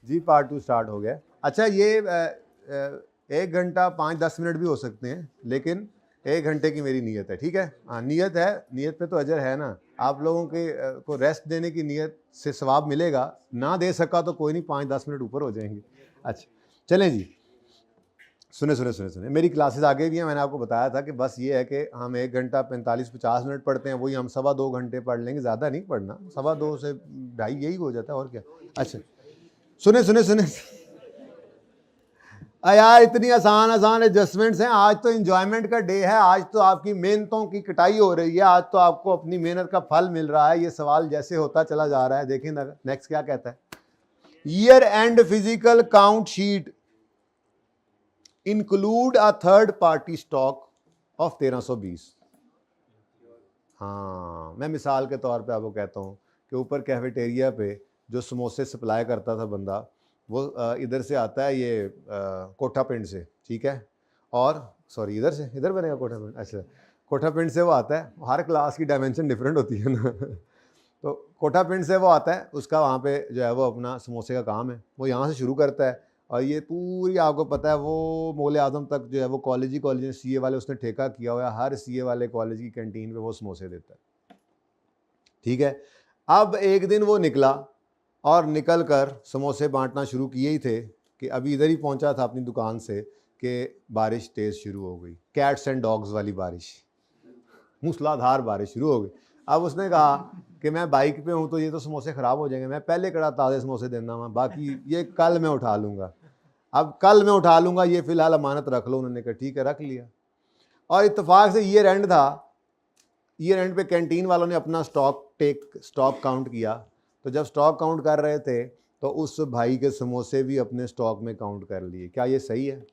जी part 2 start हो गया। अच्छा ये 1 घंटा 5-10 मिनट भी हो सकते हैं, लेकिन 1 घंटे की मेरी नीयत है, ठीक है? हाँ, नीयत है, नीयत पे तो अजर है ना। आप लोगों के को रेस्ट देने की नीयत से सवाब मिलेगा, ना दे सका तो कोई नहीं, 5-10 मिनट ऊपर हो जाएंगे। अच्छा चलें जी, सुने, मेरी क्लासेस आगे भी हैं। मैंने आपको बताया था कि बस ये है कि हम 1 घंटा 45-50 मिनट पढ़ते हैं, वही हम 2.25 घंटे पढ़ लेंगे, ज़्यादा नहीं पढ़ना, 2.25 से 2.5 यही हो जाता है और क्या। अच्छा सुने यार, इतनी आसान आसान एडजस्टमेंट्स हैं। आज तो इंजॉयमेंट का डे है, आज तो आपकी मेहनतों की कटाई हो रही है, आज तो आपको अपनी मेहनत का फल मिल रहा है। ये सवाल जैसे होता चला जा रहा है, देखें नेक्स्ट क्या कहता है। Year and physical count sheet include a third party stock of 1320। हाँ, मैं मिसाल के तौर पे आपको कहता हूँ कि ऊपर कैफेटेरिया पे जो समोसे सप्लाई करता था बंदा, वो इधर से आता है, ये कोठा पिंड से, ठीक है, और सॉरी इधर बनेगा कोठा पिंड, अच्छा कोठा पिंड से वो आता है। हर क्लास की डायमेंशन डिफरेंट होती है ना तो कोठा पिंड से वो आता है, उसका वहाँ पे जो है वो अपना समोसे का काम है, वो यहाँ से शुरू करता है, और ये पूरी आपको पता है वो मौले आजम तक जो है वो कॉलेज में सीए वाले उसने ठेका किया हुआ है, हर सीए वाले कॉलेज की कैंटीन पे वो समोसे देता है, ठीक है। अब एक दिन वो निकला और निकल कर समोसे बांटना शुरू किए ही थे कि अभी इधर ही पहुंचा था अपनी दुकान से कि बारिश तेज़ शुरू हो गई, कैट्स एंड डॉग्स वाली बारिश, मूसलाधार बारिश शुरू हो गई। अब उसने कहा कि मैं बाइक पे हूँ तो ये तो समोसे ख़राब हो जाएंगे, मैं पहले कड़ा ताज़े समोसे देना मैं, बाकी ये कल मैं उठा लूँगा, अब कल मैं उठा लूँगा, ये फ़िलहाल अमानत रख लो। उन्होंने कहा ठीक है, रख लिया। और इत्तेफाक से ईयर एंड था, ईयर एंड पे कैंटीन वालों ने अपना स्टॉक काउंट किया, तो जब स्टॉक काउंट कर रहे थे तो उस भाई के समोसे भी अपने स्टॉक में काउंट कर लिए। क्या ये सही है?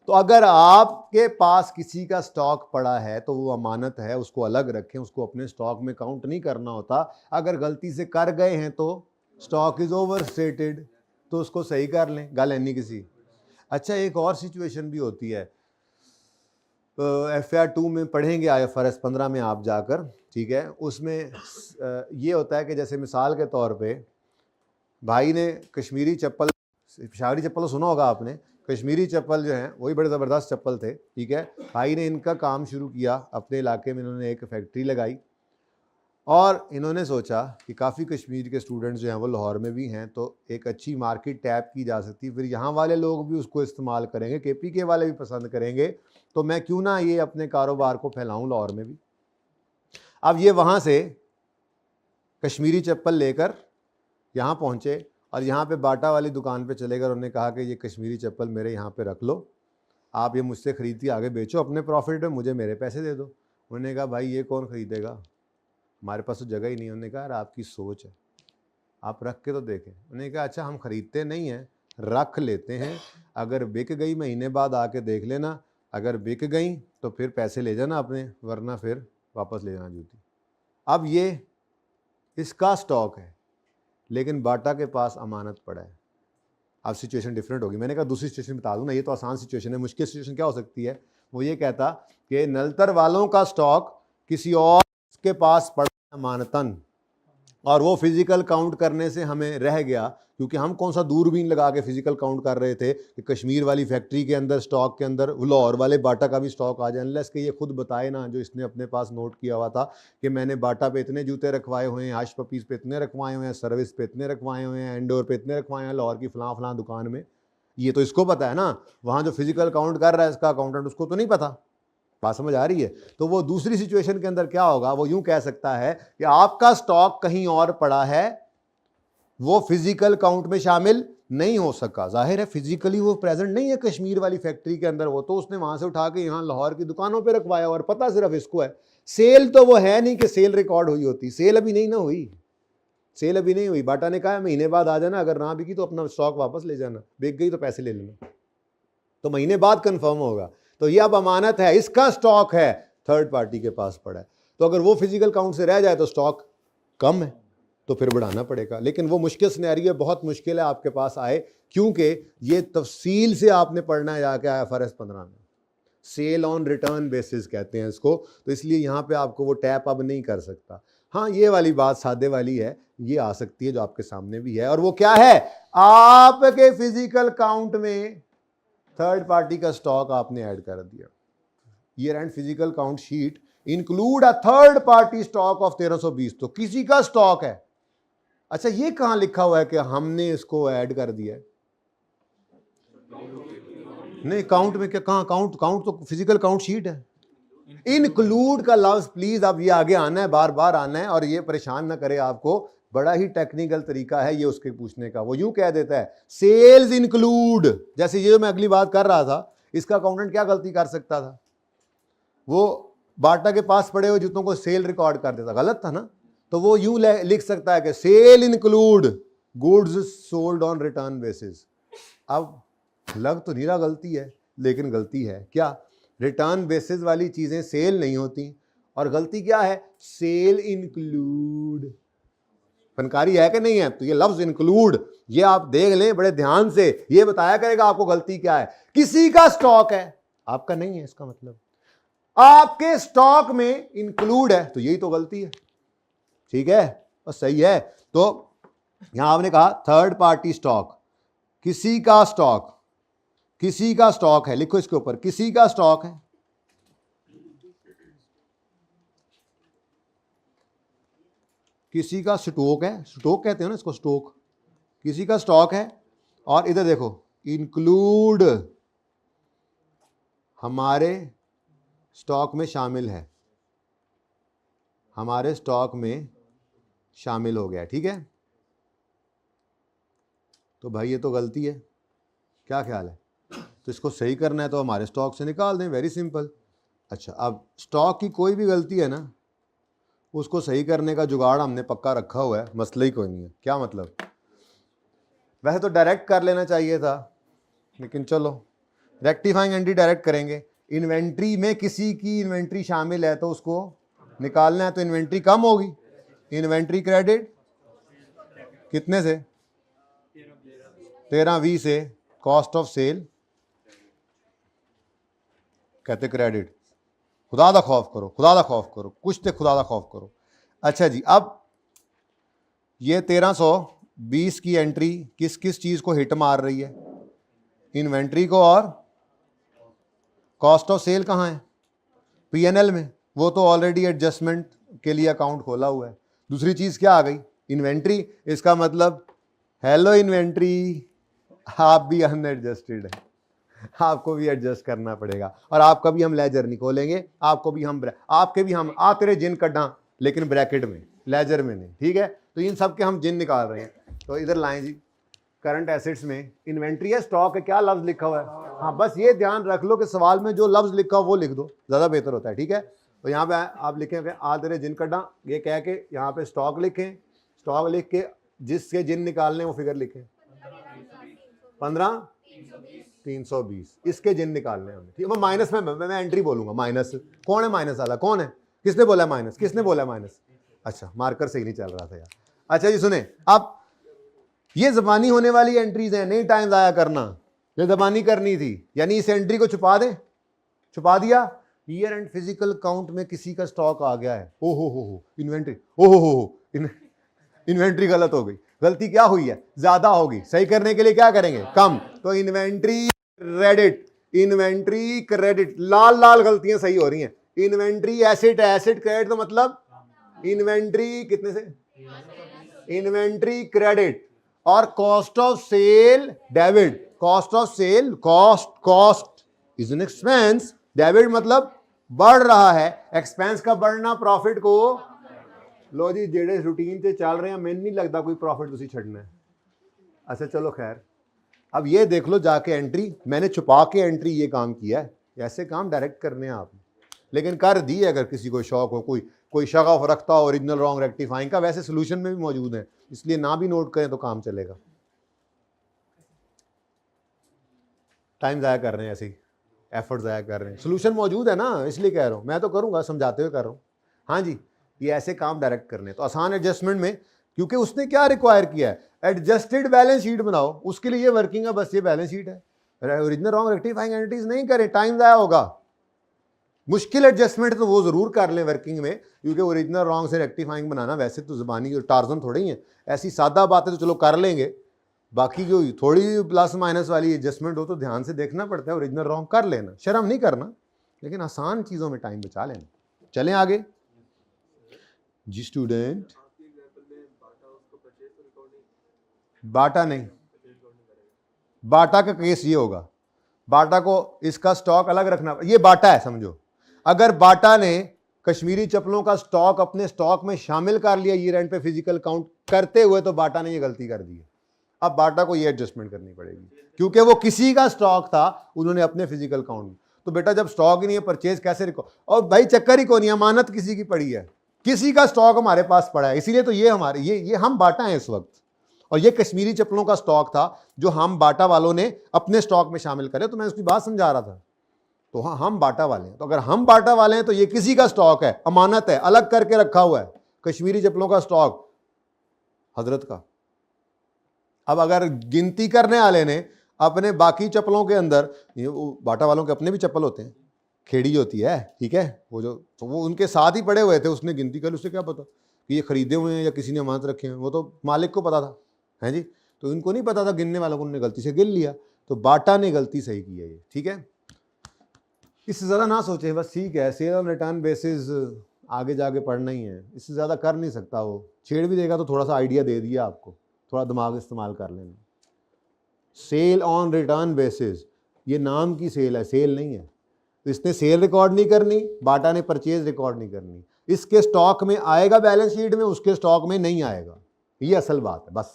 तो अगर आपके पास किसी का स्टॉक पड़ा है तो वो अमानत है, उसको अलग रखें, उसको अपने स्टॉक में काउंट नहीं करना होता। अगर गलती से कर गए हैं तो स्टॉक इज ओवर स्टेटेड, तो उसको सही कर लें, गल है नहीं किसी। अच्छा, एक और सिचुएशन भी होती है, FR 2 में पढ़ेंगे, IFRS 15 में आप जाकर, ठीक है, उसमें ये होता है कि जैसे मिसाल के तौर पे भाई ने कश्मीरी चप्पल, पेशावरी चप्पल तो सुना होगा आपने, कश्मीरी चप्पल जो हैं वही बड़े ज़बरदस्त चप्पल थे, ठीक है। भाई ने इनका काम शुरू किया अपने इलाके में, इन्होंने एक फैक्ट्री लगाई और इन्होंने सोचा कि काफ़ी कश्मीर के स्टूडेंट्स जो हैं वो लाहौर में भी हैं, तो एक अच्छी मार्केट टैप की जा सकती है, फिर यहाँ वाले लोग भी उसको इस्तेमाल करेंगे, KPK वाले भी पसंद करेंगे, तो मैं क्यों ना ये अपने कारोबार को फैलाऊँ लाहौर में भी। अब ये वहाँ से कश्मीरी चप्पल लेकर यहाँ पहुँचे और यहाँ पे बाटा वाली दुकान पे चले गए, उन्होंने कहा कि ये कश्मीरी चप्पल मेरे यहाँ पे रख लो, आप ये मुझसे ख़रीद के आगे बेचो अपने प्रॉफिट में, मुझे मेरे पैसे दे दो। उन्होंने कहा भाई ये कौन ख़रीदेगा, हमारे पास तो जगह ही नहीं। उन्होंने कहा आपकी सोच है, आप रख के तो देखें। उन्होंने कहा अच्छा हम ख़रीदते नहीं हैं, रख लेते हैं, अगर बिक गई महीने बाद आके देख लेना, अगर बिक गई तो फिर पैसे ले जाना अपने, वरना फिर वापस ले जाना जूती। अब ये इसका स्टॉक है, लेकिन बाटा के पास अमानत पड़ा है। अब सिचुएशन डिफरेंट होगी। मैंने कहा दूसरी सिचुएशन बता दूँ ना, ये तो आसान सिचुएशन है। मुश्किल सिचुएशन क्या हो सकती है, वो ये कहता कि नलतर वालों का स्टॉक किसी और के पास पड़ा अमानतन, और वो फिजिकल काउंट करने से हमें रह गया, क्योंकि हम कौन सा दूरबीन लगा के फिजिकल काउंट कर रहे थे कि कश्मीर वाली फैक्ट्री के अंदर स्टॉक के अंदर लाहौर वाले बाटा का भी स्टॉक आ जाए, अनलेस कि ये खुद बताए ना, जो इसने अपने पास नोट किया हुआ था कि मैंने बाटा पे इतने जूते रखवाए हुए हैं, आश पपीज़ पे इतने रखवाए हुए हैं, सर्विस पे इतने रखवाए हुए हैं, एंडोर पे इतने रखवाए हैं, लाहौर की फलां दुकान में। ये तो इसको पता है ना, वहाँ जो फिजिकल काउंट कर रहा है इसका अकाउंटेंट, उसको तो नहीं पता। बात समझ आ रही है? तो वो दूसरी सिचुएशन के अंदर क्या होगा, वो यूं कह सकता है कि आपका स्टॉक कहीं और पड़ा है, वो फिजिकल काउंट में शामिल नहीं हो सका। जाहिर है फिजिकली वो प्रेजेंट नहीं है कश्मीर वाली फैक्ट्री के अंदर, वो तो उसने वहां से उठा के यहाँ लाहौर की दुकानों पे रखवाया और पता सिर्फ इसको है। सेल तो वो है नहीं कि सेल रिकॉर्ड हुई होती, सेल अभी नहीं ना हुई, सेल अभी नहीं हुई। बाटा ने कहा महीने बाद आ जाना, अगर ना बिकी तो अपना स्टॉक वापस ले जाना, बिक गई तो पैसे ले लेना, तो महीने बाद कंफर्म होगा। तो ये अब अमानत है, इसका स्टॉक है, थर्ड पार्टी के पास पड़ा है, तो अगर वो फिजिकल काउंट से रह जाए तो स्टॉक कम है, तो फिर बढ़ाना पड़ेगा। लेकिन वो मुश्किल सिनेरियो बहुत मुश्किल है आपके पास आए, क्योंकि ये तफसील से आपने पढ़ना है जाके IFRS 15 में, सेल ऑन रिटर्न बेसिस कहते हैं इसको, तो इसलिए यहाँ पे आपको वो टैप अब नहीं कर सकता। हाँ ये वाली बात सादे वाली है, ये आ सकती है जो आपके सामने भी है, और वो क्या है, आपके फिजिकल काउंट में थर्ड पार्टी का स्टॉक आपने ऐड कर दिया। Year and physical count sheet include a third party stock of 1320, तो किसी का स्टॉक है। अच्छा ये कहां लिखा हुआ है कि हमने इसको ऐड कर दिया है? नहीं, काउंट में क्या, कहां काउंट, काउंट तो फिजिकल काउंट शीट है। इंक्लूड का लफ्ज प्लीज अब ये आगे आना है, बार बार आना है, और ये परेशान ना करे आपको, बड़ा ही टेक्निकल तरीका है ये उसके पूछने का। वो यूं कह देता है सेल्स इंक्लूड, जैसे ये जो मैं अगली बात कर रहा था, इसका अकाउंटेंट क्या गलती कर सकता था, वो बाटा के पास पड़े हुए जूतों को सेल रिकॉर्ड कर देता, गलत था ना। तो वो यूं लिख सकता है कि sale include goods sold on return basis. अब लग तो नहीं रहा गलती है, लेकिन गलती है क्या, रिटर्न बेसिस वाली चीजें सेल नहीं होती, और गलती क्या है, सेल इंक्लूड। फनकारी है कि नहीं है? तो ये लफ्ज इंक्लूड, ये आप देख लें बड़े ध्यान से, ये बताया करेगा आपको गलती क्या है। किसी का स्टॉक है, आपका नहीं है, इसका मतलब आपके स्टॉक में इंक्लूड है, तो यही तो गलती है, ठीक है, और सही है। तो यहां आपने कहा थर्ड पार्टी स्टॉक, किसी का स्टॉक, किसी का स्टॉक है, लिखो इसके ऊपर किसी का स्टॉक है, किसी का स्टॉक है, स्टॉक कहते हैं ना इसको, स्टॉक, किसी का स्टॉक है, और इधर देखो इंक्लूड हमारे स्टॉक में शामिल है, हमारे स्टॉक में शामिल हो गया, ठीक है। तो भाई ये तो गलती है, क्या ख्याल है, तो इसको सही करना है तो हमारे स्टॉक से निकाल दें, वेरी सिंपल। अच्छा अब स्टॉक की कोई भी गलती है ना, उसको सही करने का जुगाड़ हमने पक्का रखा हुआ है, मसला ही कोई नहीं है। क्या मतलब, वैसे तो डायरेक्ट कर लेना चाहिए था, लेकिन चलो रेक्टिफाइंग एंट्री डायरेक्ट करेंगे। इन्वेंट्री में किसी की इन्वेंट्री शामिल है तो उसको निकालना है, तो इन्वेंट्री कम होगी, इन्वेंट्री क्रेडिट कितने से, 1320 से, कॉस्ट ऑफ सेल कहते क्रेडिट। खुदा दा खौफ करो, खुदा दा खौफ करो, कुछ तो खुदा दा खौफ करो। अच्छा जी, अब ये 1320 की एंट्री किस किस चीज को हिट मार रही है, इन्वेंट्री को, और कॉस्ट ऑफ सेल कहाँ है, पीएनएल में, वो तो ऑलरेडी एडजस्टमेंट के लिए अकाउंट खोला हुआ है। दूसरी चीज क्या आ गई, इन्वेंट्री, इसका मतलब हेलो इन्वेंट्री, आप भी अनएडजस्टेड है, आपको भी एडजस्ट करना पड़ेगा, और आपका भी हम लेजर नहीं खोलेंगे, आपको भी हम, आपके भी हम आ तेरे जिन कड्डा, लेकिन ब्रैकेट में, लेजर में नहीं, ठीक है। तो इन सब के हम जिन निकाल रहे हैं। तो इधर लाएं जी, करंट एसेट्स में इन्वेंट्री है, स्टॉक है, क्या लफ्ज लिखा हुआ है, हाँ बस ये ध्यान रख लो कि सवाल में जो लफ्ज लिखा हो वो लिख दो, ज़्यादा बेहतर होता है, ठीक है। तो यहाँ पे आप लिखें आ तेरे जिन कड्डा, ये कह के यहाँ पे स्टॉक लिखें, स्टॉक लिख के जिसके जिन निकालने वो फिगर लिखें, 15,320 इसके जिन निकालने हैं, ठीक है। वो माइनस में मैं एंट्री बोलूंगा, माइनस कौन है, माइनस वाला कौन है, किसने बोला माइनस, किसने बोला माइनस, अच्छा मार्कर सही नहीं चल रहा था यार। अच्छा जी सुने, अब ये ज़बानी होने वाली एंट्रीज हैं, नहीं टाइम ज़ाया करना, ये ज़बानी करनी थी, यानी इस एंट्री को छुपा दें, छुपा दिया। ईयर एंड फिजिकल काउंट में किसी का स्टॉक आ गया है, ओ हो इन्वेंट्री, ओ हो इन्वेंट्री गलत हो गई, गलती क्या हुई है, ज्यादा होगी, सही करने के लिए क्या करेंगे, कम, तो इन्वेंट्री क्रेडिट, इन्वेंट्री क्रेडिट, लाल लाल गलतियां सही हो रही हैं, इन्वेंट्री एसेट, एसेट क्रेडिट, तो मतलब इन्वेंट्री कितने से, इन्वेंट्री क्रेडिट, और cost of sale debit, cost of sale, cost is an expense, debit मतलब बढ़ रहा है, एक्सपेंस का बढ़ना प्रॉफिट को, लो जी जेड़े रूटीन से चल रहे हैं, मैंने नहीं लगता कोई प्रॉफिट तुसी छड़ना है। अच्छा चलो खैर, अब ये देख लो जाके एंट्री, मैंने छुपा के एंट्री ये काम किया है, ऐसे काम डायरेक्ट करने हैं आपने, लेकिन कर दी अगर किसी को शौक हो, कोई शगफ रखता हो ओरिजिनल रॉन्ग रेक्टिफाइंग का, वैसे सोल्यूशन में भी मौजूद है, इसलिए ना भी नोट करें तो काम चलेगा। टाइम ज़ाया कर रहे हैं, ऐसे ही एफर्ट ज़ाया कर रहे हैं, सोल्यूशन मौजूद है ना, इसलिए कह रहा हूँ, मैं तो करूँगा, समझाते हुए कर रहा हूँ। हाँ जी, ये ऐसे काम डायरेक्ट करने, तो आसान एडजस्टमेंट में, क्योंकि उसने क्या रिक्वायर किया है, एडजस्टेड बैलेंस शीट बनाओ, उसके लिए ये वर्किंग है, बस ये बैलेंस शीट है, ओरिजिनल रॉन्ग रेक्टिफाइंग एंट्रीज नहीं करें, टाइम ज़ाया होगा। मुश्किल एडजस्टमेंट तो वो ज़रूर कर लें वर्किंग में, क्योंकि ओरिजिनल रॉन्ग से रेक्टिफाइंग बनाना वैसे तो ज़बानी और टार्जन थोड़े ही है, ऐसी सादा बातें तो चलो कर लेंगे, बाकी जो थोड़ी प्लस माइनस वाली एडजस्टमेंट हो तो ध्यान से देखना पड़ता है, ओरिजिनल रॉन्ग कर लेना, शर्म नहीं करना, लेकिन आसान चीज़ों में टाइम बचा लेना। चलें आगे जी स्टूडेंट। बाटा नहीं, बाटा का केस ये होगा, बाटा को इसका स्टॉक अलग रखना, ये बाटा है समझो, अगर बाटा ने कश्मीरी चप्पलों का स्टॉक अपने स्टॉक में शामिल कर लिया ईयर एंड पे फिजिकल काउंट करते हुए, तो बाटा ने ये गलती कर दी है। अब बाटा को ये एडजस्टमेंट करनी पड़ेगी, क्योंकि वो किसी का स्टॉक था, उन्होंने अपने फिजिकल काउंट, तो बेटा जब स्टॉक ही नहीं है परचेज कैसे रिकॉर्ड, और भाई चक्कर ही को नहीं, अमानत किसी की पड़ी है, किसी का स्टॉक हमारे पास पड़ा है, इसीलिए तो ये हमारे ये हम बाटा हैं इस वक्त, और ये कश्मीरी चप्पलों का स्टॉक था जो हम बाटा वालों ने अपने स्टॉक में शामिल करे, तो मैं उसकी बात समझा रहा था। तो हाँ, हम बाटा वाले हैं, तो अगर हम बाटा वाले हैं तो ये किसी का स्टॉक है, अमानत है, अलग करके रखा हुआ है, कश्मीरी चप्पलों का स्टॉक हजरत का। अब अगर गिनती करने वाले ने अपने बाकी चप्पलों के अंदर, ये बाटा वालों के अपने भी चप्पल होते हैं, खेड़ी होती है, ठीक है, वो जो तो वो उनके साथ ही पड़े हुए थे, उसने गिनती कर, उससे क्या पता कि ये खरीदे हुए हैं या किसी ने अमानत रखे हैं, वो तो मालिक को पता था, है जी, तो इनको नहीं पता था, गिनने वालों को, उन्होंने गलती से गिन लिया, तो बाटा ने गलती सही की है ये, ठीक है, इससे ज़्यादा ना सोचें, बस ठीक है, सेल ऑन रिटर्न बेसिस आगे जाके पढ़ना ही है, इससे ज़्यादा कर नहीं सकता, वो छेड़ भी देगा तो थोड़ा सा आइडिया दे दिया आपको, थोड़ा दिमाग इस्तेमाल कर लेना। सेल ऑन रिटर्न बेसिस, ये नाम की सेल है, सेल नहीं है, तो इसने सेल रिकॉर्ड नहीं करनी, बाटा ने परचेज रिकॉर्ड नहीं करनी, इसके स्टॉक में आएगा बैलेंस शीट में, उसके स्टॉक में नहीं आएगा, ये असल बात है बस,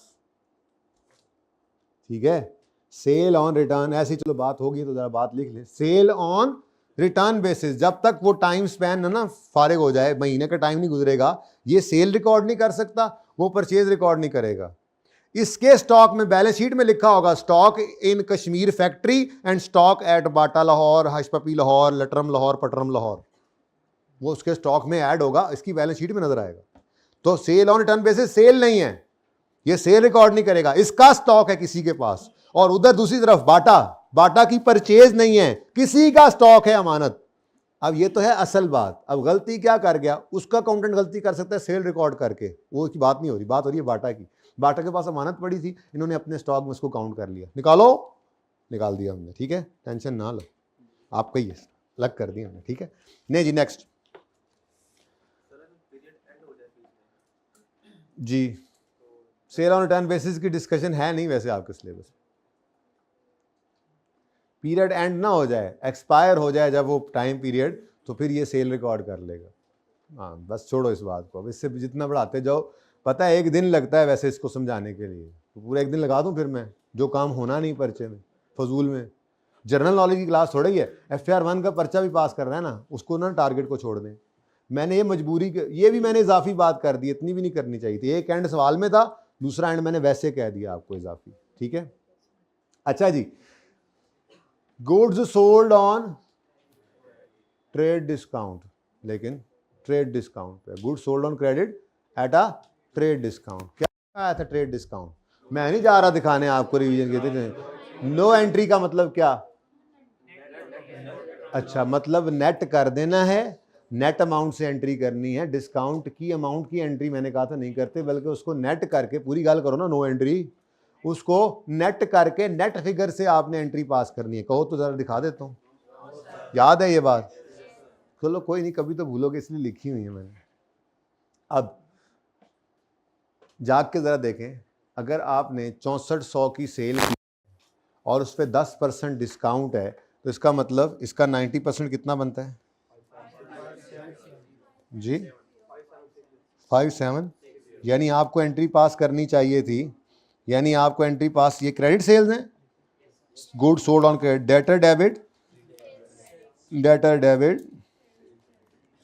ठीक है। सेल ऑन रिटर्न, ऐसी चलो बात होगी तो जरा बात लिख ले, सेल ऑन रिटर्न बेसिस, जब तक वो टाइम स्पैन ना फारिग हो जाए, महीने का टाइम नहीं गुजरेगा, ये सेल रिकॉर्ड नहीं कर सकता, वो परचेज रिकॉर्ड नहीं करेगा। इसके स्टॉक में बैलेंस शीट में लिखा होगा stock in Kashmir factory and stock at Bata Lahore, Hush Puppy Lahore, लटरम लाहौर, पटरम लाहौर, वो उसके स्टॉक में ऐड होगा, इसकी बैलेंस शीट में नजर आएगा। तो sale on return basis sale नहीं है, ये सेल रिकॉर्ड नहीं करेगा, इसका स्टॉक है किसी के पास, और उधर दूसरी तरफ बाटा, बाटा की परचेज नहीं है, किसी का स्टॉक है, अमानत। अब ये तो है असल बात, अब गलती क्या कर गया, उसका अकाउंटेंट गलती कर सकता है सेल रिकॉर्ड करके, वो की बात नहीं हो रही, बात हो रही है बाटा की, बाटा के पास अमानत पड़ी थी, इन्होंने अपने स्टॉक में उसको काउंट कर लिया, निकालो, निकाल दिया हमने, ठीक है, टेंशन ना लो, आपका ही अलग कर दिया हमने, ठीक है। नहीं जी नेक्स्ट जी, सेल ऑन रिटर्न बेसिस की डिस्कशन है नहीं वैसे आपके सिलेबस, पीरियड एंड ना हो जाए, एक्सपायर हो जाए जब वो टाइम पीरियड, तो फिर ये सेल रिकॉर्ड कर लेगा, हाँ बस छोड़ो इस बात को, अब इससे जितना बढ़ाते जाओ, पता है एक दिन लगता है वैसे इसको समझाने के लिए, तो पूरा एक दिन लगा दूं फिर मैं, जो काम होना नहीं पर्चे में, फजूल में, जनरल नॉलेज की क्लास थोड़ी है, FR 1 का पर्चा भी पास कर रहा है ना, उसको ना टारगेट को छोड़ दें, मैंने ये मजबूरी, ये भी मैंने इजाफी बात कर दी, इतनी भी नहीं करनी चाहिए थी, एक एंड सवाल में था, दूसरा एंड मैंने वैसे कह दिया आपको इजाफी, ठीक है। अच्छा जी, goods sold on trade discount, लेकिन ट्रेड डिस्काउंट पे, goods sold on credit at a trade discount, क्या आया था ट्रेड डिस्काउंट, मैं नहीं जा रहा दिखाने आपको रिवीजन के थे, नो एंट्री का मतलब क्या, अच्छा मतलब नेट कर देना है, नेट अमाउंट से एंट्री करनी है, डिस्काउंट की अमाउंट की एंट्री मैंने कहा था नहीं करते, बल्कि उसको नेट करके, पूरी गाल करो ना, नो एंट्री, उसको नेट करके नेट फिगर से आपने एंट्री पास करनी है, कहो तो जरा दिखा देता हूँ, याद है ये बात, चलो कोई नहीं, कभी तो भूलोगे इसलिए लिखी हुई है मैंने। अब जाग के जरा देखें, अगर आपने 6400 की सेल की और उस पर 10% डिस्काउंट है, तो इसका मतलब इसका 90% कितना बनता है जी, 57, यानी आपको एंट्री पास करनी चाहिए थी, यानी आपको एंट्री पास, ये क्रेडिट सेल्स हैं, good sold on credit, debtor debit, debtor debit,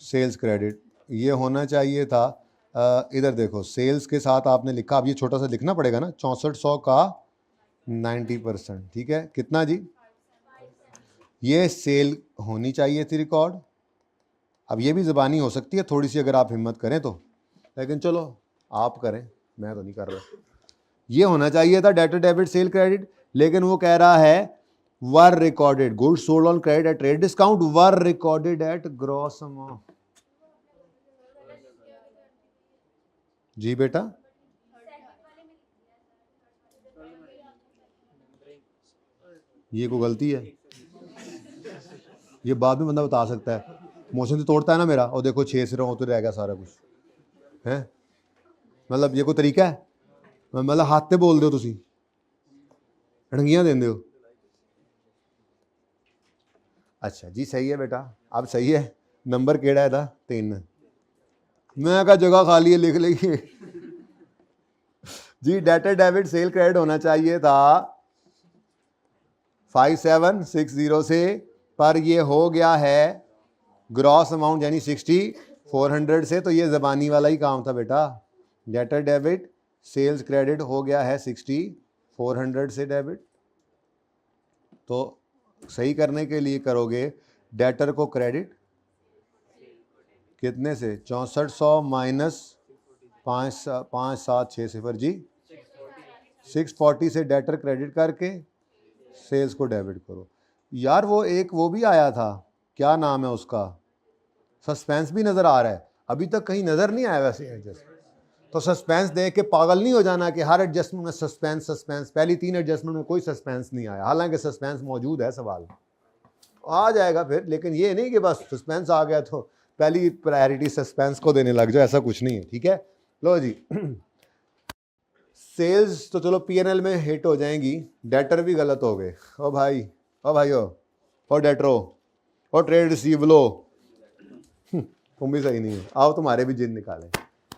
sales credit, ये होना चाहिए था, इधर देखो सेल्स के साथ आपने लिखा, अब ये छोटा सा लिखना पड़ेगा ना, 6400 का 90%, ठीक है, कितना जी, ये सेल होनी चाहिए थी रिकॉर्ड, अब ये भी ज़बानी हो सकती है थोड़ी सी अगर आप हिम्मत करें तो, लेकिन चलो आप करें, मैं तो नहीं कर रहा, ये होना चाहिए था डेटर डेबिट सेल क्रेडिट, लेकिन वो कह रहा है were recorded, goods sold on credit at trade discount were recorded at gross amount. जी बेटा, ये कोई गलती है? ये बाद में बंदा बता सकता है, मोशन से तोड़ता है ना मेरा, और देखो 6 सिरों होते रह गया सारा कुछ है। मतलब ये कोई तरीका है? मतलब हाथ से बोल दो, तुसी अड़ंगियां देंदे हो। अच्छा जी, सही है बेटा, अब सही है। नंबर केड़ा है था? 3। मैं कहा जगह खाली है, लिख लेगी जी। डेटर डेबिट सेल क्रेडिट होना चाहिए था 5760 से, पर ये हो गया है ग्रॉस अमाउंट यानी 6400 से। तो ये ज़बानी वाला ही काम था बेटा। डेटर डेबिट सेल्स क्रेडिट हो गया है 6400 से डेबिट। तो सही करने के लिए करोगे डेटर को क्रेडिट कितने से? 6400 माइनस 5760 जी, 640 से डेटर क्रेडिट करके सेल्स को डेबिट करो। यार वो एक वो भी आया था, क्या नाम है उसका? सस्पेंस भी नज़र आ रहा है, अभी तक कहीं नज़र नहीं आया वैसे एडजस्टमेंट। तो सस्पेंस देख के पागल नहीं हो जाना कि हर एडजस्टमेंट में सस्पेंस सस्पेंस। पहली 3 एडजस्टमेंट में कोई सस्पेंस नहीं आया, हालांकि सस्पेंस मौजूद है, सवाल आ जाएगा फिर। लेकिन ये नहीं कि बस सस्पेंस आ गया तो पहली प्रायोरिटी सस्पेंस को देने लग जाए, ऐसा कुछ नहीं है, ठीक है। लो जी सेल्स तो चलो पीएनएल में हिट हो जाएंगी, डेटर भी गलत हो गए। ओ भाई, ओ भाइयों, ओ डेटरो, ओ ट्रेड रिसीवलो, तुम भी सही नहीं है। आओ तुम्हारे भी जिन निकालें।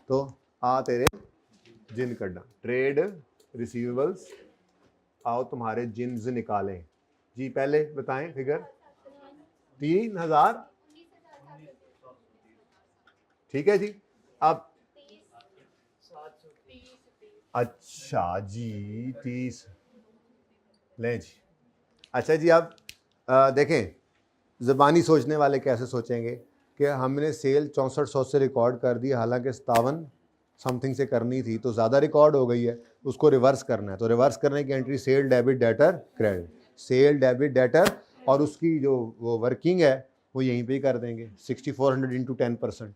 तो आ तेरे जिन करना, ट्रेड रिसीवेबल्स, आओ तुम्हारे जिन्स निकालें जी। पहले बताएं फिगर। 3000, ठीक है जी। अब अच्छा जी 30 लें जी। अच्छा जी, अब देखें ज़बानी सोचने वाले कैसे सोचेंगे कि हमने सेल 6400 से रिकॉर्ड कर दी, हालांकि 57 समथिंग से करनी थी, तो ज़्यादा रिकॉर्ड हो गई है, उसको रिवर्स करना है। तो रिवर्स करने की entry sale debit debtor credit, sale debit debtor, और उसकी जो वो वर्किंग है वो यहीं पे ही कर देंगे। 6400 इंटू 10%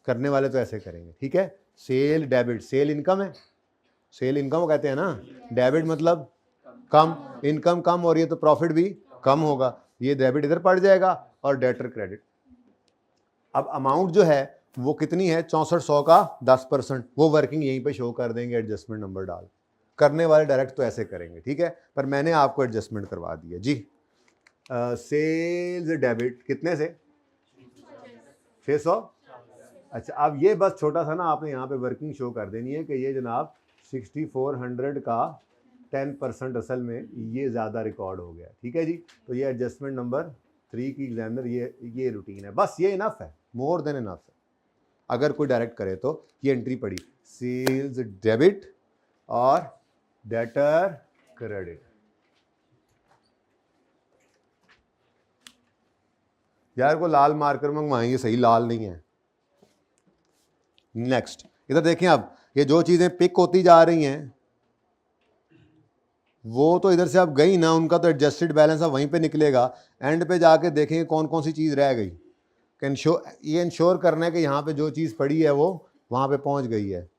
करने वाले तो ऐसे करेंगे, ठीक है। सेल डेबिट, सेल इनकम है, सेल इनकम कहते हैं ना, डेबिट मतलब कम, इनकम कम हो रही है तो प्रॉफिट भी कम होगा। ये डेबिट इधर पड़ जाएगा और डेटर क्रेडिट। अब अमाउंट जो है वो कितनी है? 6400 का 10%, वो वर्किंग यहीं पे शो कर देंगे एडजस्टमेंट नंबर डाल। करने वाले डायरेक्ट तो ऐसे करेंगे, ठीक है, पर मैंने आपको एडजस्टमेंट करवा दिया जी। सेल्स डेबिट कितने से? 600। अच्छा, अब ये बस छोटा सा ना आपने यहाँ पे वर्किंग शो कर देनी है कि ये जनाब 6400 का 10% असल में ये ज़्यादा रिकॉर्ड हो गया, ठीक है जी। तो ये एडजस्टमेंट नंबर 3 की एग्जामिनर ये रूटीन है, बस ये इनफ है, मोर देन इनफ है। अगर कोई डायरेक्ट करे तो ये एंट्री पड़ी सेल्स डेबिट और डेटर क्रेडिट। यार को लाल मार्कर मंगवाएंगे, सही लाल नहीं है। नेक्स्ट इधर देखें, अब ये जो चीज़ें पिक होती जा रही हैं वो तो इधर से अब गई ना, उनका तो एडजस्टेड बैलेंस अब वहीं पे निकलेगा। एंड पे जाके देखेंगे कौन कौन सी चीज़ रह गई। ये इंश्योर करना है कि यहाँ पे जो चीज़ पड़ी है वो वहाँ पे पहुँच गई है।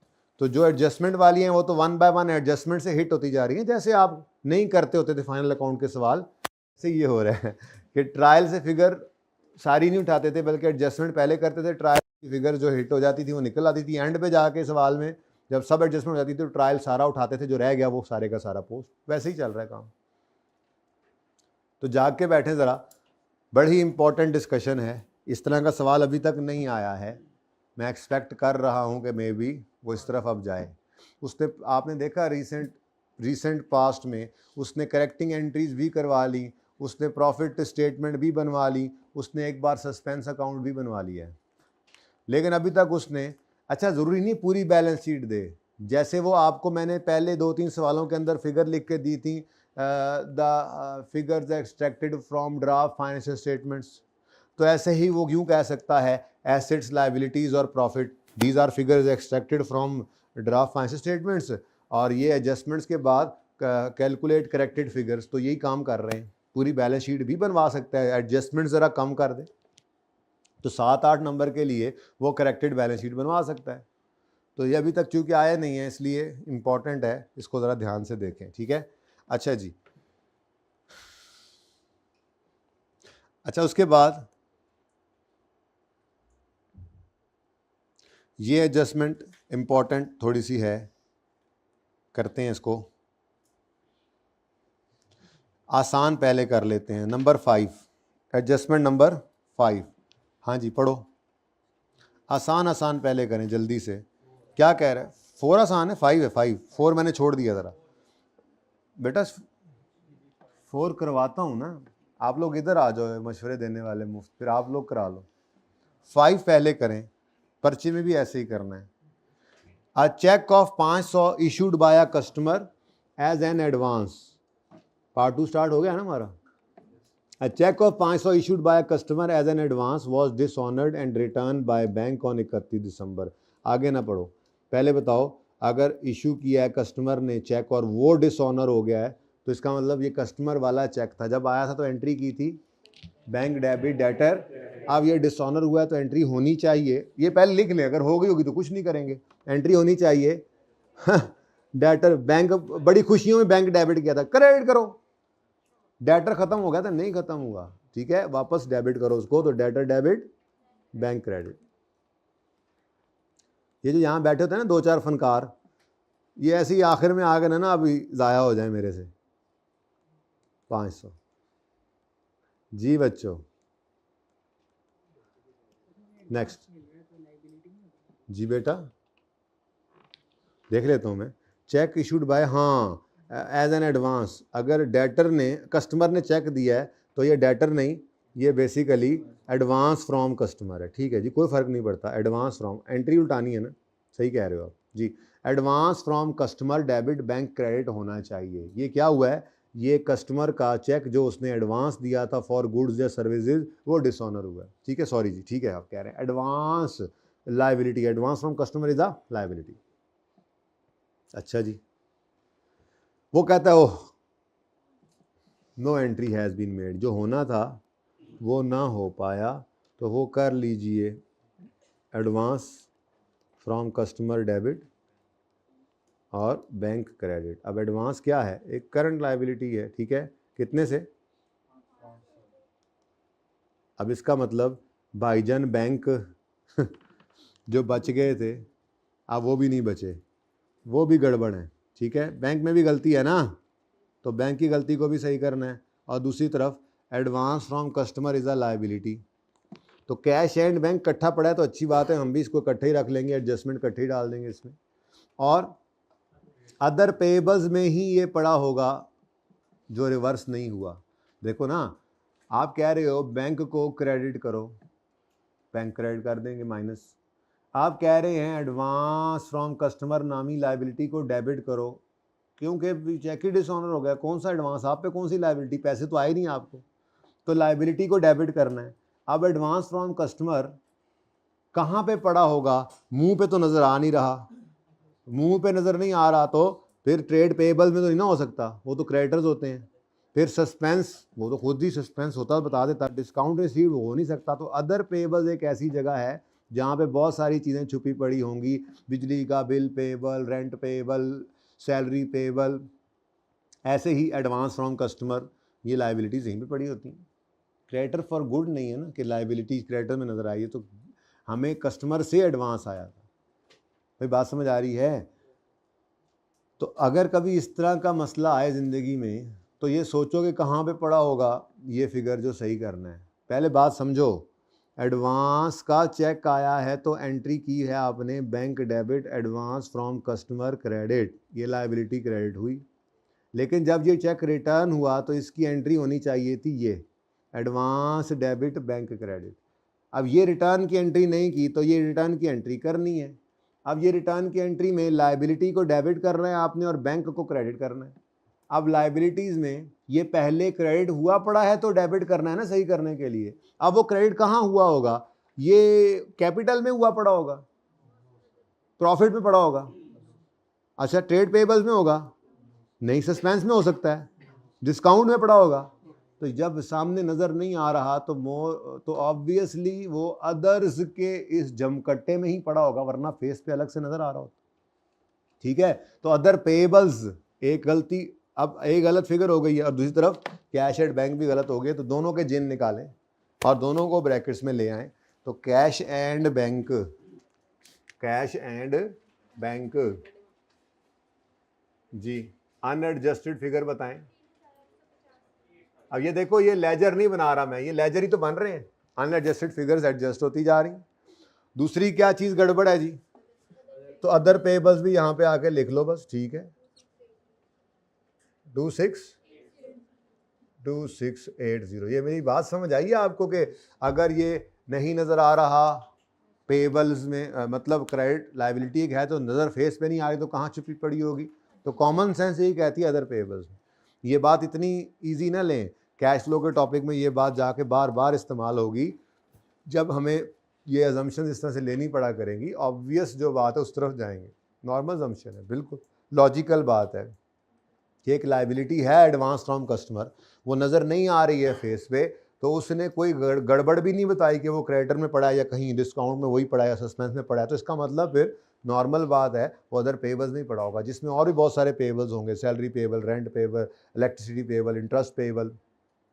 तो जो एडजस्टमेंट वाली हैं वो तो 1 बाय 1 एडजस्टमेंट से हिट होती जा रही हैं। जैसे आप नहीं करते होते थे फाइनल अकाउंट के सवाल से, ये हो रहा है कि ट्रायल से फिगर सारी नहीं उठाते थे, बल्कि एडजस्टमेंट पहले करते थे, ट्रायल की फिगर जो हिट हो जाती थी वो निकल आती थी। एंड पे जाके सवाल में जब सब एडजस्टमेंट हो जाती थी तो ट्रायल सारा उठाते थे, जो रह गया वो सारे का सारा पोस्ट। वैसे ही चल रहा है काम। तो जाग के बैठे ज़रा, बड़ी इंपॉर्टेंट डिस्कशन है। इस तरह का सवाल अभी तक नहीं आया है, मैं एक्सपेक्ट कर रहा हूँ कि मे बी वो इस तरफ अब जाए। उसने आपने देखा रिसेंट पास्ट में उसने करेक्टिंग एंट्रीज भी करवा ली, उसने प्रॉफिट स्टेटमेंट भी बनवा ली, उसने एक बार सस्पेंस अकाउंट भी बनवा लिया है। लेकिन अभी तक उसने, अच्छा ज़रूरी नहीं पूरी बैलेंस शीट दे, जैसे वो आपको मैंने पहले 2-3 सवालों के अंदर फिगर लिख के दी थी, the figures extracted from draft financial statements, तो ऐसे ही वो यूँ कह सकता है एसेट्स, लायबिलिटीज़ और profit, these are figures extracted from draft financial statements, और ये एडजस्टमेंट्स के बाद कैलकुलेट करेक्टेड फिगर्स, तो यही काम कर रहे हैं। पूरी बैलेंस शीट भी बनवा सकता है, एडजस्टमेंट ज़रा कम कर दे तो 7-8 नंबर के लिए वो करेक्टेड बैलेंस शीट बनवा सकता है। तो ये अभी तक चूँकि आया नहीं है इसलिए इम्पॉर्टेंट है, इसको ज़रा ध्यान से देखें, ठीक है। अच्छा जी, अच्छा उसके बाद ये एडजस्टमेंट इम्पॉर्टेंट थोड़ी सी है, करते हैं इसको आसान पहले कर लेते हैं। नंबर 5, एडजस्टमेंट नंबर 5, हाँ जी पढ़ो, आसान आसान पहले करें जल्दी से। क्या कह रहा है? 4 आसान है, 5 है, 4 मैंने छोड़ दिया ज़रा बेटा, 4 करवाता हूँ ना, आप लोग इधर आ जाओ मशवरे देने वाले मुफ्त, फिर आप लोग करा लो। 5 पहले करें, पर्चे में भी ऐसे ही करना है। A cheque of 500 issued by a customer as an advance, part 2 start हो गया ना हमारा। A check of 500 issued by a customer as an advance was dishonored and returned by bank on 31 दिसंबर। आगे ना पढ़ो, पहले बताओ अगर इशू किया है कस्टमर ने चेक और वो डिसऑनर हो गया है तो इसका मतलब ये कस्टमर वाला चेक था, जब आया था तो एंट्री की थी बैंक डेबिट डेटर, अब ये डिसऑनर हुआ है तो एंट्री होनी चाहिए, ये पहले लिख लें, अगर हो गई होगी तो कुछ नहीं करेंगे, एंट्री होनी चाहिए डेटर बैंक, बड़ी खुशियों में बैंक डेबिट किया था, क्रेडिट करो। डेटर खत्म हो गया था, नहीं खत्म हुआ, ठीक है, वापस डेबिट करो उसको, तो डेटर डेबिट बैंक क्रेडिट। ये जो यहाँ बैठे होते हैं ना 2-4 फनकार, ये ऐसे ही आखिर में आ गए ना अभी ज़ाया हो जाए मेरे से 500। जी बच्चों नेक्स्ट, जी बेटा देख लेता हूँ मैं। चेक इशूड बाय, हाँ एज एन एडवांस, अगर डेटर ने, कस्टमर ने चेक दिया है तो ये डेटर नहीं, ये बेसिकली एडवांस फ्रॉम कस्टमर है, ठीक है जी, कोई फ़र्क नहीं पड़ता, एडवांस फ्रॉम, एंट्री उल्टानी है ना, सही कह रहे हो आप जी। Advance from customer debit bank credit होना चाहिए। ये क्या हुआ है, ये कस्टमर का चेक जो उसने एडवांस दिया था फॉर गुड्स या सर्विसेज वो डिसऑनर हुआ है, ठीक है, सॉरी जी, ठीक है, आप कह रहे हैं advance liability, advance from customer is a liability. अच्छा जी, वो कहता है oh no entry has been made, जो होना था वो ना हो पाया, तो वो कर लीजिए एडवांस फ्रॉम कस्टमर डेबिट और बैंक क्रेडिट। अब एडवांस क्या है, एक करंट लाइबिलिटी है, ठीक है, कितने से, अब इसका मतलब भाईजान बैंक जो बच गए थे अब वो भी नहीं बचे, वो भी गड़बड़ है, ठीक है, बैंक में भी गलती है ना, तो बैंक की गलती को भी सही करना है। और दूसरी तरफ advance from customer is a liability, तो कैश एंड बैंक इकट्ठा पड़ा है तो अच्छी बात है, हम भी इसको इकट्ठे ही रख लेंगे, एडजस्टमेंट इकट्ठे ही डाल देंगे इसमें। और अदर पेएबल्स में ही ये पड़ा होगा जो रिवर्स नहीं हुआ। देखो ना, आप कह रहे हो बैंक को क्रेडिट करो, बैंक क्रेडिट कर देंगे माइनस, आप कह रहे हैं एडवांस फ्रॉम कस्टमर नामी लाइबिलिटी को डेबिट करो, क्योंकि चेक ही डिसऑनर हो गया, कौन सा एडवांस, आप पे कौन सी लाइबिलिटी, पैसे तो आए नहीं आपको, तो लाइबिलिटी को डेबिट करना है। अब एडवांस फ्रॉम कस्टमर कहाँ पे पड़ा होगा, मुंह पे तो नज़र आ नहीं रहा, मुंह पे नज़र नहीं आ रहा तो फिर ट्रेड पेएबल में तो नहीं ना हो सकता, वो तो क्रेडिटर्स होते हैं, फिर सस्पेंस, वो तो खुद ही सस्पेंस होता बता देता, डिस्काउंट रिसीव हो नहीं सकता। तो अदर पेएबल्स एक ऐसी जगह है जहाँ पे बहुत सारी चीज़ें छुपी पड़ी होंगी, बिजली का bill payable, rent payable, salary payable, ऐसे ही एडवांस फ्रॉम कस्टमर, ये लाइबिलिटीज़ यहीं पे पड़ी होती हैं। क्रेडिटर फॉर गुड नहीं है ना कि लाइबिलिटी क्रेडिटर में नज़र आई है, तो हमें कस्टमर से एडवांस आया था, भाई बात समझ आ रही है। तो अगर कभी इस तरह का मसला आए ज़िंदगी में तो ये सोचो कि कहाँ पे पड़ा होगा ये फिगर जो सही करना है। पहले बात समझो, एडवांस का चेक आया है तो एंट्री की है आपने bank debit advance from customer credit, ये लाइबिलिटी क्रेडिट हुई, लेकिन जब ये चेक रिटर्न हुआ तो इसकी एंट्री होनी चाहिए थी ये एडवांस डेबिट बैंक क्रेडिट। अब ये रिटर्न की एंट्री नहीं की तो ये रिटर्न की एंट्री करनी है। अब ये रिटर्न की एंट्री में लाइबिलिटी को डेबिट करना है आपने और बैंक को क्रेडिट करना है। अब लाइबिलिटीज़ में ये पहले क्रेडिट हुआ पड़ा है तो डेबिट करना है ना सही करने के लिए। अब वो क्रेडिट कहाँ हुआ होगा, ये कैपिटल में हुआ पड़ा होगा, प्रॉफिट में पड़ा होगा, अच्छा ट्रेड पेएबल्स में होगा, नहीं सस्पेंस में हो सकता है, डिस्काउंट में पड़ा होगा। तो जब सामने नज़र नहीं आ रहा तो ऑब्वियसली वो अदर्स के इस जमकट्टे में ही पड़ा होगा, वरना फेस पे अलग से नज़र आ रहा होता। ठीक है, तो अदर पेएबल्स एक गलती, अब एक गलत फिगर हो गई है और दूसरी तरफ कैश एट बैंक भी गलत हो गई, तो दोनों के जिन निकालें और दोनों को ब्रैकेट्स में ले आएं। तो cash and bank, cash and bank जी, अनएडजस्टेड फिगर बताएं। अब ये देखो, ये लेजर नहीं बना रहा मैं, ये लेजर ही तो बन रहे हैं, अनएडजस्टेड फिगर्स एडजस्ट होती जा रही। दूसरी क्या चीज़ गड़बड़ है जी? तो अदर पेएबल्स भी यहाँ पे आके लिख लो बस, ठीक है। 2680, ये मेरी बात समझ आई है आपको कि अगर ये नहीं नज़र आ रहा पेएबल्स में, मतलब क्रेडिट लायबिलिटी एक है तो नज़र फेस पे नहीं आ रही, तो कहाँ छुपी पड़ी होगी? तो कॉमन सेंस यही कहती है अदर पेएबल्स में। ये बात इतनी इजी ना लें, कैश फ्लो के टॉपिक में ये बात जाके बार बार इस्तेमाल होगी जब हमें ये अजम्पशन इस तरह से लेनी पड़ा करेंगी। ऑब्वियस जो बात है उस तरफ जाएंगे, नॉर्मल अजम्पशन है, बिल्कुल लॉजिकल बात है कि एक लायबिलिटी है एडवांस फ्रॉम कस्टमर, वो नज़र नहीं आ रही है फेस पे, तो उसने कोई गड़बड़ भी नहीं बताई कि वो क्रेडिटर में पड़ा है या कहीं डिस्काउंट में वही पड़ा है या सस्पेंस में पड़ा है, तो इसका मतलब फिर नॉर्मल बात है वो अदर पेएबल्स नहीं पड़ा होगा, जिसमें और भी बहुत सारे पेएबल्स होंगे, salary payable, rent payable, electricity payable, interest payable,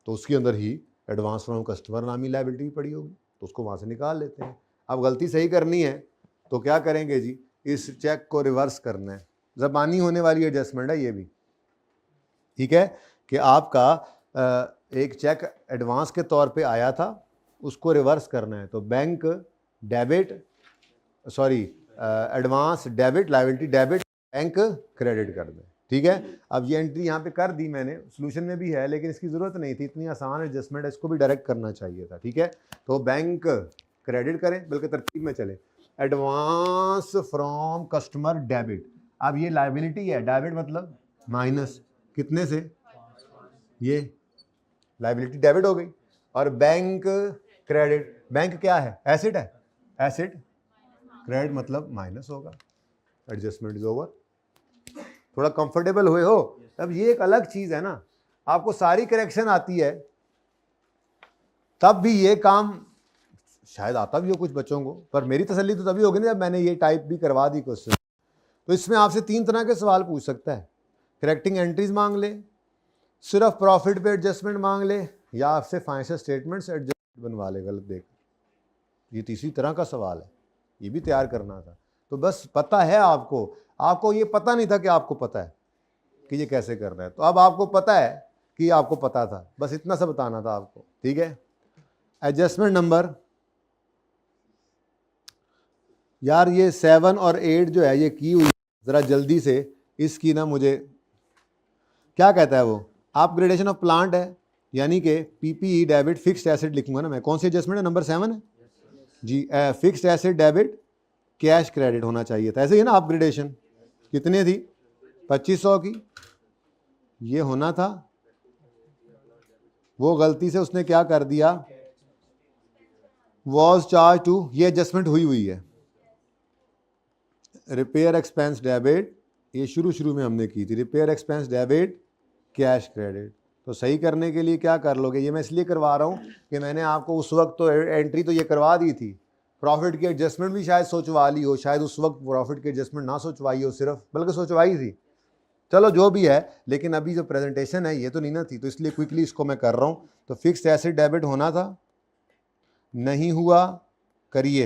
तो उसके अंदर ही एडवांस फ्रॉम कस्टमर नामी लायबिलिटी पड़ी होगी, तो उसको वहाँ से निकाल लेते हैं। अब गलती सही करनी है तो क्या करेंगे जी, इस चेक को रिवर्स करना है, ज़बानी होने वाली एडजस्टमेंट है ये भी, ठीक है, कि आपका एक चेक एडवांस के तौर पे आया था, उसको रिवर्स करना है, तो bank debit, sorry advance debit, liability debit, bank credit कर दें। ठीक है, अब ये एंट्री यहाँ पे कर दी मैंने, सोल्यूशन में भी है लेकिन इसकी ज़रूरत नहीं थी, इतनी आसान एडजस्टमेंट है, इसको भी डायरेक्ट करना चाहिए था। ठीक है, तो बैंक क्रेडिट करें, बल्कि तरतीब में चले, एडवांस फ्रॉम कस्टमर डेबिट। अब ये लायबिलिटी है, डेबिट मतलब माइनस कितने से, ये लायबिलिटी डेबिट हो गई, और बैंक क्रेडिट, बैंक क्या है, एसेट है, एसेट, क्रेडिट मतलब माइनस होगा, एडजस्टमेंट इज ओवर। थोड़ा कंफर्टेबल हुए हो? अब ये एक अलग चीज है ना, आपको सारी करेक्शन आती है तब भी ये काम शायद आता भी हो कुछ बच्चों को, पर मेरी तसल्ली तो तभी होगी ना जब मैंने ये टाइप भी करवा दी क्वेश्चन। तो इसमें आपसे 3 तरह के सवाल पूछ सकता है, करेक्टिंग एंट्रीज मांग ले, सिर्फ प्रॉफिट पे एडजस्टमेंट मांग ले, या आपसे फाइनेंशियल स्टेटमेंट्स एडजस्टमेंट बनवा ले गलत देख। ये तीसरी तरह का सवाल है, ये भी तैयार करना था। तो बस पता है आपको ये पता नहीं था कि आपको पता है कि ये कैसे करना है, तो अब आपको पता है कि आपको पता था, बस इतना सा बताना था आपको। ठीक है, एडजस्टमेंट नंबर, यार ये 7 और 8 जो है ये की हुई, ज़रा जल्दी से इसकी ना, मुझे क्या कहता है वो, अपग्रेडेशन ऑफ प्लांट है, यानी कि पीपीई डेबिट फिक्स्ड एसेट लिखूंगा ना मैं, कौन सी एडजस्टमेंट है, नंबर 7 है जी, fixed asset debit cash credit होना चाहिए था, ऐसे ही ना। अपग्रेडेशन कितने थी, 2500 की, ये होना था, वो गलती से उसने क्या कर दिया, वॉज चार्ज टू, ये एडजस्टमेंट हुई है। रिपेयर एक्सपेंस डेबिट, ये शुरू में हमने की थी, repair expense debit cash credit. तो सही करने के लिए क्या कर लोगे, ये मैं इसलिए करवा रहा हूँ कि मैंने आपको उस वक्त तो एंट्री तो ये करवा दी थी, प्रॉफिट की एडजस्टमेंट भी शायद सोचवा ली हो, शायद उस वक्त प्रॉफिट की एडजस्टमेंट ना सोचवाई हो सिर्फ, बल्कि सोचवाई थी, चलो जो भी है, लेकिन अभी जो प्रेजेंटेशन है ये तो नहीं ना थी, तो इसलिए क्विकली इसको मैं कर रहा हूँ। तो फिक्स्ड एसेट डेबिट होना था, नहीं हुआ, करिए।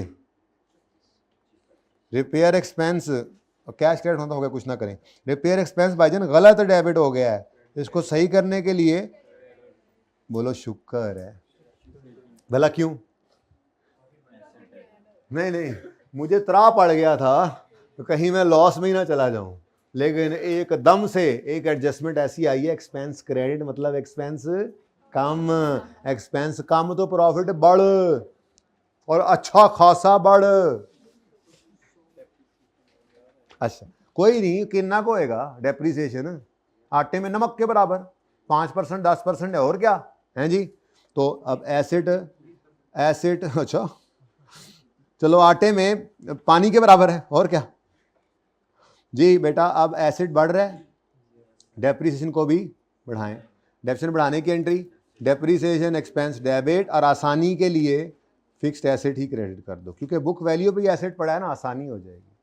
रिपेयर एक्सपेंस कैश क्रेडिट होता होगा, कुछ ना करें। रिपेयर एक्सपेंस भाईजान गलत डेबिट हो गया है, इसको सही करने के लिए बोलो शुक्र है। भला क्यों? नहीं, मुझे त्रा पड़ गया था तो कहीं मैं लॉस में ही ना चला जाऊं, लेकिन एकदम से एक एडजस्टमेंट ऐसी आई है, एक्सपेंस क्रेडिट मतलब एक्सपेंस कम, एक्सपेंस कम तो प्रॉफिट बढ़, और अच्छा खासा बढ़। अच्छा कोई नहीं, कितना को होएगा डेप्रीसिएशन, आटे में नमक के बराबर, 5% 10% है, और क्या है जी। तो अब एसेट अच्छा चलो आटे में पानी के बराबर है, और क्या जी बेटा। अब एसेट बढ़ रहा है, डेप्रीसिएशन को भी बढ़ाएं। डेप्रिसिएशन बढ़ाने की एंट्री, डेप्रीसिएशन एक्सपेंस डेबिट, और आसानी के लिए फिक्स्ड एसेट ही क्रेडिट कर दो, क्योंकि बुक वैल्यू पे एसेट पड़ा है ना, आसानी हो जाएगी।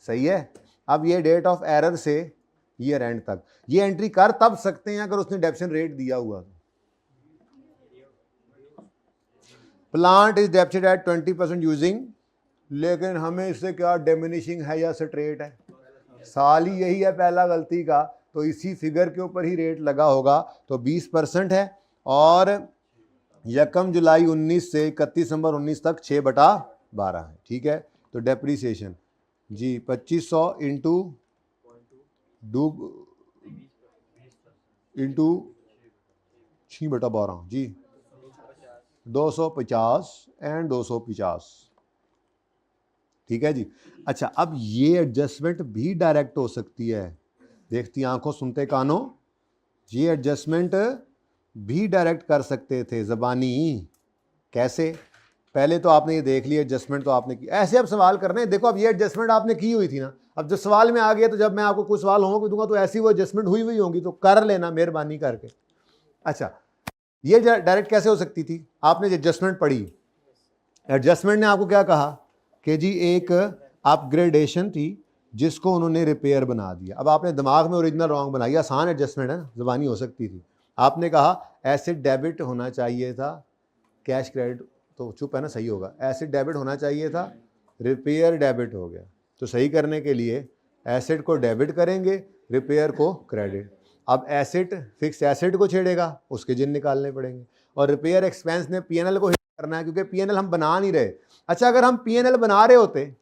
सही है। अब ये डेट ऑफ एरर से ईयर एंड तक ये एंट्री कर तब सकते हैं अगर उसने डेप्शन रेट दिया हुआ। प्लांट इज डेप्टेड एट 20% यूजिंग, लेकिन हमें इससे क्या डिमिनिशिंग है या स्ट्रेट है, साल ही यही है पहला गलती का, तो इसी फिगर के ऊपर ही रेट लगा होगा, तो 20% है, और 1 जुलाई 19 से 31 दिसंबर 19 तक 6/12 है। ठीक है, तो डेप्रीसिएशन जी 2500 इंटू 6/12 जी 250 एंड 250। ठीक है जी। अच्छा, अब ये एडजस्टमेंट भी डायरेक्ट हो सकती है, देखती आंखों सुनते कानों, ये एडजस्टमेंट भी डायरेक्ट कर सकते थे ज़बानी। कैसे? पहले तो आपने ये देख लिया एडजस्टमेंट तो आपने की, ऐसे अब सवाल करने हैं। देखो अब ये एडजस्टमेंट आपने की हुई थी ना, अब जब सवाल में आ गया तो जब मैं आपको कुछ सवाल होंगे दूंगा तो ऐसी वो एडजस्टमेंट हुई हुई होंगी, तो कर लेना मेहरबानी करके। अच्छा, ये डायरेक्ट कैसे हो सकती थी? आपने जो एडजस्टमेंट पढ़ी, एडजस्टमेंट ने आपको क्या कहा कि जी एक अपग्रेडेशन थी जिसको उन्होंने रिपेयर बना दिया। अब आपने दिमाग में ओरिजिनल रॉन्ग बनाई, आसान एडजस्टमेंट है ना, ज़बानी हो सकती थी। आपने कहा एसेट डेबिट होना चाहिए था, कैश क्रेडिट तो चुप है ना, सही होगा। एसेट डेबिट होना चाहिए था, रिपेयर डेबिट हो गया। तो सही करने के लिए एसेट को डेबिट करेंगे, रिपेयर को क्रेडिट। अब एसेट फिक्स एसेट को छेड़ेगा, उसके जिन निकालने पड़ेंगे, और रिपेयर एक्सपेंस ने पीएनएल को हिट करना है, क्योंकि पीएनएल हम बना नहीं रहे। अच्छा, अगर हम पीएनएल बना रहे होते,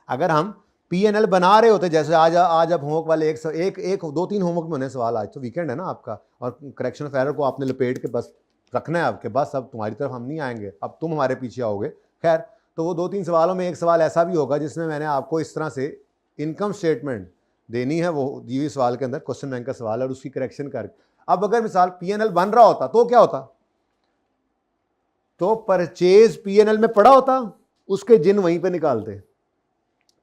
अगर हम पीएनएल बना रहे होते, जैसे आज अब होमवर्क वाले एक 2-3 होमवर्क में होने सवाल, आज तो वीकेंड है ना आपका, और करेक्शन ऑफ एरर को आपने लपेट के बस रखना है आपके, बस अब तुम्हारी तरफ हम नहीं आएंगे, अब तुम हमारे पीछे आओगे। खैर, तो वो 2-3 सवालों में एक सवाल ऐसा भी होगा जिसमें मैंने आपको इस तरह से इनकम स्टेटमेंट देनी है, वो दी हुई सवाल के अंदर क्वेश्चन बैंक का सवाल है, और उसकी करेक्शन करके। अब अगर मिसाल पीएनएल बन रहा होता तो क्या होता, तो परचेज पीएनएल में पड़ा होता, उसके जिन वहीं पे निकालते।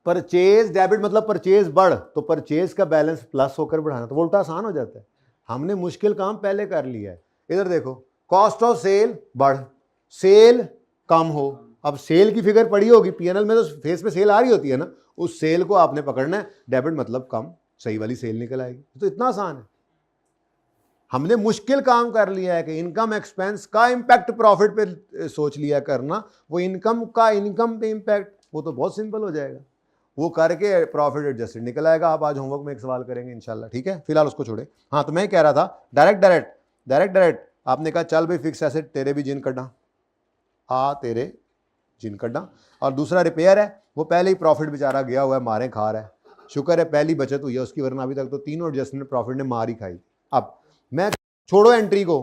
परचेज डेबिट मतलब परचेज बढ़, तो परचेज का बैलेंस प्लस होकर बढ़ाना, तो वो उल्टा आसान हो जाता है। हमने मुश्किल काम पहले कर लिया है। इधर देखो, कॉस्ट ऑफ सेल बढ़, सेल कम हो। अब सेल की फिगर पड़ी होगी पीएनएल में, तो फेस पे सेल आ रही होती है ना, उस सेल को आपने पकड़ना है, डेबिट मतलब कम, सही वाली सेल निकल आएगी। तो इतना आसान है। हमने मुश्किल काम कर लिया है कि इनकम एक्सपेंस का इंपैक्ट प्रॉफिट पे सोच लिया करना, वो इनकम का इनकम पे इंपैक्ट, वो तो बहुत सिंपल हो जाएगा, वो करके प्रॉफिट एडजस्टेड निकल आएगा। आप आज होमवर्क में एक सवाल करेंगे इंशाल्लाह, ठीक है, फिलहाल उसको छोड़े। हाँ, तो मैं कह रहा था डायरेक्ट आपने कहा चल भाई फिक्स एसेट तेरे भी जिन कढ़ा, तेरे जिन कढ़ा, और दूसरा रिपेयर है, वो पहले ही प्रॉफिट बेचारा गया हुआ है, मारे खा रहा है, शुक्र है पहली बचत हुई है उसकी, वरना अभी तक तो तीनों एडजस्टमेंट प्रॉफिट ने मार ही खाई। अब मैं छोड़ो एंट्री को,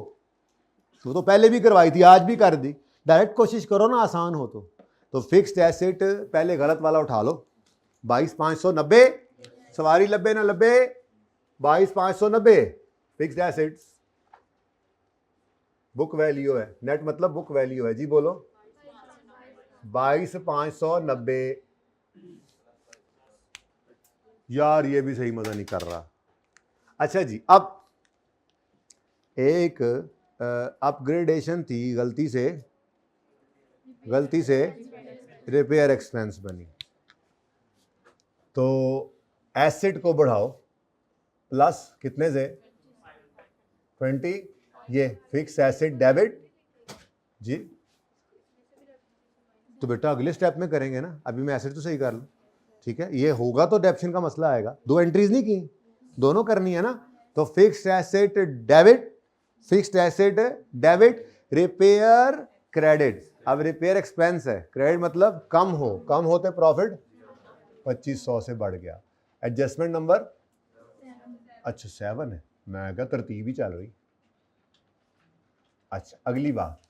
वो तो पहले भी करवाई थी, आज भी कर दी, डायरेक्ट कोशिश करो ना आसान हो तो फिक्स्ड एसेट पहले गलत वाला उठा लो, 22,590, सवारी लब्बे ना लब्बे, 22,590 फिक्स्ड एसेट्स, बुक वैल्यू है, नेट मतलब बुक वैल्यू है जी, बोलो 22,590। यार ये भी सही मजा नहीं कर रहा। अच्छा जी, अब एक अपग्रेडेशन थी, गलती से रिपेयर एक्सपेंस बनी, तो एसेट को बढ़ाओ प्लस कितने से 20, ये फिक्स एसेट डेबिट जी। तो बेटा अगले स्टेप में करेंगे ना, अभी मैं एसेट तो सही कर लूं, ठीक है, ये होगा तो डेप्शन का मसला आएगा। 2 एंट्रीज नहीं की, दोनों करनी है ना, तो fixed asset debit, repair credit. अब रिपेयर एक्सपेंस है, क्रेडिट मतलब कम होते प्रॉफिट 2500 से बढ़ गया। एडजस्टमेंट नंबर अच्छा 7 है, मैं क्या तरतीब ही चल रही। अच्छा, अगली बात,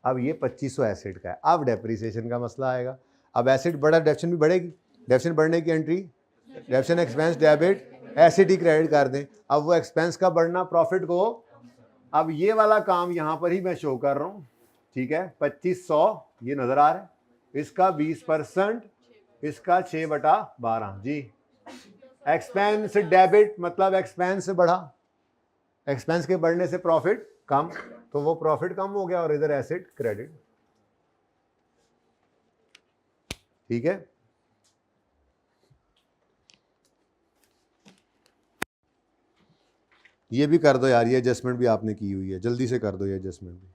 अब ये 2500 एसेट का है, अब डेप्रीसिएशन का मसला आएगा। अब एसेट बढ़ा, डेप्शन भी बढ़ेगी, डेप्शन बढ़ने की entry, depreciation expense debit, asset ही क्रेडिट कर दें। अब वो एक्सपेंस का बढ़ना प्रॉफिट को, अब ये वाला काम यहाँ पर ही मैं शो कर रहा हूँ, ठीक है, 2500 ये नजर आ रहा है, इसका 20%, इसका 6/12 जी, एक्सपेंस डेबिट मतलब एक्सपेंस बढ़ा, एक्सपेंस के बढ़ने से प्रॉफिट कम, तो वो प्रॉफिट कम हो गया और इधर एसेट क्रेडिट। ठीक है, ये भी कर दो यार, ये एडजस्टमेंट भी आपने की हुई है, जल्दी से कर दो ये एडजस्टमेंट भी।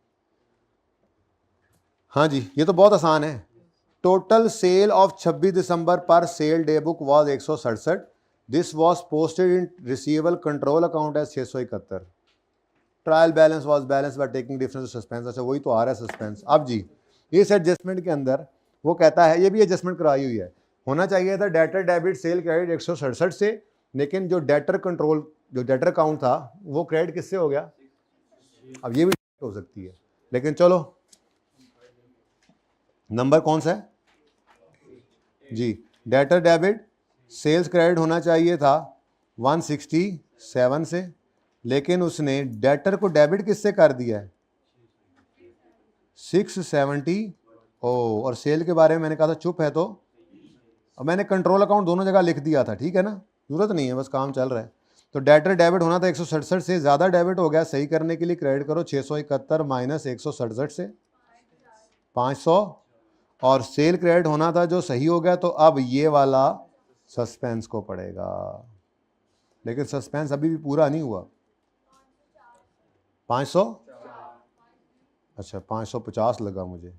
हाँ जी, ये तो बहुत आसान है। टोटल सेल ऑफ 26 दिसंबर पर sale day book was 167, this was posted in receivable control account as 671, trial balance was balance by taking difference suspense. अच्छा वही तो आ रहा है सस्पेंस। अब जी इस एडजस्टमेंट के अंदर वो कहता है, ये भी एडजस्टमेंट कराई हुई है, होना चाहिए था डेटर डेबिट सेल क्रेडिट 167 से, लेकिन जो डेटर कंट्रोल जो डेटर अकाउंट था वो क्रेडिट किससे हो गया। अब ये भी हो सकती है, लेकिन चलो नंबर कौन सा है जी, डेटर डेबिट सेल्स क्रेडिट होना चाहिए था 167 से, लेकिन उसने डेटर को डेबिट किससे कर दिया है 670। ओ, और सेल के बारे में मैंने कहा था चुप है, तो अब मैंने कंट्रोल अकाउंट दोनों जगह लिख दिया था, ठीक है ना, जरूरत नहीं है, बस काम चल रहा है। तो डेटर डेबिट होना था 167 से, ज़्यादा डेबिट हो गया, सही करने के लिए क्रेडिट करो 671 माइनस 167 से 500, और सेल क्रेडिट होना था जो सही हो गया, तो अब ये वाला सस्पेंस को पड़ेगा, लेकिन सस्पेंस अभी भी पूरा नहीं हुआ। 500, अच्छा 550 लगा मुझे,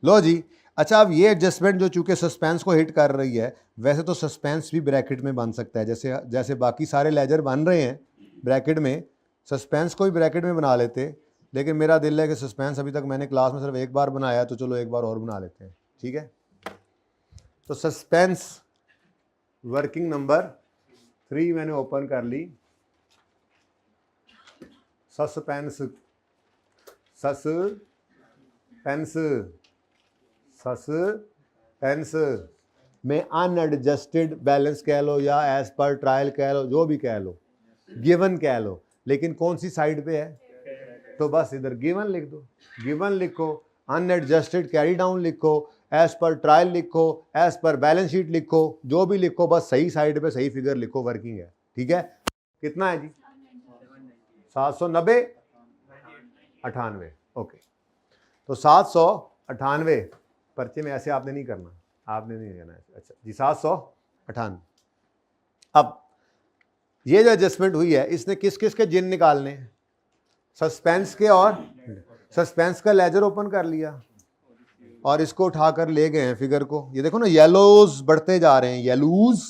लो जी। अच्छा अब ये एडजस्टमेंट जो चूंकि सस्पेंस को हिट कर रही है, वैसे तो सस्पेंस भी ब्रैकेट में बन सकता है, जैसे जैसे बाकी सारे लेजर बन रहे हैं ब्रैकेट में, सस्पेंस को भी ब्रैकेट में बना लेते, लेकिन मेरा दिल है कि सस्पेंस अभी तक मैंने क्लास में सिर्फ एक बार बनाया, तो चलो एक बार और बना लेते हैं, ठीक है। तो सस्पेंस वर्किंग नंबर 3 मैंने ओपन कर ली, सस्पेंस सस्पेंस सस्पेंस में अनएडजस्टेड बैलेंस कह लो या एज पर ट्रायल कह लो, जो भी कह लो, गिवन कह लो, लेकिन कौन सी साइड पे है, तो बस इधर गिवन लिख दो, गिवन लिखो, अनएडजस्टेड कैरी डाउन लिखो, एज पर ट्रायल लिखो, एज पर बैलेंस शीट लिखो, जो भी लिखो, बस सही साइड पे सही फिगर लिखो, वर्किंग है, ठीक है। कितना है जी 790 98, ओके। तो 798 पर्चे में ऐसे आपने नहीं करना, आपने नहीं करना है, अच्छा जी 798। अब ये जो एडजस्टमेंट हुई है इसने किस किस के जिन निकालने, सस्पेंस के, और सस्पेंस का लेजर ओपन कर लिया और इसको उठाकर ले गए हैं फिगर को, ये देखो ना येलोज बढ़ते जा रहे हैं, येलूज,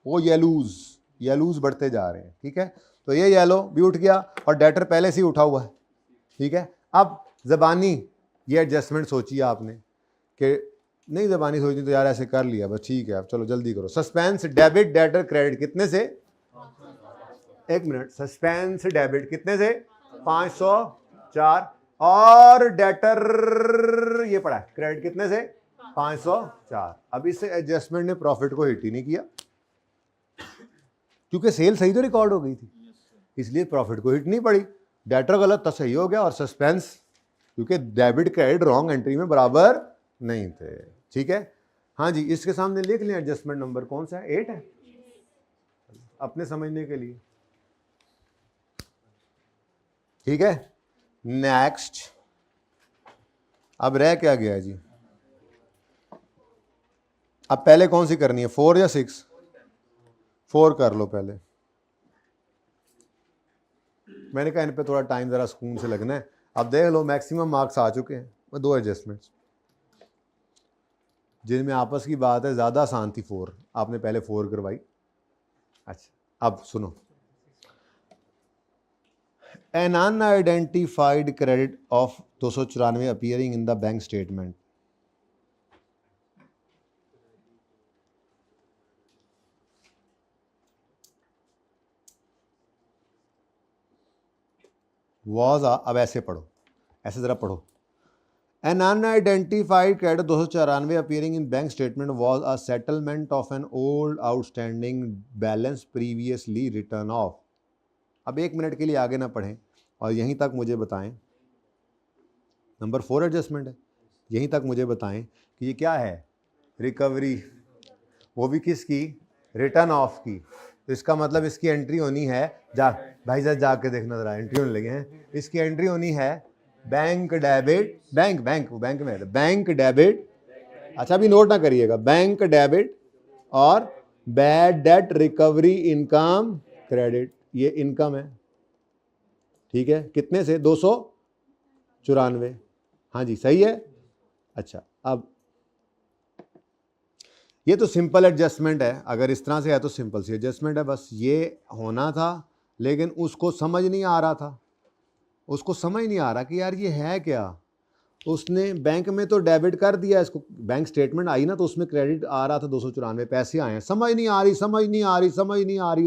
वो येलूज बढ़ते जा रहे हैं, ठीक है। तो ये येलो भी उठ गया और डेटर पहले से ही उठा हुआ है, ठीक है। अब ज़बानी ये एडजस्टमेंट सोचिए आपने कि नहीं, ज़बानी सोचनी तो यार ऐसे कर लिया बस, ठीक है, अब चलो जल्दी करो। सस्पेंस डेबिट डेटर क्रेडिट कितने से, एक मिनट, सस्पेंस डेबिट कितने से 504, और डेटर ये पड़ा है क्रेडिट कितने से 504। अब इससे एडजस्टमेंट ने प्रॉफिट को हिट ही नहीं किया, क्योंकि सेल सही तो रिकॉर्ड हो गई थी, इसलिए प्रॉफिट को हिट नहीं पड़ी, डेटर गलत तो सही हो गया, और सस्पेंस क्योंकि डेबिट क्रेडिट रॉन्ग एंट्री में बराबर नहीं थे, ठीक है। हाँ जी, इसके सामने लिख लें एडजस्टमेंट नंबर कौन सा है, 8 है, अपने समझने के लिए, ठीक है। नेक्स्ट, अब रह क्या गया जी, अब पहले कौन सी करनी है, 4 या 6, 4 कर लो पहले, मैंने कहा इन पे थोड़ा टाइम ज़रा सुकून से लगना है। अब देख लो मैक्सिमम मार्क्स आ चुके हैं, वो 2 एडजस्टमेंट्स जिनमें आपस की बात है, ज़्यादा आसान थी 4, आपने पहले 4 करवाई। अच्छा अब सुनो, an unidentified credit of 294 appearing in the bank statement, was, अब ऐसे पढ़ो, ऐसे ज़रा पढ़ो, an unidentified credit 294 appearing in bank statement was a settlement of an old outstanding balance previously return off. अब 1 मिनट के लिए आगे ना पढ़ें और यहीं तक मुझे बताएं, नंबर 4 एडजस्टमेंट है, यहीं तक मुझे बताएं कि ये क्या है, रिकवरी, वो भी किसकी, रिटर्न ऑफ की, तो इसका मतलब इसकी एंट्री होनी है, जा भाई साहब जाके देखना जरा, एंट्री होने लगे हैं, इसकी एंट्री होनी है बैंक डेबिट, बैंक में है बैंक डेबिट, अच्छा अभी नोट ना करिएगा, बैंक डेबिट और bad debt recovery income credit, ये इनकम है, ठीक है, कितने से 294, हाँ जी सही है। अच्छा अब ये तो सिंपल एडजस्टमेंट है, अगर इस तरह से है तो सिंपल सी एडजस्टमेंट है, बस ये होना था, लेकिन उसको समझ नहीं आ रहा था, उसको समझ नहीं आ रहा कि यार ये है क्या, उसने बैंक में तो डेबिट कर दिया, इसको बैंक स्टेटमेंट आई ना तो उसमें क्रेडिट आ रहा था 294 पैसे आए हैं, समझ नहीं आ रही,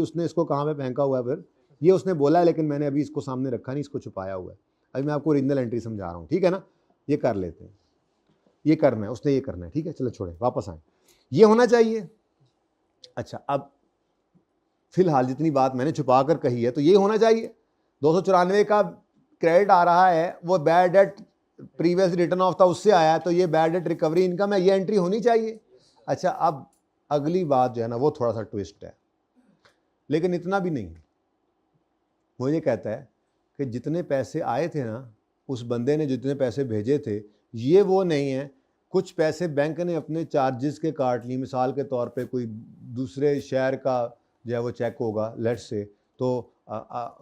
उसने इसको कहाँ पे फेंका हुआ है, फिर ये उसने बोला है लेकिन मैंने अभी इसको सामने रखा नहीं, इसको छुपाया हुआ है, अभी मैं आपको ओरिजिनल एंट्री समझा रहा हूँ, ठीक है ना, ये कर लेते हैं, ये करना है, उसने ये करना है, ठीक है, चलो छोड़े वापस आए, ये होना चाहिए। अच्छा अब फिलहाल जितनी बात मैंने छुपा कर कही है तो ये होना चाहिए, 294 का क्रेडिट आ रहा है, वो bad debt previous return of था उससे आया है, तो ये बैड डेट रिकवरी इनकम है, ये एंट्री होनी चाहिए। अच्छा अब अगली बात जो है ना वो थोड़ा सा ट्विस्ट है, लेकिन इतना भी नहीं, वो ये कहता है कि जितने पैसे आए थे ना, उस बंदे ने जितने पैसे भेजे थे ये वो नहीं है, कुछ पैसे बैंक ने अपने चार्जेस के काट ली, मिसाल के तौर पे कोई दूसरे शहर का जो है वो चेक होगा लेट्स से, तो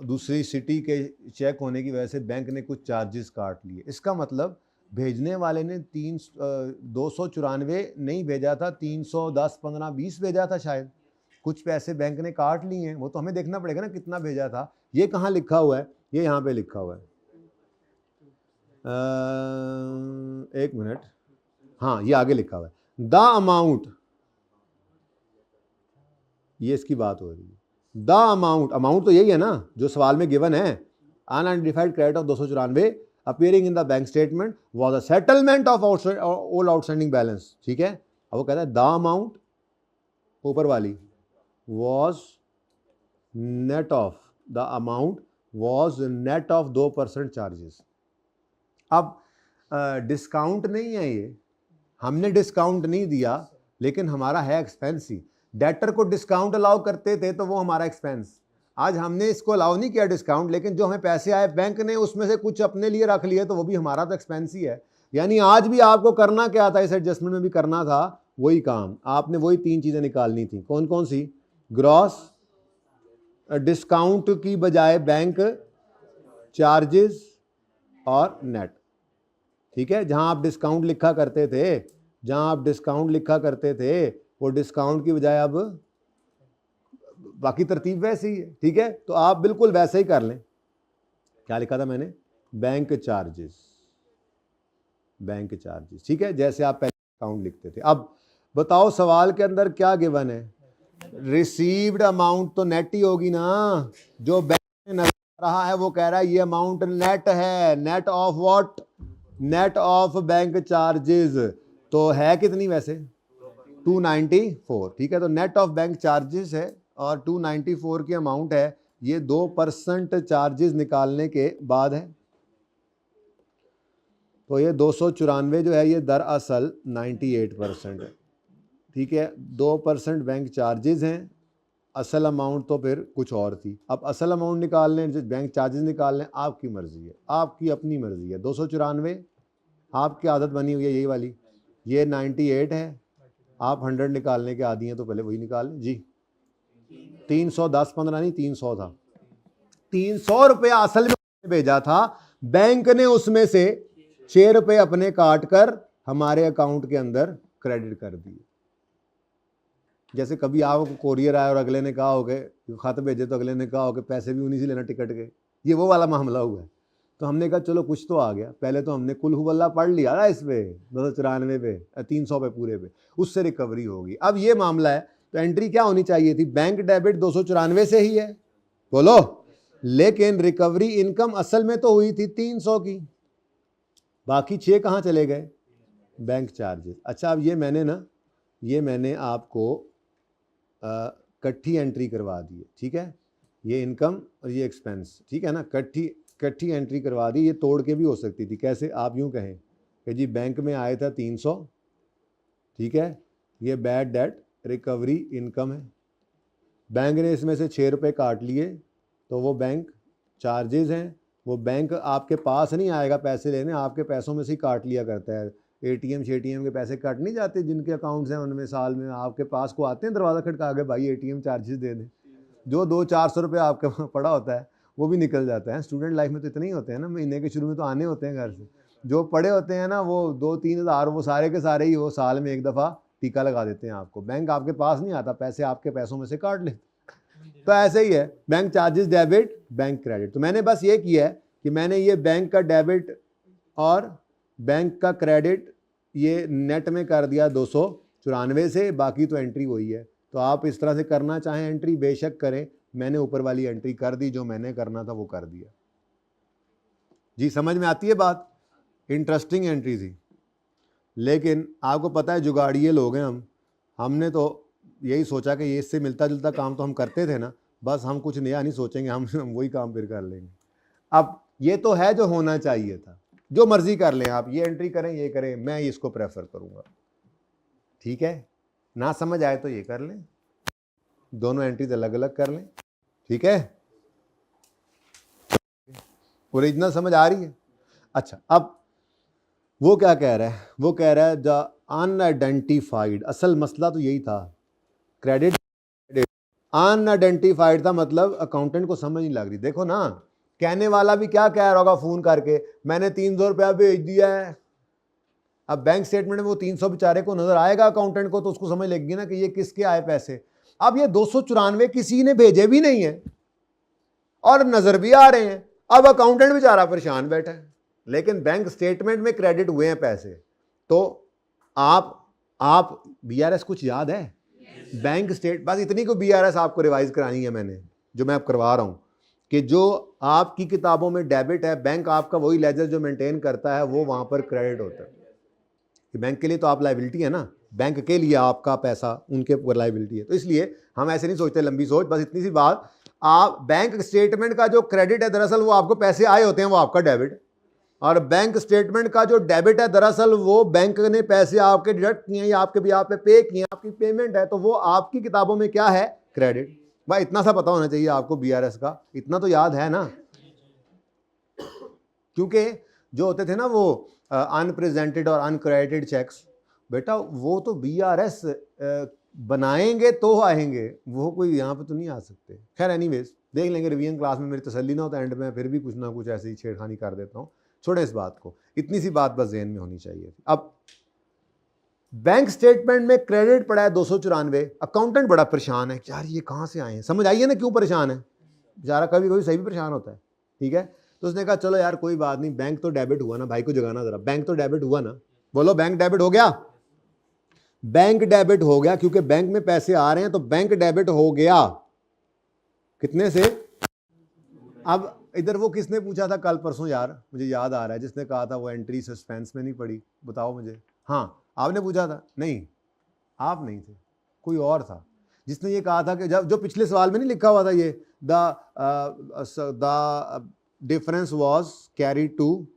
दूसरी सिटी के चेक होने की वजह से बैंक ने कुछ चार्जेस काट लिए, इसका मतलब भेजने वाले ने 294 नहीं भेजा था, 310 15 20 भेजा था शायद, कुछ पैसे बैंक ने काट लिए हैं, वो तो हमें देखना पड़ेगा ना कितना भेजा था, ये कहाँ लिखा हुआ है, ये यहाँ पे लिखा हुआ है, एक मिनट, हाँ ये आगे लिखा हुआ है, द अमाउंट, ये इसकी बात हो रही है, द अमाउंट तो यही है ना जो सवाल में गिवन है, unidentified credit of 294 appearing in the bank statement was a settlement of all outstanding balance, ठीक है, अब वो कहता है द अमाउंट ऊपर वाली was net of, the amount was net of 2% charges. अब डिस्काउंट नहीं है ये, हमने डिस्काउंट नहीं दिया लेकिन हमारा है एक्सपेंस ही, डेटर को डिस्काउंट अलाउ करते थे तो वो हमारा एक्सपेंस, आज हमने इसको अलाउ नहीं किया डिस्काउंट, लेकिन जो हमें पैसे आए बैंक ने उसमें से कुछ अपने लिए रख लिए तो वो भी हमारा तो एक्सपेंस ही है, यानी आज भी आपको करना क्या था, इस एडजस्टमेंट में भी करना था वही काम, आपने वही 3 चीजें निकालनी थी, कौन कौन सी, ग्रॉस डिस्काउंट की बजाय बैंक चार्जेस और नेट, ठीक है, जहां आप डिस्काउंट लिखा करते थे, वो डिस्काउंट की बजाय अब बाकी तरतीब वैसे ही है, ठीक है, तो आप बिल्कुल वैसे ही कर लें, क्या लिखा था मैंने, बैंक चार्जेस, ठीक है, जैसे आप पहले डिस्काउंट लिखते थे। अब बताओ सवाल के अंदर क्या गिवन है, रिसीव्ड अमाउंट तो नेट ही होगी ना, जो बैंक में नजर आ रहा है वो कह रहा है ये अमाउंट नेट है, net of what, net of bank charges, तो है कितनी वैसे 294, ठीक है, तो नेट ऑफ बैंक चार्जेस है और 294 की अमाउंट है, ये 2% चार्जेस निकालने के बाद है, तो ये 294 जो है ये दरअसल 98% है, ठीक है, 2% बैंक चार्जेस हैं, असल अमाउंट तो फिर कुछ और थी, अब असल अमाउंट निकाल लें बैंक चार्जेस निकाल लें, आपकी मर्जी है, आपकी अपनी मर्जी है, 294 आपकी आदत बनी हुई है यही वाली, ये 98 है, आप 100 निकालने के आदी हैं तो पहले वही निकाल लें जी, 310 15 नहीं 300 था, 300 रुपया असल में भेजा था, बैंक ने उसमें से 6 रुपये अपने काट कर हमारे अकाउंट के अंदर क्रेडिट कर दिए, जैसे कभी आपको कोरियर आया और अगले ने कहा हो कि खत भेजे तो अगले ने कहा हो कि पैसे भी उन्हीं से लेना टिकट के, ये वो वाला मामला हुआ है, तो हमने कहा चलो कुछ तो आ गया, पहले तो हमने कुल हुवल्ला पढ़ लिया ना इस पे 294 पे 300 पे पूरे पे, उससे रिकवरी होगी, अब ये मामला है तो एंट्री क्या होनी चाहिए थी, बैंक डेबिट 294 से ही है, बोलो, लेकिन रिकवरी इनकम असल में तो हुई थी 300 की, बाकी 6 कहाँ चले गए, बैंक चार्जेस। अच्छा अब ये मैंने आपको इकट्ठी एंट्री करवा दी है, ठीक है, ये इनकम और ये एक्सपेंस, ठीक है ना, इकट्ठी एंट्री करवा दी, ये तोड़ के भी हो सकती थी, कैसे, आप यूं कहें कि जी बैंक में आया था 300, ठीक है, ये बैड डेट रिकवरी इनकम है, बैंक ने इसमें से 6 रुपये काट लिए तो वो बैंक चार्जेस हैं, वो बैंक आपके पास नहीं आएगा पैसे लेने, आपके पैसों में से ही काट लिया करता है। एटीएम के पैसे कट नहीं जाते जिनके अकाउंट्स हैं उनमें, साल में आपके पास को आते हैं दरवाज़ा खटका के, भाई एटीएम चार्जेस दे दें। जो 200-400 रुपये आपके वहाँ पड़ा होता है वो भी निकल जाता है। स्टूडेंट लाइफ में तो इतने ही होते हैं ना, महीने के शुरू में तो आने होते हैं घर से, जो पड़े होते हैं ना वो 2-3 हज़ार, वो सारे के सारे ही वो साल में एक दफ़ा टीका लगा देते हैं आपको। बैंक आपके पास नहीं आता, पैसे आपके पैसों में से काट ले। तो ऐसे ही है, bank charges debit, bank credit. तो मैंने बस ये किया है कि मैंने ये बैंक का डेबिट और बैंक का क्रेडिट ये नेट में कर दिया 294 से, बाकी तो एंट्री वही है। तो आप इस तरह से करना चाहें एंट्री बेशक करें, मैंने ऊपर वाली एंट्री कर दी, जो मैंने करना था वो कर दिया। जी समझ में आती है बात? इंटरेस्टिंग एंट्री थी, लेकिन आपको पता है जुगाड़िए लोग हैं हमने तो यही सोचा कि ये इससे मिलता जुलता काम तो हम करते थे ना, बस हम कुछ नया नहीं सोचेंगे, हम वही काम फिर कर लेंगे। अब ये तो है जो होना चाहिए था, जो मर्जी कर लें आप, ये एंट्री करें ये करें, मैं इसको प्रेफर करूँगा, ठीक है। ना समझ आए तो ये कर लें, दोनों एंट्रीज अलग अलग कर लें, ठीक है। ओरिजिनल समझ आ रही है? अच्छा, अब वो क्या कह रहा है, वो कह रहा है द अनआइडेंटिफाइड, असल मसला तो यही था, क्रेडिट अनआइडेंटिफाइड था, मतलब अकाउंटेंट को समझ नहीं लग रही। देखो ना, कहने वाला भी क्या कह रहा होगा फ़ोन करके, मैंने 300 रुपया भेज दिया है। अब बैंक स्टेटमेंट में वो 300 बेचारे को नजर आएगा अकाउंटेंट को, तो उसको समझ लगेगी ना कि ये किसके आए पैसे। अब ये 294 किसी ने भेजे भी नहीं है और नजर भी आ रहे हैं, अब अकाउंटेंट बेचारा परेशान बैठा है, लेकिन बैंक स्टेटमेंट में क्रेडिट हुए हैं पैसे। तो आप बीआरएस कुछ याद है? बैंक स्टेट, बस इतनी को बीआरएस आपको रिवाइज करानी है मैंने, जो मैं अब करवा रहा हूं, कि जो आपकी किताबों में डेबिट है, बैंक आपका वही लेजर जो मेंटेन करता है वो वहां पर क्रेडिट होता है। बैंक के लिए तो आप लायबिलिटी है ना, बैंक के लिए आपका पैसा उनके ऊपर लायबिलिटी है। तो इसलिए हम ऐसे नहीं सोचते लंबी सोच, बस इतनी सी बात, आप बैंक स्टेटमेंट का जो क्रेडिट है दरअसल वो आपको पैसे आए होते हैं, वो आपका डेबिट, और बैंक स्टेटमेंट का जो डेबिट है दरअसल वो बैंक ने पैसे आपके डिडक्ट किए या आपके भी आप पे पे किए, आपकी पेमेंट है, तो वो आपकी किताबों में क्या है? क्रेडिट। भाई इतना सा पता होना चाहिए आपको बीआरएस का, इतना तो याद है ना, क्योंकि जो होते थे ना वो अनप्रेजेंटेड और अनक्रेडिटेड चेक्स, बेटा वो तो बीआरएस बनाएंगे तो आएंगे, वो कोई यहाँ पे तो नहीं आ सकते। खैर एनीवेज देख लेंगे रिवीजन क्लास में, मेरी तसल्ली ना होता एंड में फिर भी कुछ ना कुछ ऐसे ही छेड़खानी कर देता हूँ, छोड़े इस बात को, इतनी सी बात बस ज़हन में होनी चाहिए। अब बैंक स्टेटमेंट में क्रेडिट पड़ा है 294, अकाउंटेंट बड़ा परेशान है, यार ये कहाँ से आए हैं, समझ आइए ना क्यों परेशान है बेचारा, कभी कभी सही भी परेशान होता है, ठीक है। तो उसने कहा चलो यार कोई बात नहीं, बैंक तो डेबिट हुआ ना, भाई को जगाना जरा, बैंक तो डेबिट हुआ ना, बोलो बैंक डेबिट हो गया, बैंक डेबिट हो गया, क्योंकि बैंक में पैसे आ रहे हैं तो बैंक डेबिट हो गया। कितने से? अब इधर वो किसने पूछा था कल परसों, यार मुझे याद आ रहा है, जिसने कहा था वो एंट्री सस्पेंस में नहीं पड़ी, बताओ मुझे। हाँ आपने पूछा था? नहीं आप नहीं थे, कोई और था जिसने ये कहा था कि जब जो पिछले सवाल में नहीं लिखा हुआ था ये the difference was carried to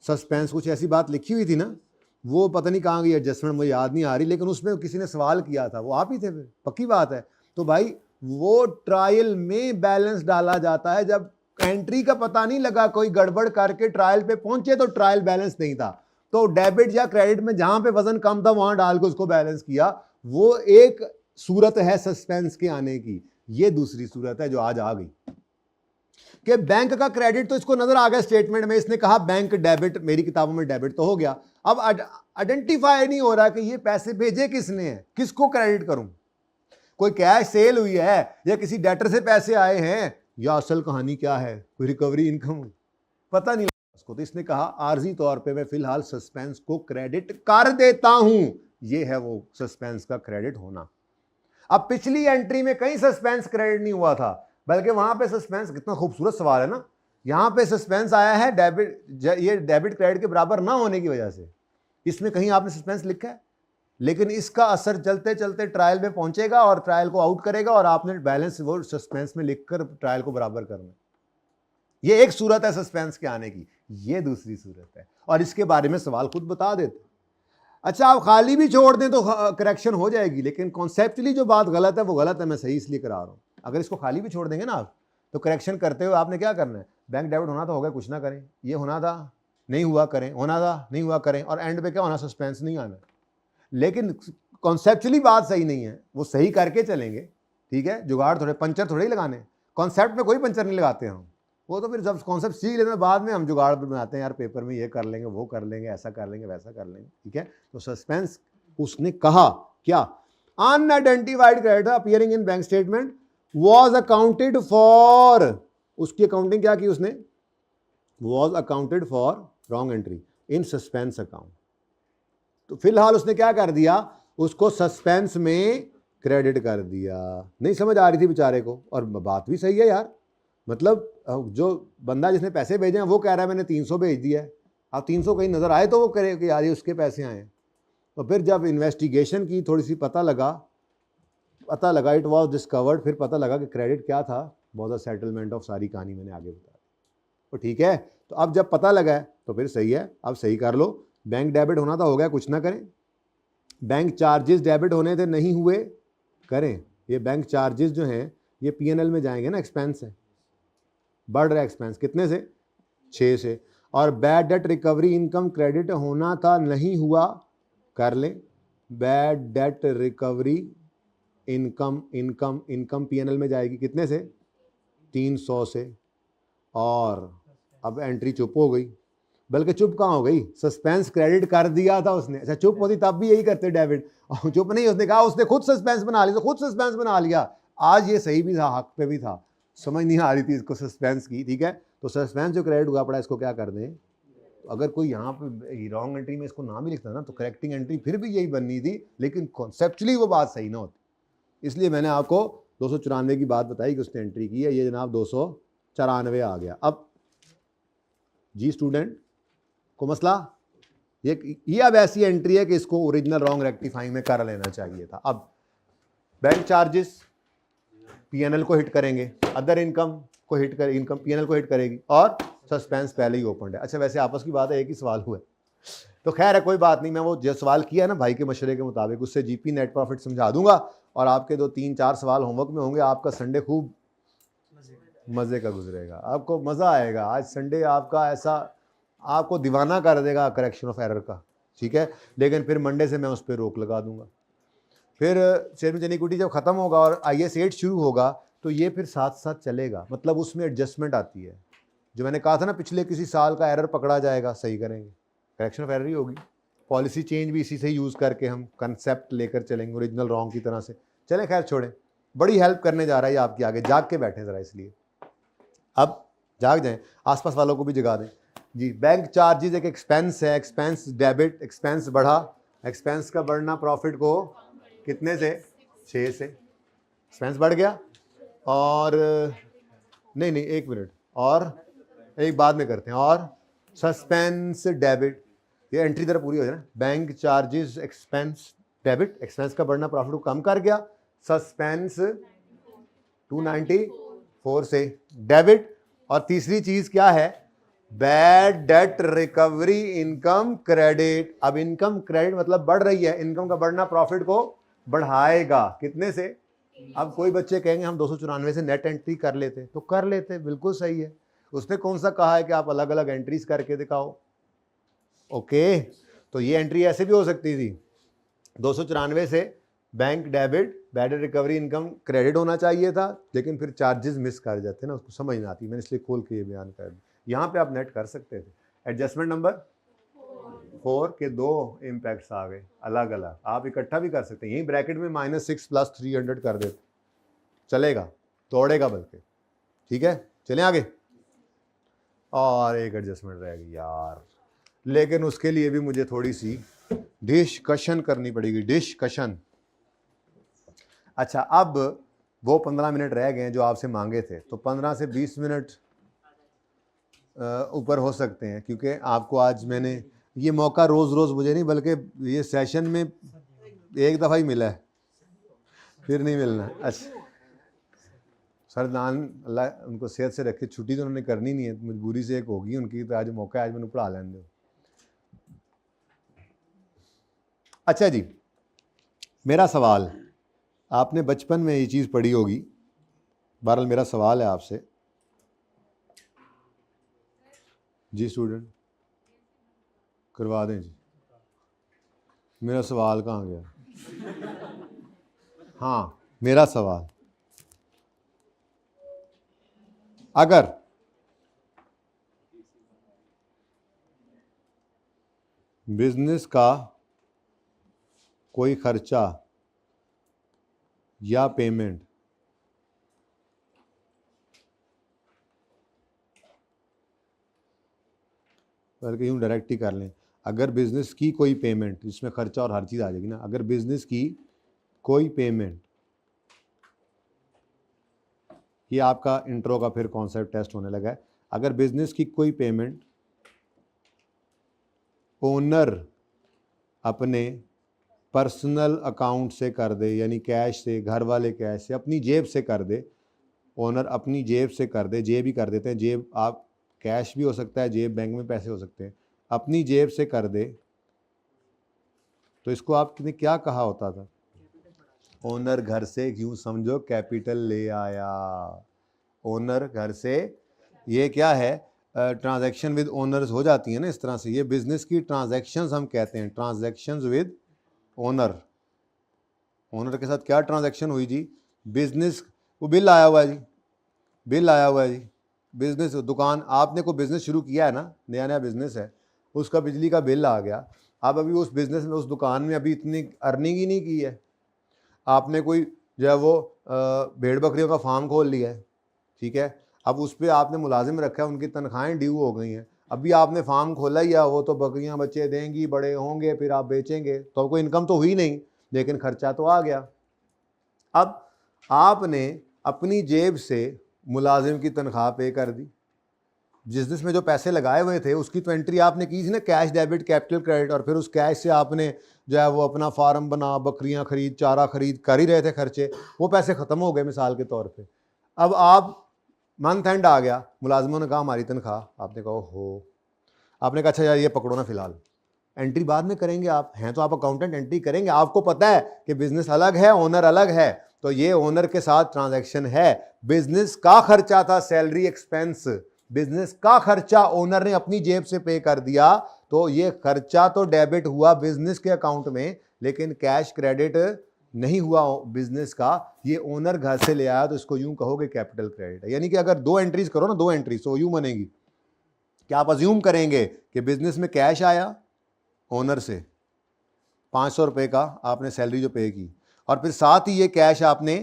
suspense, कुछ ऐसी बात लिखी हुई थी ना, वो पता नहीं कहाँ गई एडजस्टमेंट, मुझे याद नहीं आ रही, लेकिन उसमें किसी ने सवाल किया था, वो आप ही थे फिर, पक्की बात है। तो भाई वो ट्रायल में बैलेंस डाला जाता है, जब एंट्री का पता नहीं लगा, कोई गड़बड़ करके ट्रायल पे पहुंचे तो ट्रायल बैलेंस नहीं था, तो डेबिट या क्रेडिट में जहां पे वजन कम था वहां डाल के उसको बैलेंस किया, वो एक सूरत है सस्पेंस के आने की। ये दूसरी सूरत है जो आज आ गई कि बैंक का क्रेडिट तो इसको नजर आ गया स्टेटमेंट में, इसने कहा बैंक डेबिट, मेरी किताबों में डेबिट तो हो गया, अब आइडेंटिफाई नहीं हो रहा कि ये पैसे भेजे किसने हैं, किसको क्रेडिट करूं, कोई कैश सेल हुई है या किसी डेटर से पैसे आए हैं, या असल कहानी क्या है, कोई रिकवरी इनकम, पता नहीं उसको। तो इसने कहा आर्जी तौर पे मैं फिलहाल सस्पेंस को क्रेडिट कर देता हूं, ये है वो सस्पेंस का क्रेडिट होना। अब पिछली एंट्री में कहीं सस्पेंस क्रेडिट नहीं हुआ था, बल्कि वहां पे सस्पेंस, कितना खूबसूरत सवाल है ना, यहां पे सस्पेंस आया है डेबिट, ये डेबिट क्रेडिट के बराबर ना होने की वजह से, इसमें कहीं आपने सस्पेंस लिखा है, लेकिन इसका असर चलते चलते ट्रायल में पहुंचेगा और ट्रायल को आउट करेगा, और आपने बैलेंस वो सस्पेंस में लिखकर ट्रायल को बराबर करना। ये एक सूरत है सस्पेंस के आने की, ये दूसरी सूरत है, और इसके बारे में सवाल खुद बता देते। अच्छा आप खाली भी छोड़ दें तो करेक्शन हो जाएगी, लेकिन कॉन्सेप्चुअली जो बात गलत है वो गलत है, मैं सही इसलिए करा रहा हूँ। अगर इसको खाली भी छोड़ देंगे ना आप, तो करेक्शन करते हुए आपने क्या करना है, बैंक डेबिट होना था हो गया, कुछ ना करें, ये होना था नहीं हुआ करें, होना था नहीं हुआ करें, और एंड पे क्या होना, सस्पेंस नहीं आना। लेकिन कॉन्सेप्चुअली बात सही नहीं है, वो सही करके चलेंगे, ठीक है। जुगाड़ थोड़े, पंचर थोड़े ही लगाने, कॉन्सेप्ट में कोई पंचर नहीं लगाते हम, वो तो फिर जब कॉन्सेप्ट सीख लेते हैं बाद में हम जुगाड़ बनाते हैं, यार पेपर में ये कर लेंगे, वो कर लेंगे, ऐसा कर लेंगे, वैसा कर लेंगे, ठीक है। तो सस्पेंस, उसने कहा क्या, unidentified creditor appearing in bank statement was accounted for, उसकी अकाउंटिंग क्या की उसने, was accounted for wrong entry in suspense account. तो फिलहाल उसने क्या कर दिया, उसको सस्पेंस में क्रेडिट कर दिया। नहीं समझ आ रही थी बेचारे को, और बात भी सही है यार, मतलब जो बंदा जिसने पैसे भेजे हैं वो कह रहा है मैंने 300 भेज दिया है, अब 300 कहीं नज़र आए तो वो करे कि यार ये उसके पैसे आए। तो फिर जब इन्वेस्टिगेशन की, थोड़ी सी पता लगा इट वाज डिस्कवर्ड, फिर पता लगा कि क्रेडिट क्या था, बहुत अ सेटलमेंट ऑफ, सारी कहानी मैंने आगे बता दी। तो ठीक है, तो अब जब पता लगा है तो फिर सही है, अब सही कर लो। बैंक डेबिट होना था हो गया, कुछ ना करें। बैंक चार्जेस डेबिट होने थे नहीं हुए, करें। ये बैंक चार्जेस जो हैं ये पीएनएल में जाएंगे ना, एक्सपेंस है, बढ़ रहा है एक्सपेंस, कितने से, 6 से। और bad debt recovery income credit होना था नहीं हुआ, कर लें। Bad debt recovery income income income PNL में जाएगी कितने से, 300 से। और अब एंट्री चुप हो गई, बल्कि चुप कहाँ हो गई, सस्पेंस क्रेडिट कर दिया था उसने। अच्छा चुप होती तब भी यही करते डेबिट, चुप नहीं, उसने कहा, उसने खुद सस्पेंस बना लिया, तो खुद सस्पेंस बना लिया। आज ये सही भी था, हक पे भी था, समझ नहीं आ रही थी इसको सस्पेंस की, ठीक है। तो सस्पेंस जो क्रेडिट हुआ पड़ा, इसको क्या कर दें, अगर कोई यहाँ पे रॉन्ग एंट्री में इसको ना भी लिखता ना तो करेक्टिंग एंट्री फिर भी यही बननी थी, लेकिन कॉन्सेप्चुअली वो बात सही ना होती। इसलिए मैंने आपको 294 की बात बताई कि उसने एंट्री की है, ये जनाब 294 आ गया। अब जी स्टूडेंट को मसला ये अब ऐसी एंट्री है कि इसको ओरिजिनल रॉन्ग रेक्टिफाइंग में कर लेना चाहिए था। अब बैंक चार्जेस पीएनएल को हिट करेंगे, अदर इनकम को हिट कर, इनकम पीएनएल को हिट करेगी, और सस्पेंस पहले ही ओपन है। अच्छा वैसे आपस की बात है, एक ही सवाल हुआ है, तो खैर है कोई बात नहीं, मैं वो जो सवाल किया है ना भाई के मशवरे के मुताबिक, उससे जीपी नेट प्रॉफिट समझा दूंगा, और आपके 2-3-4 सवाल होमवर्क में होंगे। आपका संडे खूब मज़े का गुजरेगा, आपको मज़ा आएगा। आज संडे आपका ऐसा आपको दीवाना कर देगा करेक्शन ऑफ एरर का, ठीक है। लेकिन फिर मंडे से मैं उस पर रोक लगा दूंगा। फिर शेयरमेंट इक्विटी जब ख़त्म होगा और IAS 8 शुरू होगा तो ये फिर साथ साथ चलेगा, मतलब उसमें एडजस्टमेंट आती है। जो मैंने कहा था ना, पिछले किसी साल का एरर पकड़ा जाएगा, सही करेंगे, करेक्शन ऑफ एरर ही होगी। पॉलिसी चेंज भी इसी से यूज़ करके हम कंसेप्ट लेकर चलेंगे, ओरिजिनल रॉन्ग की तरह से। चले खैर छोड़ें, बड़ी हेल्प करने जा रहा है आपकी आगे, जाग के बैठे ज़रा, इसलिए अब जाग जाएं, आसपास वालों को भी जगा दें जी। बैंक चार्जेस एक एक्सपेंस है, एक्सपेंस डेबिट, एक्सपेंस बढ़ा, एक्सपेंस का बढ़ना प्रॉफिट को कितने से, 6 से, एक्सपेंस बढ़ गया। और नहीं एक मिनट, और एक बाद में करते हैं, और सस्पेंस डेबिट, ये एंट्री तरह पूरी हो जाए ना। Bank charges expense debit, expense का बढ़ना प्रॉफिट को कम कर गया, सस्पेंस 294 से डेबिट। और तीसरी चीज क्या है, bad debt recovery income credit. अब इनकम क्रेडिट मतलब बढ़ रही है, इनकम का बढ़ना प्रॉफिट को बढ़ाएगा, कितने से। अब कोई बच्चे कहेंगे हम 294 से नेट एंट्री कर लेते, तो कर लेते, बिल्कुल सही है। उसने कौन सा कहा है कि आप अलग अलग एंट्रीज करके दिखाओ, ओके। तो ये एंट्री ऐसे भी हो सकती थी, 294 से bank debit, bad recovery income credit होना चाहिए था, लेकिन फिर चार्जेस मिस कर जाते ना, उसको समझ ना आती, मैंने इसलिए खोल के ये बयान कर दिया। यहाँ पे आप नेट कर सकते थे। एडजस्टमेंट नंबर 4 के 2 इम्पैक्ट्स आ गए अलग अलग, आप इकट्ठा भी कर सकते हैं, यही ब्रैकेट में -6 + 300 कर देते, चलेगा, तोड़ेगा बल्कि, ठीक है। चलें आगे। और एक एडजस्टमेंट रह गई यार, लेकिन उसके लिए भी मुझे थोड़ी सी डिस्कशन करनी पड़ेगी, डिस्कशन। अच्छा अब वो 15 मिनट रह गए हैं जो आपसे मांगे थे, तो 15 से 20 मिनट ऊपर हो सकते हैं, क्योंकि आपको आज मैंने ये मौका रोज़ रोज़ मुझे नहीं, बल्कि ये सेशन में एक दफ़ा ही मिला है, फिर नहीं मिलना। अच्छा सरदान अल्लाह उनको सेहत से रखे, छुट्टी तो उन्होंने करनी नहीं है, मजबूरी से एक होगी उनकी, तो आज मौका है, आज मैंने पढ़ा लेने दो। अच्छा जी, मेरा सवाल, आपने बचपन में ये चीज़ पढ़ी होगी, बहरहाल मेरा सवाल है आपसे। जी स्टूडेंट, करवा दें जी। मेरा सवाल कहाँ गया? हाँ, मेरा सवाल, अगर बिजनेस का कोई खर्चा या पेमेंट बल्कि यूँ डायरेक्ट ही कर लें, अगर बिजनेस की कोई पेमेंट, जिसमें खर्चा और हर चीज़ आ जाएगी ना, अगर बिजनेस की कोई पेमेंट, ये आपका इंट्रो का फिर कॉन्सेप्ट टेस्ट होने लगा है। अगर बिजनेस की कोई पेमेंट ओनर अपने पर्सनल अकाउंट से कर दे, यानी कैश से, घर वाले कैश से, अपनी जेब से कर दे, ओनर अपनी जेब से कर दे, जेब ही कर देते हैं, जेब आप कैश भी हो सकता है, जेब बैंक में पैसे हो सकते हैं, अपनी जेब से कर दे, तो इसको आपने क्या कहा होता था? ओनर घर से, यूँ समझो कैपिटल ले आया। ओनर घर से, ये क्या है, ट्रांजैक्शन विद ओनर्स हो जाती है ना इस तरह से, ये बिजनेस की ट्रांजैक्शंस हम कहते हैं, ट्रांजैक्शंस विद ओनर। ओनर के साथ क्या ट्रांजैक्शन हुई जी? बिजनेस, वो बिल आया हुआ है जी, बिल आया हुआ है जी, बिजनेस, दुकान, आपने कोई बिजनेस शुरू किया है ना, नया नया बिजनेस है, उसका बिजली का बिल आ गया। अब अभी उस बिजनेस में, उस दुकान में अभी इतनी अर्निंग ही नहीं की है, आपने कोई जो है वो भेड़ बकरियों का फार्म खोल लिया है, ठीक है, अब उस पर आपने मुलाजिम रखा है, उनकी तनख्वाहें ड्यू हो गई हैं, अभी आपने फार्म खोला ही है, वो तो बकरियां बच्चे देंगी, बड़े होंगे, फिर आप बेचेंगे, तो कोई इनकम तो हुई नहीं, लेकिन खर्चा तो आ गया। अब आपने अपनी जेब से मुलाजिम की तनख्वाह पे कर दी, बिजनेस में जो पैसे लगाए हुए थे उसकी तो एंट्री आपने की थी ना, कैश डेबिट कैपिटल क्रेडिट, और फिर उस कैश से आपने जो है वो अपना फार्म बना, बकरियां खरीद, चारा खरीद, कर ही रहे थे खर्चे, वो पैसे ख़त्म हो गए मिसाल के तौर पे। अब आप, मंथ एंड आ गया, मुलाजिमों ने कहा हमारी तनख्वाह, आपने कहा हो, आपने कहा अच्छा यार ये पकड़ो ना फिलहाल, एंट्री बाद में करेंगे, आप हैं तो आप अकाउंटेंट, एंट्री करेंगे, आपको पता है कि बिजनेस अलग है, ओनर अलग है, तो ये ओनर के साथ ट्रांजैक्शन है, बिजनेस का खर्चा था, सैलरी एक्सपेंस, बिजनेस का खर्चा ओनर ने अपनी जेब से पे कर दिया, तो ये खर्चा तो डेबिट हुआ बिजनेस के अकाउंट में, लेकिन कैश क्रेडिट नहीं हुआ बिजनेस का, ये ओनर घर से ले आया, तो इसको यूं कहोगे कैपिटल क्रेडिट है। यानी कि अगर दो एंट्रीज करो ना, दो एंट्रीज तो यूं बनेगी कि आप अज्यूम करेंगे कि बिजनेस में कैश आया ओनर से 500 रुपये का, आपने सैलरी जो पे की, और फिर साथ ही ये कैश आपने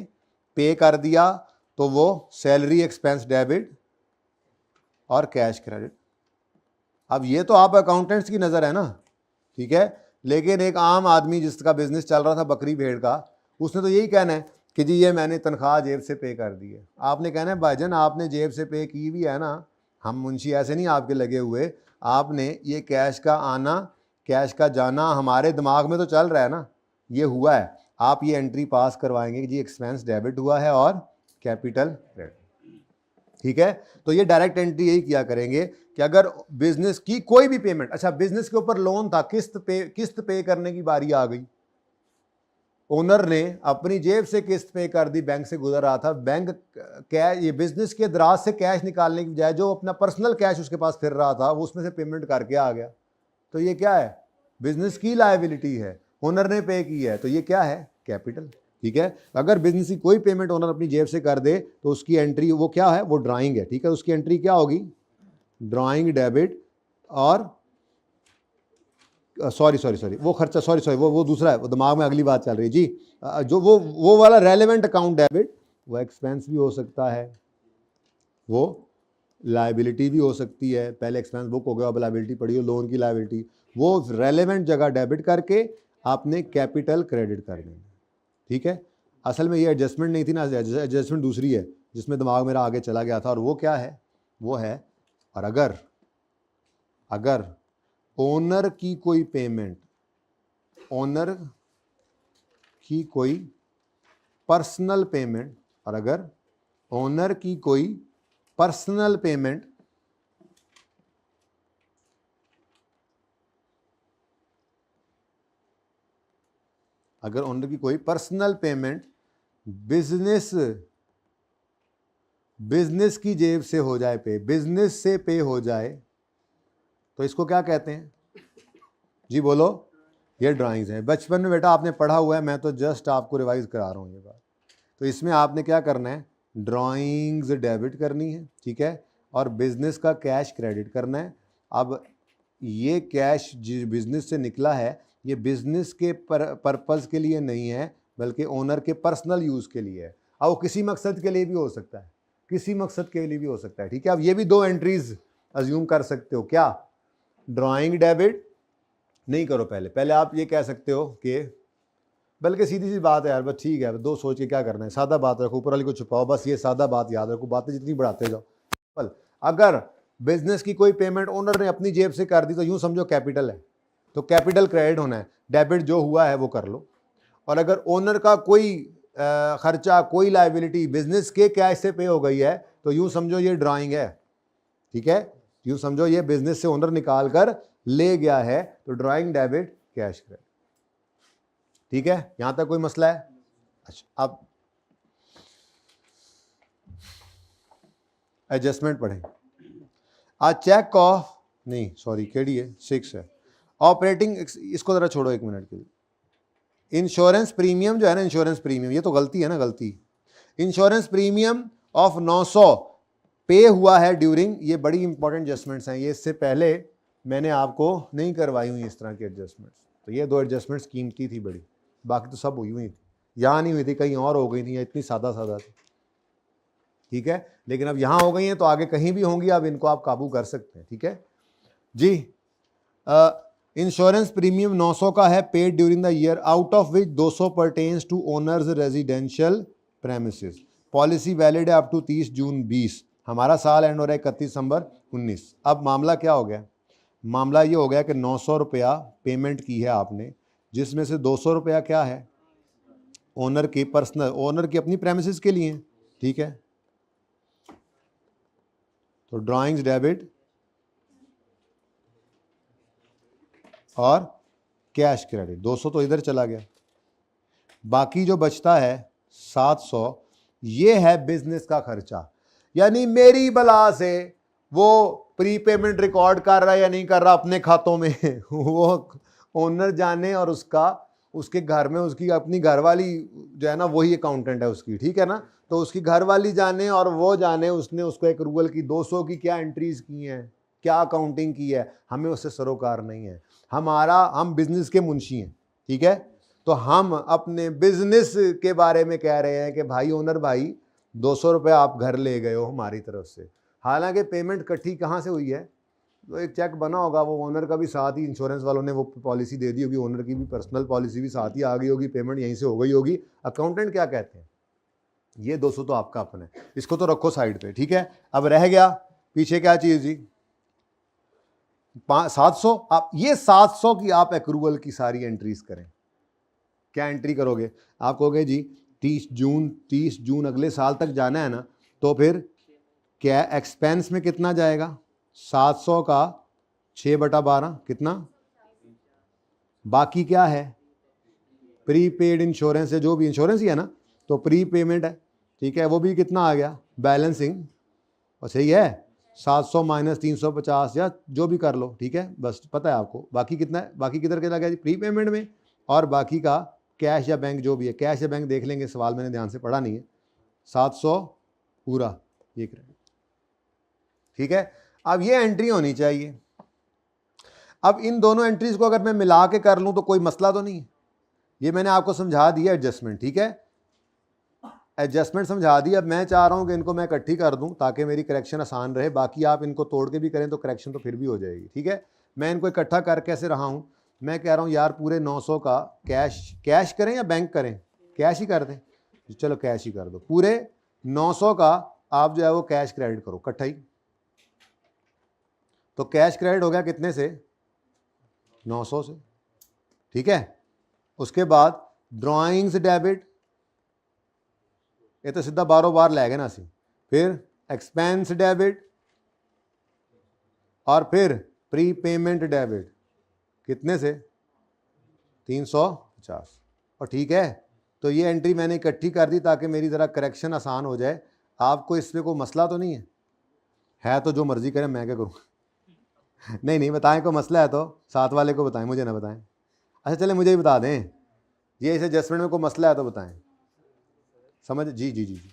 पे कर दिया, तो वो सैलरी एक्सपेंस डेबिट और कैश क्रेडिट। अब ये तो आप अकाउंटेंट्स की नज़र है ना, ठीक है, लेकिन एक आम आदमी जिसका बिजनेस चल रहा था बकरी भेड़ का, उसने तो यही कहना है कि जी ये मैंने तनख्वाह जेब से पे कर दी है। आपने कहना है भाईजान आपने जेब से पे की भी है ना, हम मुंशी ऐसे नहीं आपके लगे हुए, आपने ये कैश का आना, कैश का जाना हमारे दिमाग में तो चल रहा है ना, ये हुआ है, आप ये एंट्री पास करवाएंगे कि जी एक्सपेंस डेबिट हुआ है और कैपिटल क्रेडिट, ठीक है। तो ये डायरेक्ट एंट्री यही किया करेंगे कि अगर बिजनेस की कोई भी पेमेंट, अच्छा बिजनेस के ऊपर लोन था, किस्त पे करने की बारी आ गई, ओनर ने अपनी जेब से किस्त पे कर दी, बैंक से गुजर रहा था, बैंक कैश, ये बिजनेस के दराज से कैश निकालने की बजाय जो अपना पर्सनल कैश उसके पास फिर रहा था वो उसमें से पेमेंट करके आ गया, तो ये क्या है, बिजनेस की लायबिलिटी है, ओनर ने पे की है, तो ये क्या है, कैपिटल, ठीक है। अगर बिजनेस की कोई पेमेंट ओनर अपनी जेब से कर दे तो उसकी एंट्री वो क्या है, वो ड्राइंग है, ठीक है, उसकी एंट्री क्या होगी, ड्राइंग डेबिट, और सॉरी वो खर्चा, सॉरी वो दूसरा है, वो दिमाग में अगली बात चल रही है जी, जो वो वाला रेलेवेंट अकाउंट डेबिट, वो एक्सपेंस भी हो सकता है, वो लाइबिलिटी भी हो सकती है, पहले एक्सपेंस बुक हो गया, अब लाइबिलिटी पड़ी हो, लोन की लाइबिलिटी, वो रेलेवेंट जगह डेबिट करके आपने कैपिटल क्रेडिट कर देना, ठीक है। असल में ये एडजस्टमेंट नहीं थी ना, एडजस्टमेंट दूसरी है जिसमें दिमाग मेरा आगे चला गया था, और वो क्या है, वो है, और अगर ओनर की कोई पेमेंट, ओनर की कोई पर्सनल पेमेंट, और अगर ओनर की कोई पर्सनल पेमेंट अगर ओनर की कोई पर्सनल पेमेंट बिजनेस की जेब से हो जाए पे, बिजनेस से पे हो जाए, तो इसको क्या कहते हैं जी? बोलो। ये ड्राइंग्स हैं। बचपन में बेटा आपने पढ़ा हुआ है, मैं तो जस्ट आपको रिवाइज करा रहा हूँ ये बात। तो इसमें आपने क्या करना है, ड्राइंग्स डेबिट करनी है, ठीक है, और बिजनेस का कैश क्रेडिट करना है। अब ये कैश जो बिजनेस से निकला है, ये बिजनेस के पर्पस के लिए नहीं है, बल्कि ओनर के पर्सनल यूज़ के लिए है। अब वो किसी मकसद के लिए भी हो सकता है, किसी मकसद के लिए भी हो सकता है, ठीक है। अब ये भी दो एंट्रीज अज्यूम कर सकते हो। क्या? ड्राइंग डेबिट नहीं करो, पहले आप ये कह सकते हो कि, बल्कि सीधी सी बात है यार, बस ठीक है, दो सोच के क्या करना है, सादा बात रखो, ऊपर वाली को छुपाओ, बस ये सादा बात याद रखो, बातें जितनी बढ़ाते जाओ। अगर बिजनेस की कोई पेमेंट ओनर ने अपनी जेब से कर दी तो यूं समझो कैपिटल है, तो कैपिटल क्रेडिट होना है, डेबिट जो हुआ है वो कर लो। और अगर ओनर का कोई खर्चा, कोई लायबिलिटी बिजनेस के कैश से पे हो गई है, तो यूं समझो ये ड्राइंग है, ठीक है। यूं समझो ये बिजनेस से ओनर निकाल कर ले गया है, तो ड्राइंग डेबिट कैश क्रेडिट, ठीक है। यहां तक कोई मसला है? अच्छा, अब एडजस्टमेंट पढ़ें। आज चेक ऑफ नहीं, सॉरी केडी है, 6 है ऑपरेटिंग। इसको जरा छोड़ो एक मिनट के लिए। इंश्योरेंस प्रीमियम जो है ना, इंश्योरेंस प्रीमियम, ये तो गलती है ना, गलती। इंश्योरेंस प्रीमियम ऑफ 900 पे हुआ है ड्यूरिंग, ये बड़ी इंपॉर्टेंट एडजस्टमेंट्स हैं, ये इससे पहले मैंने आपको नहीं करवाई हुई इस तरह की एडजस्टमेंट्स। तो ये दो एडजस्टमेंट्स कीमती थी बड़ी, बाकी तो सब हुई हुई थी, यहाँ नहीं हुई थी, कहीं और हो गई थी, या इतनी सादा सादा थी, ठीक है। लेकिन अब यहाँ हो गई हैं तो आगे कहीं भी होंगी, अब इनको आप काबू कर सकते हैं, ठीक है जी। इंश्योरेंस प्रीमियम 900 का है, paid during the year, out of which 200 pertains to owners residential premises. Policy valid है अप टू 30 जून 20। हमारा साल एंड हो रहा है 31 दिसंबर 19। अब मामला क्या हो गया? मामला ये हो गया कि 900 रुपया पेमेंट की है आपने, जिसमें से 200 रुपया क्या है, ओनर की पर्सनल, ओनर की अपनी प्रेमिसेस के लिए, ठीक है। तो ड्राइंग्स डेबिट और कैश क्रेडिट, 200 तो इधर चला गया, बाकी जो बचता है 700, ये है बिजनेस का खर्चा। यानी मेरी बला से वो प्रीपेमेंट रिकॉर्ड कर रहा है या नहीं कर रहा अपने खातों में वो ओनर जाने, और उसके घर में उसकी अपनी घरवाली जो है ना, वही अकाउंटेंट है उसकी, ठीक है ना। तो उसकी घरवाली जाने और वो जाने उसने उसको एक रूल की 200 की क्या एंट्रीज की हैं, क्या अकाउंटिंग की है, हमें उससे सरोकार नहीं है। हम बिजनेस के मुंशी हैं, ठीक है। तो हम अपने बिजनेस के बारे में कह रहे हैं कि भाई ओनर भाई 200 रुपये आप घर ले गए हो हमारी तरफ से, हालांकि पेमेंट इकट्ठी कहाँ से हुई है, तो एक चेक बना होगा, वो ओनर का भी साथ ही इंश्योरेंस वालों ने वो पॉलिसी दे दी होगी, ओनर की भी पर्सनल पॉलिसी भी साथ ही आ गई होगी, पेमेंट यहीं से हो गई होगी। अकाउंटेंट क्या कहते हैं, ये 200 तो आपका अपना है, इसको तो रखो साइड पे, ठीक है। अब रह गया पीछे क्या चीज़ जी, 700। आप ये 700 की आप एक्रूवल की सारी एंट्रीज करें। क्या एंट्री करोगे? आप कहोगे जी 30 जून अगले साल तक जाना है ना, तो फिर क्या एक्सपेंस में कितना जाएगा, 700 का 6/12 कितना, बाकी क्या है, प्रीपेड इंश्योरेंस है, जो भी इंश्योरेंस ही है ना, तो प्री पेमेंट है, ठीक है, वो भी कितना आ गया, बैलेंसिंग, और सही है 700 माइनस 350 या जो भी कर लो, ठीक है, बस पता है आपको। बाकी कितना है, बाकी किधर के लगा जी, प्री पेमेंट में, और बाकी का कैश या बैंक जो भी है, कैश या बैंक देख लेंगे, सवाल मैंने ध्यान से पढ़ा नहीं है। 700 पूरा ये क्रेडिट, ठीक है। अब ये एंट्री होनी चाहिए। अब इन दोनों एंट्रीज को अगर मैं मिला के कर लूं तो कोई मसला तो नहीं है। ये मैंने आपको समझा दिया एडजस्टमेंट, ठीक है, एडजस्टमेंट समझा दी। अब मैं चाह रहा हूं कि इनको मैं इकट्ठी कर दूं ताकि मेरी करेक्शन आसान रहे। बाकी आप इनको तोड़ के भी करें तो करेक्शन तो फिर भी हो जाएगी, ठीक है। मैं इनको इकट्ठा कर कैसे रहा हूं, मैं कह रहा हूं यार पूरे 900 का कैश करें या बैंक करें, कैश ही कर दें, चलो कैश ही कर दो। पूरे 900 का आप जो है वो कैश क्रेडिट करो इकट्ठा ही। तो कैश क्रेडिट हो गया कितने से, 900 से, ठीक है। उसके बाद ड्राइंग्स डेबिट, ये तो सीधा बारों बार लै गए ना सी, फिर एक्सपेंस डेबिट, और फिर प्री पेमेंट डेबिट, कितने से 350, और ठीक है, तो ये एंट्री मैंने इकट्ठी कर दी ताकि मेरी ज़रा करेक्शन आसान हो जाए। आपको इसमें कोई मसला तो नहीं है तो जो मर्ज़ी करें, मैं क्या करूँ? नहीं नहीं, बताएं, कोई मसला है तो साथ वाले को बताएं, मुझे ना बताएं। अच्छा चले, मुझे ही बता दें, ये इस एडजस्टमेंट में कोई मसला है तो बताएं। समझ? जी जी जी जी।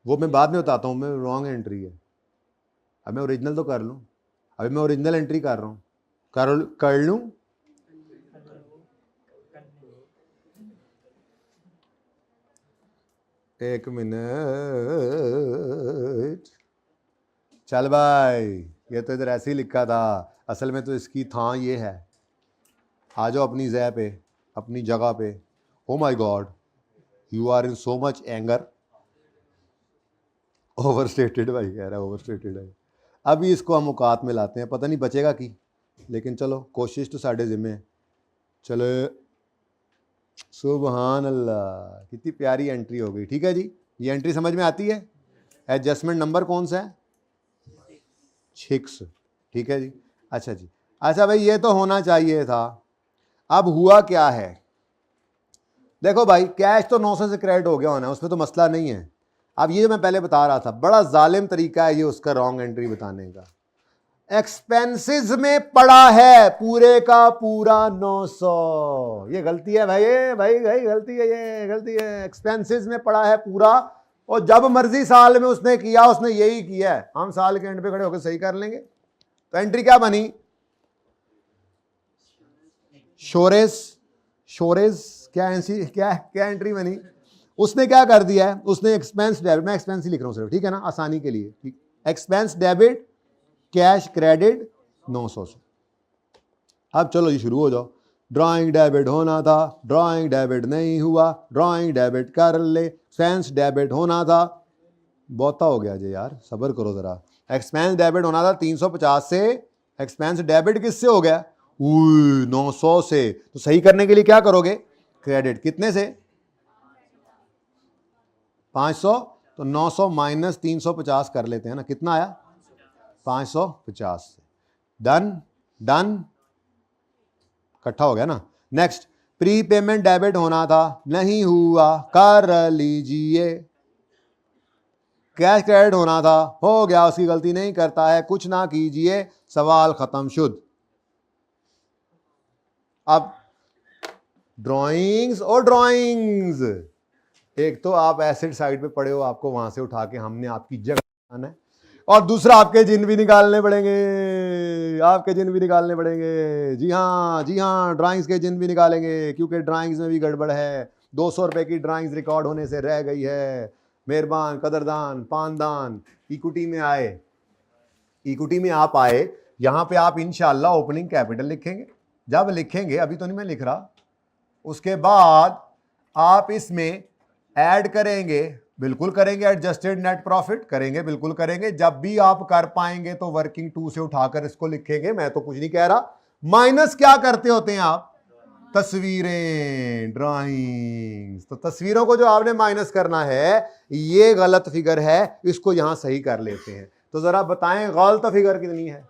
वो मैं बाद में बताता हूँ, मैं रॉन्ग एंट्री है। अब मैं ओरिजिनल तो कर लूँ, अभी मैं ओरिजिनल एंट्री कर रहा हूँ, कर लूँ। एक मिनट, चल भाई, ये तो इधर ऐसे ही लिखा था, असल में तो इसकी था ये है। आ जाओ अपनी जगह पे, अपनी जगह पे। Oh my god, you are in so much anger. Overstated भाई कह रहा है, ओवरस्टेटेड है। अभी इसको हम औकात में लाते हैं, पता नहीं बचेगा की, लेकिन चलो कोशिश तो साढ़े जिम्मे है। चलो, सुबहान अल्लाह, कितनी प्यारी एंट्री हो गई। ठीक है जी, ये एंट्री समझ में आती है। एडजस्टमेंट नंबर कौन सा है? 6। ठीक है जी। अच्छा जी, अच्छा भाई, ये तो होना चाहिए था। अब हुआ क्या है, देखो भाई, कैश तो 900 से क्रेडिट हो गया होना है, उसमें तो मसला नहीं है। अब ये मैं पहले बता रहा था, बड़ा जालिम तरीका है ये उसका रॉन्ग एंट्री बताने का। एक्सपेंसेस में पड़ा है पूरे का पूरा 900, ये गलती है भाई, भाई गलती है, ये गलती है। एक्सपेंसेस में पड़ा है पूरा, और जब मर्जी साल में उसने किया, उसने यही किया है। हम साल के एंड पे खड़े होकर सही कर लेंगे। तो एंट्री क्या बनी? शोरेज क्या एंट्री बनी? उसने क्या कर दिया है, उसने एक्सपेंस डेबिट, मैं एक्सपेंस ही लिख रहा हूं सिर्फ, ठीक है ना, आसानी के लिए। ठीक, एक्सपेंस डेबिट, कैश क्रेडिट 900 से। अब चलो जी, शुरू हो जाओ। ड्राइंग डेबिट होना था, ड्राइंग डेबिट नहीं हुआ, ड्राइंग डेबिट कर ले। एक्सपेंस डेबिट होना था, बहुता हो गया जी यार, सब्र करो जरा। एक्सपेंस डेबिट होना था 350 से, एक्सपेंस डेबिट किससे हो गया? 900 से। तो सही करने के लिए क्या करोगे? क्रेडिट कितने से? 500। तो 900 माइनस 350 कर लेते हैं ना, कितना आया? 550 से। डन डन, इकट्ठा हो गया ना। नेक्स्ट, प्री पेमेंट डेबिट होना था, नहीं हुआ, कर लीजिए। कैश क्रेडिट होना था, हो गया, उसकी गलती नहीं करता है, कुछ ना कीजिए, सवाल खत्म, शुद्ध। अब ड्राइंग्स और ड्राइंग्स, एक तो आप एसेट साइड पे पड़े हो, आपको वहां से उठा के हमने आपकी जगह आना है, और दूसरा आपके जिन भी निकालने पड़ेंगे, आपके जिन भी निकालने पड़ेंगे। जी हाँ, ड्राइंग्स के जिन भी निकालेंगे, क्योंकि ड्राइंग्स में भी गड़बड़ है। 200 रुपए की ड्राइंग्स रिकॉर्ड होने से रह गई है। मेहरबान, कदरदान, पानदान, इक्विटी में आए, इक्विटी में आप आए, यहां पे आप इंशाल्लाह ओपनिंग कैपिटल लिखेंगे। जब लिखेंगे, अभी तो नहीं मैं लिख रहा, उसके बाद आप इसमें ऐड करेंगे, बिल्कुल करेंगे, एडजस्टेड नेट प्रॉफिट करेंगे, बिल्कुल करेंगे। जब भी आप कर पाएंगे तो वर्किंग 2 से उठाकर इसको लिखेंगे, मैं तो कुछ नहीं कह रहा। माइनस क्या करते होते हैं आप? तस्वीरें, ड्राइंग्स। तो तस्वीरों को जो आपने माइनस करना है, ये गलत फिगर है, इसको यहां सही कर लेते हैं। तो जरा बताएं गलत फिगर कितनी है?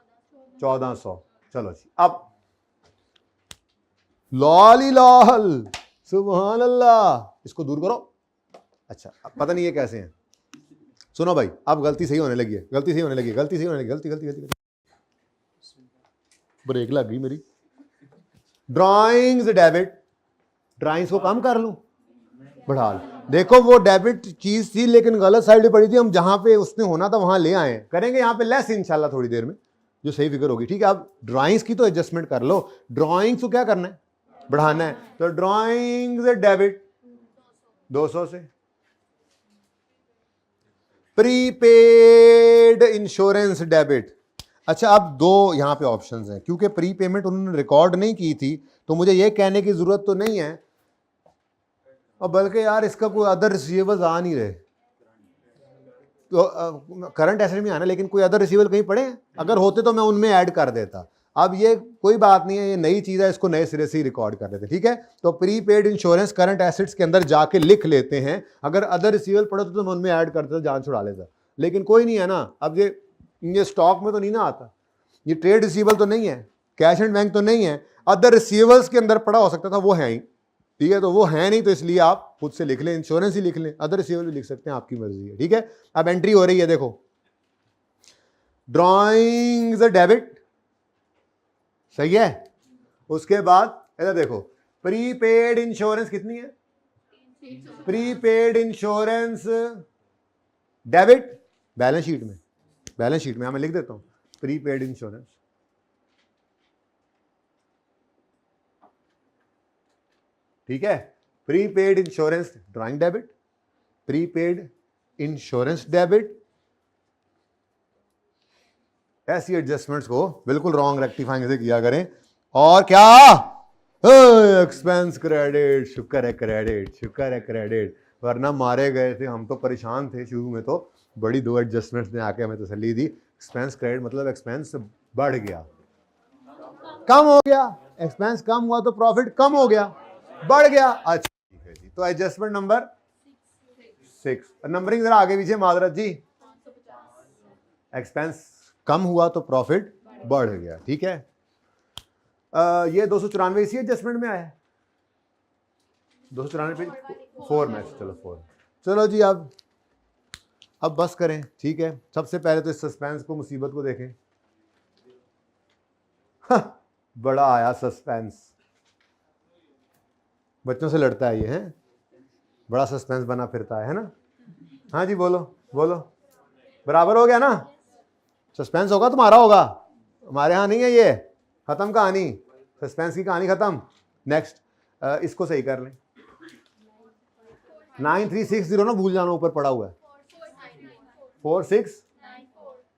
1400। चलो जी, अब लाली लाल, सुभान अल्लाह, इसको दूर करो। अच्छा, अब पता नहीं ये कैसे हैं। सुनो भाई, अब गलती सही होने लगी है, गलती सही होने लगी, गलती सही होने लगी, गलती गलती गलती, ब्रेक लग गई मेरी। ड्राइंग्स डेबिट, ड्राइंग्स को कम कर लूं, बढ़ा लो। देखो, वो डेबिट चीज थी लेकिन गलत साइड पे पड़ी थी, हम जहां पे उसने होना था वहां ले आए। करेंगे यहाँ पे लेस इंशाल्लाह थोड़ी देर में, जो सही फिगर होगी। ठीक है, अब ड्राइंग्स की तो एडजस्टमेंट कर लो, ड्राइंग्स को क्या करना है? बढ़ाना है। तो ड्राइंग्स डेबिट 200 से। Prepaid insurance debit. अच्छा, अब दो यहां पे ऑप्शंस हैं, क्योंकि प्री पेमेंट उन्होंने रिकॉर्ड नहीं की थी, तो मुझे ये कहने की जरूरत तो नहीं है, और बल्कि यार इसका कोई अदर रिसीवेबल्स आ नहीं रहे, तो करंट एसेट में आना, लेकिन कोई अदर रिसीवेबल कहीं पड़े हैं? अगर होते तो मैं उनमें ऐड कर देता। अब ये कोई बात नहीं है, ये नई चीज़ है, इसको नए सिरे से ही रिकॉर्ड कर लेते हैं। ठीक है, तो pre paid insurance current assets के अंदर जाके लिख लेते हैं। अगर अदर रिसीवेबल पड़े तो मैं उनमें ऐड करता, जान छुड़ा लेता, लेकिन कोई नहीं है ना, अब ये स्टॉक में तो नहीं ना आता, ये ट्रेड रिसीवेबल तो नहीं है, कैश एंड बैंक तो नहीं है, अदर रिसीवेबल्स के अंदर पड़ा हो सकता था, वो है ही, ठीक है, तो वो है नहीं, तो इसलिए आप खुद से लिख लें, इंश्योरेंस ही लिख लें, अदर रिसीवेबल भी लिख सकते हैं, आपकी मर्जी है, ठीक है। अब एंट्री हो रही है, देखो ड्रॉइंग द डेबिट, सही है। उसके बाद इधर देखो प्रीपेड इंश्योरेंस कितनी है, prepaid insurance debit, balance sheet में, बैलेंस शीट में मैं लिख देता हूं प्रीपेड इंश्योरेंस, ठीक है। Prepaid insurance drawing debit, prepaid insurance debit, ऐसी एडजस्टमेंट्स को बिल्कुल रॉन्ग रेक्टिफाइंग से किया करें। और क्या, एक्सपेंस क्रेडिट, शुक्र है क्रेडिट, शुक्र है क्रेडिट, वरना मारे गए थे हम, तो परेशान थे शुरू में, तो बड़ी दो एडजस्टमेंट्स ने आके हमें तसल्ली दी। एक्सपेंस क्रेडिट मतलब एक्सपेंस बढ़ गया, कम हो गया, एक्सपेंस कम हुआ तो प्रॉफिट कम हो गया, बढ़ गया, अच्छा ठीक है जी। तो एडजस्टमेंट नंबर 6, नंबरिंग जरा आगे पीछे माजरत जी, एक्सपेंस कम हुआ तो प्रॉफिट बढ़ गया, ठीक है। ये 294 इसी एडजस्टमेंट में आया है, 294 4 में, चलो 4, चलो जी। अब बस करें, ठीक है। सबसे पहले तो इस सस्पेंस को, मुसीबत को देखें, बड़ा आया सस्पेंस, बच्चों से लड़ता है ये, है बड़ा सस्पेंस बना फिरता है ना। हाँ जी बोलो बोलो, बराबर हो गया ना, सस्पेंस होगा तुम्हारा होगा, हमारे यहाँ नहीं है ये, खत्म कहानी, सस्पेंस की कहानी खत्म। नेक्स्ट, इसको सही कर लें, 9360 ना भूल जाना, ऊपर पड़ा हुआ है 46,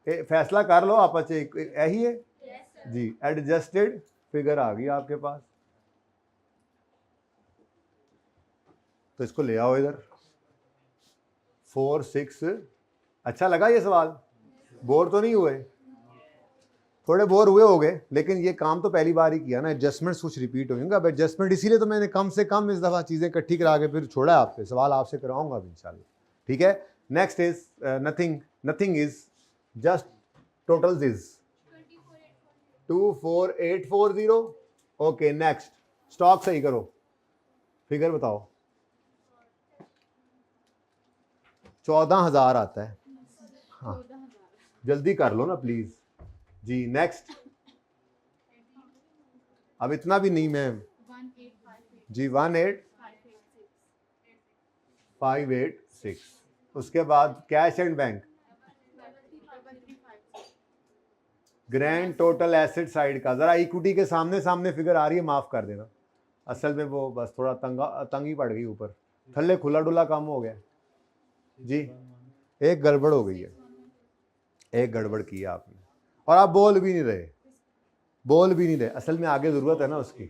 फैसला कर लो आपस यही है जी। एडजस्टेड फिगर आ गई आपके पास, तो इसको ले आओ इधर, 46। अच्छा लगा ये सवाल, बोर तो नहीं हुए, थोड़े बोर हुए होंगे, लेकिन ये काम तो पहली बार ही किया ना, एडजस्टमेंट्स कुछ रिपीट होंगे। अब एडजस्टमेंट इसीलिए तो मैंने कम से कम इस दफ़ा चीज़ें इकट्ठी करा के फिर छोड़ा है आपसे, सवाल आपसे कराऊंगा अब इंशाल्लाह, ठीक है। Next is nothing is just totals is 24840, okay. Next, stock सही करो, फिगर बताओ, 14,000 आता है, हाँ जल्दी कर लो ना प्लीज जी। नेक्स्ट, अब इतना भी नहीं, मैं जी 18586, उसके बाद cash and bank, grand total asset side का, जरा इक्विटी के सामने सामने फिगर आ रही है, माफ कर देना, असल में वो बस थोड़ा तंग ही पड़ गई, ऊपर थल्ले खुला डुला काम हो गया जी, एक गड़बड़ हो गई है, एक गड़बड़ की है आपने, और आप बोल भी नहीं रहे, असल में आगे ज़रूरत है ना उसकी।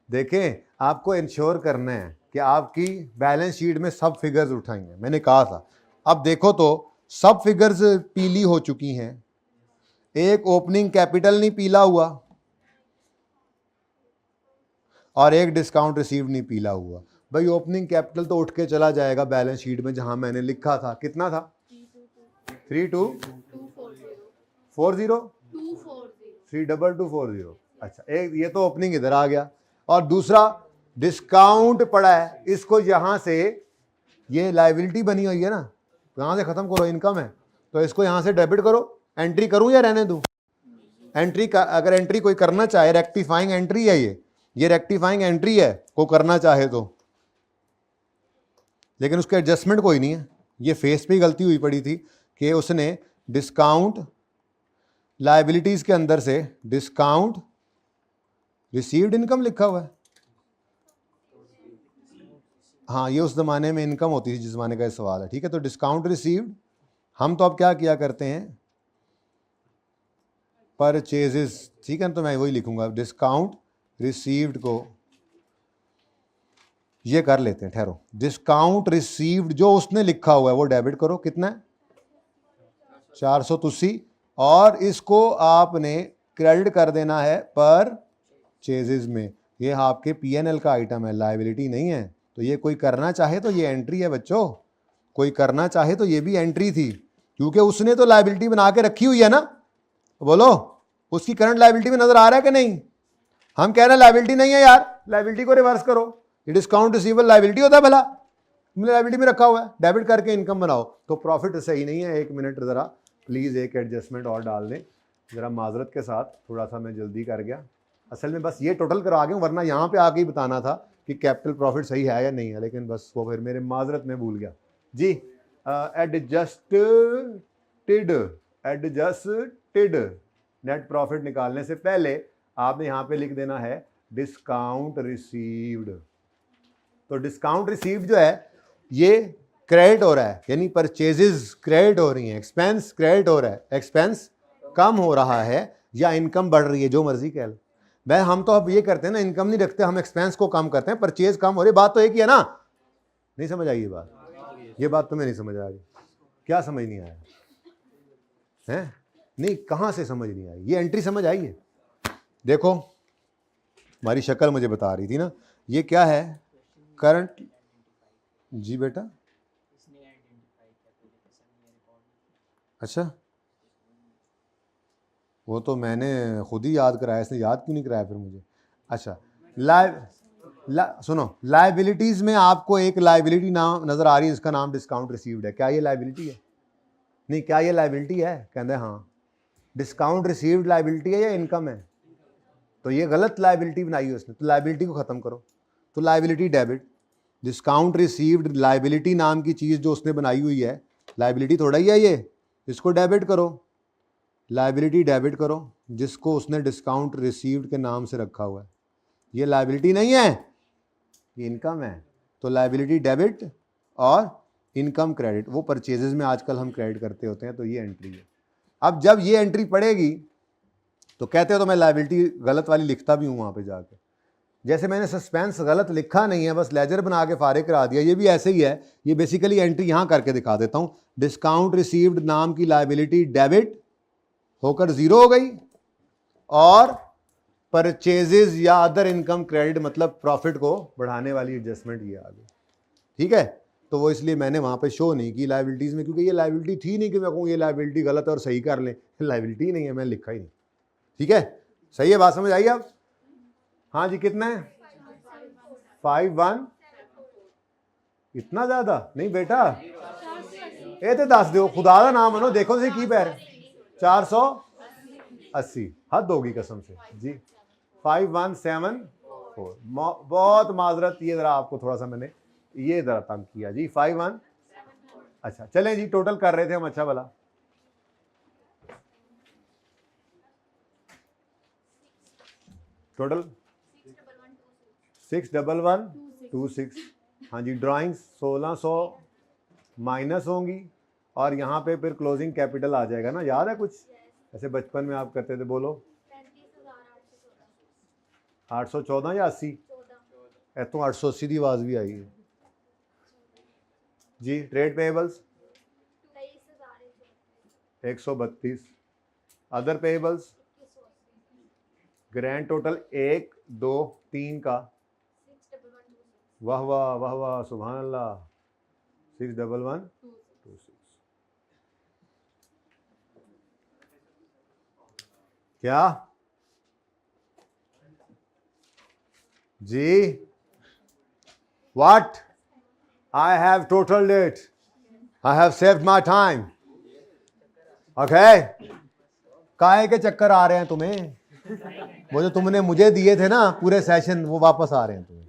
देखें, आपको इंश्योर करना है कि आपकी बैलेंस शीट में सब फिगर्स उठाएंगे, मैंने कहा था। अब देखो तो सब फिगर्स पीली हो चुकी हैं, एक ओपनिंग कैपिटल नहीं पीला हुआ और एक डिस्काउंट रिसीव नहीं पीला हुआ। भाई ओपनिंग कैपिटल तो उठ के चला जाएगा बैलेंस शीट में, जहां मैंने लिखा था, कितना था, 32240, अच्छा एक ये तो ओपनिंग इधर आ गया, और दूसरा डिस्काउंट पड़ा है, इसको यहां से, ये लायबिलिटी बनी हुई है ना, यहां से खत्म करो, इनकम है, तो इसको यहां से डेबिट करो। एंट्री करूं या रहने दूं, एंट्री का, अगर एंट्री कोई करना चाहे, रेक्टिफाइंग एंट्री है ये रेक्टिफाइंग एंट्री है, को करना चाहे तो, लेकिन उसके एडजस्टमेंट कोई नहीं है। ये फेस पे ही गलती हुई पड़ी थी कि उसने डिस्काउंट लायबिलिटीज के अंदर से डिस्काउंट रिसीव्ड इनकम लिखा हुआ है, हाँ ये उस ज़माने में इनकम होती थी जिस ज़माने का ये सवाल है, ठीक है। तो डिस्काउंट रिसीव्ड, हम तो अब क्या किया करते हैं, परचेजेस, ठीक है, तो मैं वही लिखूंगा, डिस्काउंट रिसीव्ड को ये कर लेते हैं, ठहरो, डिस्काउंट रिसीव्ड जो उसने लिखा हुआ है वो डेबिट करो, कितना है 483, और इसको आपने क्रेडिट कर देना है परचेजेस में। ये आपके P&L का आइटम है, लायबिलिटी नहीं है। तो ये कोई करना चाहे तो ये एंट्री है बच्चों, कोई करना चाहे तो ये भी एंट्री थी, क्योंकि उसने तो लायबिलिटी बना के रखी हुई है ना, बोलो उसकी करंट लायबिलिटी में नजर आ रहा है कि नहीं? हम कह रहे हैं लायबिलिटी नहीं है यार, लायबिलिटी को रिवर्स करो, ये डिस्काउंट रिसीवेबल लायबिलिटी होता है भला, तुमने लायबिलिटी में रखा हुआ है, डेबिट करके इनकम बनाओ। तो प्रॉफिट सही नहीं है। एक मिनट ज़रा प्लीज़ एक एडजस्टमेंट और डाल दें ज़रा, माजरत के साथ, थोड़ा सा मैं जल्दी कर गया। असल में बस ये टोटल करा गया, वरना यहाँ पे आके ही बताना था कि कैपिटल प्रॉफिट सही है या नहीं है, लेकिन बस वो फिर मेरे माजरत में भूल गया जी। एडजस्टेड नेट प्रॉफिट निकालने से पहले आपने यहाँ पे लिख देना है डिस्काउंट रिसीव्ड। तो डिस्काउंट रिसीव्ड जो है ये क्रेडिट हो रहा है, यानी परचेजेस क्रेडिट हो रही हैं, एक्सपेंस क्रेडिट हो रहा है, एक्सपेंस कम हो रहा है या इनकम बढ़ रही है, जो मर्जी कह लो। भाई हम तो अब ये करते हैं ना, इनकम नहीं रखते, हम एक्सपेंस को कम करते हैं, परचेज कम हो रही है, बात तो एक ही है ना। नहीं समझ आई ये बात? ये बात तुम्हें नहीं समझ आ रही? क्या समझ नहीं आया है? नहीं, कहाँ से समझ नहीं आई? ये एंट्री समझ आई है? देखो हमारी शक्ल मुझे बता रही थी ना, ये क्या है करंट। जी बेटा, अच्छा वो तो मैंने खुद ही याद कराया, इसने याद क्यों नहीं कराया फिर मुझे? अच्छा सुनो, लायबिलिटीज में आपको एक लायबिलिटी नाम नजर आ रही है, इसका नाम डिस्काउंट रिसीव्ड है। क्या ये लायबिलिटी है? नहीं, क्या ये लायबिलिटी है? कहते हैं हाँ। डिस्काउंट रिसीव्ड लायबिलिटी है या इनकम है? तो ये गलत लायबिलिटी बनाई है उसने, तो लायबिलिटी को ख़त्म करो। तो liability debit, discount received liability नाम की चीज़ जो उसने बनाई हुई है, लायबिलिटी थोड़ा ही है ये, इसको डेबिट करो, लायबिलिटी डेबिट करो, जिसको उसने डिस्काउंट रिसीव्ड के नाम से रखा हुआ है। ये लायबिलिटी नहीं है, ये इनकम है। तो लायबिलिटी डेबिट और इनकम क्रेडिट, वो परचेजेस में आजकल हम क्रेडिट करते होते हैं, तो ये एंट्री है। अब जब ये एंट्री पड़ेगी तो कहते हो तो मैं लायबिलिटी गलत वाली लिखता भी हूँ वहाँ पे जाके, जैसे मैंने सस्पेंस गलत लिखा नहीं है, बस लेजर बना के फारिग करा दिया, ये भी ऐसे ही है। ये बेसिकली एंट्री यहाँ करके दिखा देता हूँ, डिस्काउंट रिसीव्ड नाम की लायबिलिटी डेबिट होकर ज़ीरो हो गई और परचेजेस या अदर इनकम क्रेडिट मतलब प्रॉफिट को बढ़ाने वाली एडजस्टमेंट ये आ गई। ठीक है, तो वो इसलिए मैंने वहाँ पे शो नहीं की लायबिलिटीज़ में, क्योंकि ये लायबिलिटी थी नहीं कि मैं कहूँ ये लायबिलिटी गलत है और सही कर लें, लायबिलिटी नहीं है, मैं लिखा ही नहीं। ठीक है, सही है, बात समझ आई अब? हाँ जी, कितना है? 51। इतना ज़्यादा नहीं बेटा, ये तो दस दो, खुदा का नाम मनो, देखो से की पैर 480, हद होगी कसम से जी। 5174, बहुत माजरत, ये जरा आपको थोड़ा सा मैंने ये जरा तंग किया जी। 51, अच्छा चलें जी, टोटल कर रहे थे हम, अच्छा भला टोटल 61126। हाँ जी, ड्राइंग्स 1600 माइनस होंगी और यहाँ पे फिर क्लोजिंग कैपिटल आ जाएगा ना, याद है कुछ ऐसे बचपन में आप करते थे? बोलो 814 या 80? तो 880 की आवाज़ भी आई है जी। Trade payables 132, other payables grand total 1 2 3 का, वाह वाह वाह वाह, सुभान अल्लाह, 61126। क्या जी? What? I have totaled it. I have saved my time. Okay? काहे के चक्कर आ रहे हैं तुम्हें? वो जो तुमने मुझे दिए थे ना पूरे सेशन, वो वापस आ रहे हैं तुम्हें।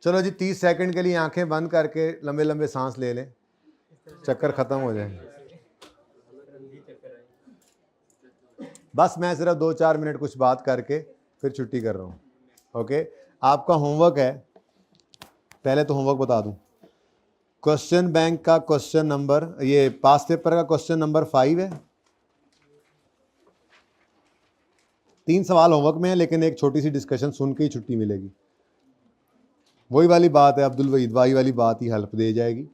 चलो जी, 30 सेकंड के लिए आंखें बंद करके लंबे लंबे सांस ले लें, चक्कर खत्म हो जाए। बस मैं सिर्फ 2-4 मिनट कुछ बात करके फिर छुट्टी कर रहा हूँ। ओके, आपका होमवर्क है, पहले तो होमवर्क बता दूं। क्वेश्चन बैंक का क्वेश्चन नंबर, ये पास पेपर का क्वेश्चन नंबर 5 है। 3 सवाल होमवर्क में है, लेकिन एक छोटी सी डिस्कशन सुन के ही छुट्टी मिलेगी। वही वाली बात है, अब्दुल वहीद भाई वाली बात ही हेल्प दे जाएगी।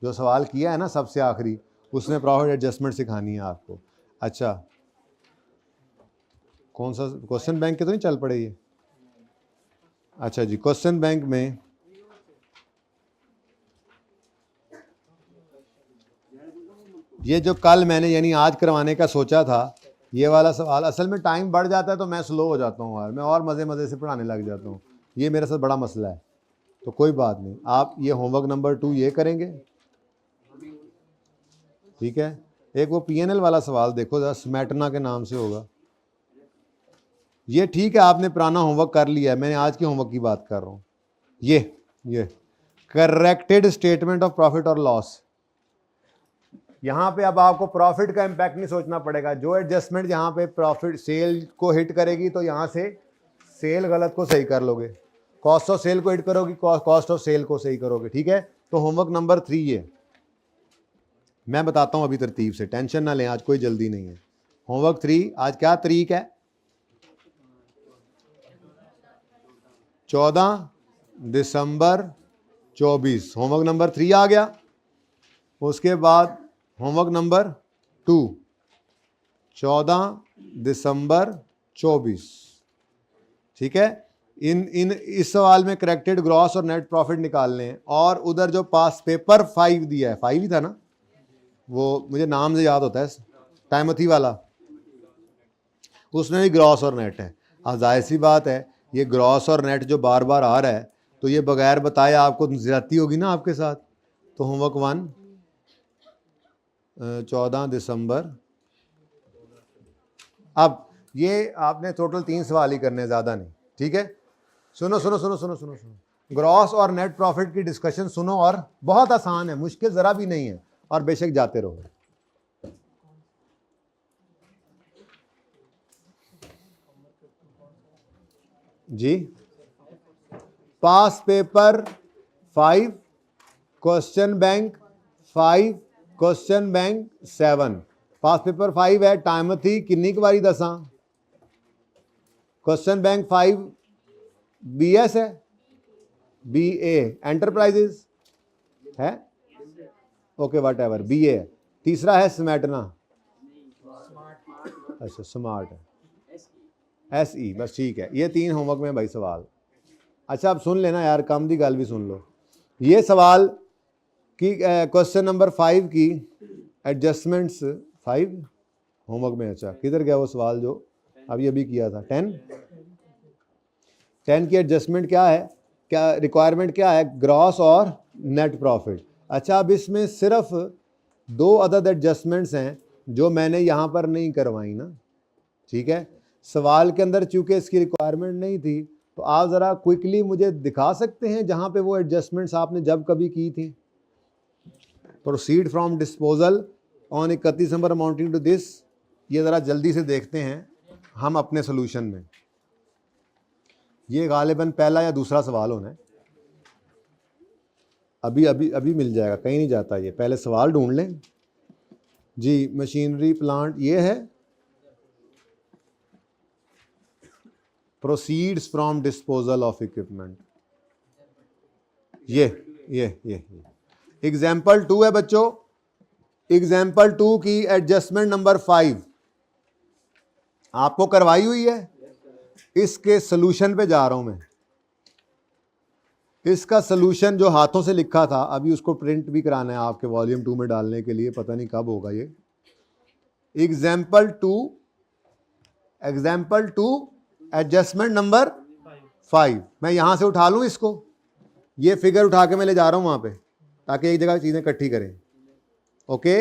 जो सवाल किया है ना सबसे आखिरी, उसमें प्रॉफिट एडजस्टमेंट सिखानी है आपको। अच्छा, कौन सा क्वेश्चन बैंक के तो नहीं चल पड़े ये? अच्छा जी, क्वेश्चन बैंक में ये जो कल मैंने यानी आज करवाने का सोचा था, ये वाला सवाल, असल में टाइम बढ़ जाता है तो मैं स्लो हो जाता हूँ यार, मैं और मज़े मज़े से पढ़ाने लग जाता हूँ। ये मेरे साथ बड़ा मसला है, तो कोई बात नहीं। आप ये होमवर्क नंबर 2 ये करेंगे, ठीक है। एक वो PNL वाला सवाल देखो जरा, स्मैटना के नाम से होगा ये, ठीक है। आपने पुराना होमवर्क कर लिया है, मैंने आज के होमवर्क की बात कर रहा हूँ। ये करेक्टेड स्टेटमेंट ऑफ प्रॉफिट और लॉस। यहाँ पे अब आपको प्रॉफिट का इम्पैक्ट नहीं सोचना पड़ेगा। जो एडजस्टमेंट यहाँ पे प्रॉफिट सेल को हिट करेगी तो यहाँ से सेल गलत को सही कर लोगे, कॉस्ट ऑफ सेल को हिट करोगी, कॉस्ट ऑफ सेल को सही करोगे, ठीक है। तो होमवर्क नंबर 3 ये मैं बताता हूँ अभी तरतीब से, टेंशन ना लें, आज कोई जल्दी नहीं है। होमवर्क 3 आज क्या तारीख है? 14 दिसंबर 24। होमवर्क नंबर 3 आ गया। उसके बाद होमवर्क नंबर 2 14 दिसंबर 24, ठीक है। इस सवाल में करेक्टेड ग्रॉस और नेट प्रॉफिट निकालने हैं। और उधर जो पास पेपर 5 दिया है, 5 ही था ना, वो मुझे नाम से याद होता है, टाइमथी वाला, उसमें भी ग्रॉस और नेट है। अब जाहिर सी बात है, ये ग्रॉस और नेट जो बार बार आ रहा है तो ये बगैर बताए आपको ज्यादती होगी ना आपके साथ। तो होमवर्क 1 14 दिसंबर। अब ये आपने टोटल 3 सवाल ही करने, ज़्यादा नहीं, ठीक है। सुनो सुनो सुनो सुनो सुनो सुनो, ग्रॉस और नेट प्रॉफिट की डिस्कशन सुनो, और बहुत आसान है, मुश्किल ज़रा भी नहीं है, और बेशक जाते रहो। जी, pass paper 5, question bank 5, question bank 7। Pass paper 5 है टाइमथी किन्नी क वारी दसा, क्वेश्चन बैंक 5 BS है, BA एंटरप्राइजेस है, ओके वट एवर, BA है। तीसरा है स्मैटना, अच्छा स्मार्ट है, SE, बस ठीक है। ये 3 होमवर्क में भाई सवाल। अच्छा अब सुन लेना यार, काम दी गल भी सुन लो। ये सवाल की क्वेश्चन नंबर 5 की एडजस्टमेंट्स 5 होमवर्क में, अच्छा किधर गया वो सवाल जो अभी किया था? 10 की एडजस्टमेंट क्या है, क्या रिक्वायरमेंट क्या है? ग्रॉस और नेट प्रॉफिट। अच्छा अब इसमें सिर्फ 2 अदद एडजस्टमेंट्स हैं जो मैंने यहाँ पर नहीं करवाई ना, ठीक है। सवाल के अंदर चूंकि इसकी रिक्वायरमेंट नहीं थी, तो आप ज़रा क्विकली मुझे दिखा सकते हैं जहाँ पे वो एडजस्टमेंट्स आपने जब कभी की थी? Proceed from disposal on 31 December amounting to this, ये ज़रा जल्दी से देखते हैं हम अपने सोल्यूशन में। ये गालिबन पहला या दूसरा सवाल होना है, अभी मिल जाएगा, कहीं नहीं जाता ये, पहले सवाल ढूंढ लें जी। मशीनरी प्लांट ये है, proceeds from disposal of equipment, ये एग्जाम्पल 2 है बच्चों। एग्जाम्पल 2 की एडजस्टमेंट नंबर 5 आपको करवाई हुई है। इसके सोल्यूशन पे जा रहा हूं मैं। इसका सोल्यूशन जो हाथों से लिखा था, अभी उसको प्रिंट भी कराना है आपके वॉल्यूम 2 में डालने के लिए, पता नहीं कब होगा ये। एग्जाम्पल 2 एडजस्टमेंट नंबर 5, मैं यहां से उठा लूं इसको, ये फिगर उठा के मैं ले जा रहा हूं वहां पे, ताकि एक जगह चीजें इकट्ठी करें। ओके,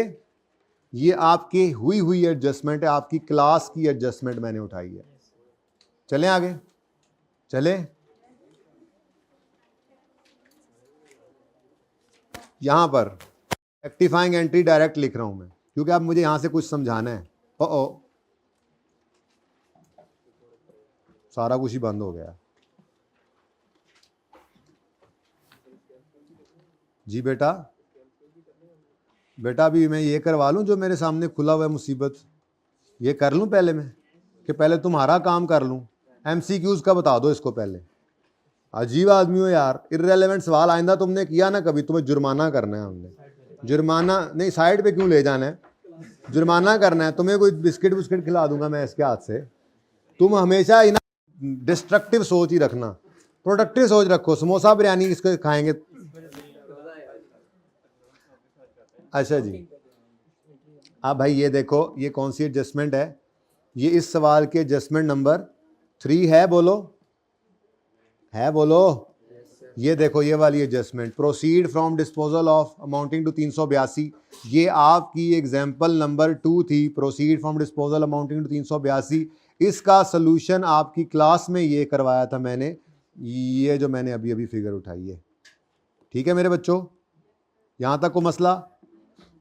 ये आपकी हुई एडजस्टमेंट है, आपकी क्लास की एडजस्टमेंट मैंने उठाई है। चलें आगे, चलें। यहां पर रेक्टिफाइंग एंट्री डायरेक्ट लिख रहा हूं मैं, क्योंकि अब मुझे यहां से कुछ समझाना है। ओ सारा कुछ ही बंद हो गया जी। बेटा अभी मैं ये करवा लूं जो मेरे सामने खुला हुआ है मुसीबत, ये कर लूं पहले मैं, कि पहले तुम्हारा काम कर लूं? MCQs का बता दो इसको पहले। अजीब आदमी हो यार, इर्रेलेवेंट सवाल आइंदा तुमने किया ना कभी, तुम्हें जुर्माना करना है। हमने जुर्माना नहीं, साइड पे क्यों ले जाना है, जुर्माना करना है तुम्हें। कोई बिस्किट खिला दूंगा मैं इसके हाथ से। तुम हमेशा डिस्ट्रक्टिव सोच ही रखना, प्रोडक्टिव सोच रखो। समोसा बिरयानी इसको खाएंगे। अच्छा जी, अब भाई ये देखो, ये कौन सी एडजस्टमेंट है? ये इस सवाल के एडजस्टमेंट नंबर 3 है, बोलो है, बोलो। ये देखो ये वाली adjustment, proceed from disposal of amounting to 382, ये आपकी एग्जाम्पल नंबर 2 थी, proceed from disposal amounting to 382। इसका सोल्यूशन आपकी क्लास में ये करवाया था मैंने, ये जो मैंने अभी अभी फिगर उठाई है। ठीक है मेरे बच्चों, यहाँ तक को मसला।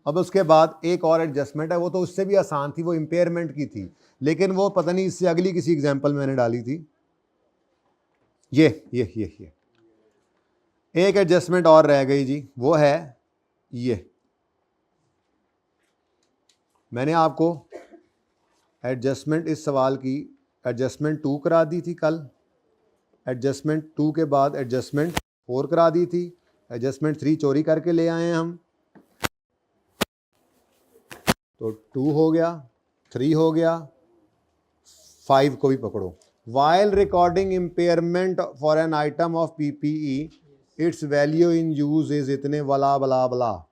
अब उसके बाद एक और एडजस्टमेंट है, वो तो उससे भी आसान थी, वो इम्पेयरमेंट की थी, लेकिन वो पता नहीं इससे अगली किसी एग्जाम्पल में मैंने डाली थी। ये एक एडजस्टमेंट और रह गई जी, वो है ये। मैंने आपको एडजस्टमेंट इस सवाल की एडजस्टमेंट 2 करा दी थी कल, एडजस्टमेंट 2 के बाद एडजस्टमेंट 4 करा दी थी, एडजस्टमेंट 3 चोरी करके ले आए हैं हम, तो 2 हो गया, 3 हो गया, 5 को भी पकड़ो। While recording impairment for an item of PPE, its value in use is इतने बला बला बला,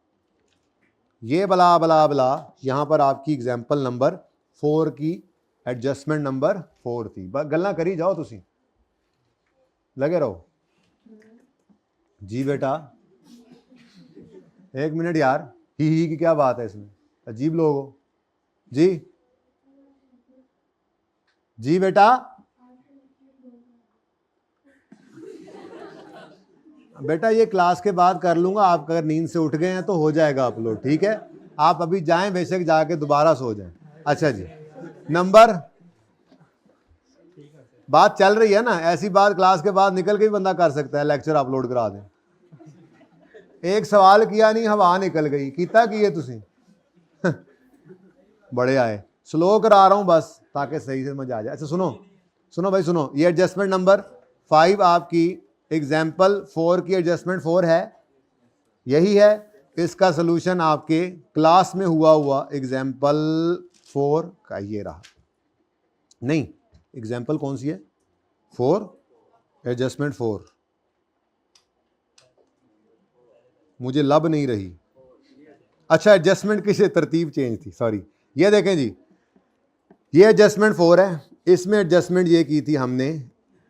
ये बला बला बला यहाँ पर आपकी एग्जाम्पल नंबर 4 की एडजस्टमेंट नंबर 4 थी। गल्ला करी जाओ, तुसी लगे रहो जी बेटा। 1 मिनट यार, ही की क्या बात है इसमें, अजीब लोग हो जी। जी बेटा, बेटा ये क्लास के बाद कर लूंगा, आप अगर नींद से उठ गए हैं तो हो जाएगा अपलोड, ठीक है। आप अभी जाएं, बेशक जाके दोबारा सो जाएं। अच्छा जी, नंबर, बात चल रही है ना, ऐसी बात क्लास के बाद निकल के भी बंदा कर सकता है, लेक्चर अपलोड करा दें। एक सवाल किया नहीं, हवा निकल गई, किता किए तुसी बड़े आए, स्लो करा रहा हूं बस ताकि सही से समझ आ जाए। अच्छा सुनो भाई सुनो, ये एडजस्टमेंट नंबर 5 आपकी एग्जाम्पल 4 की एडजस्टमेंट 4 है, यही है। इसका सोल्यूशन आपके क्लास में हुआ एग्जाम्पल 4 का ये रहा। नहीं, एग्जाम्पल कौन सी है? 4, एडजस्टमेंट 4, मुझे लब नहीं रही। अच्छा, एडजस्टमेंट की तरतीब चेंज थी, सॉरी। ये देखें जी, ये एडजस्टमेंट 4 है, इसमें एडजस्टमेंट ये की थी हमने,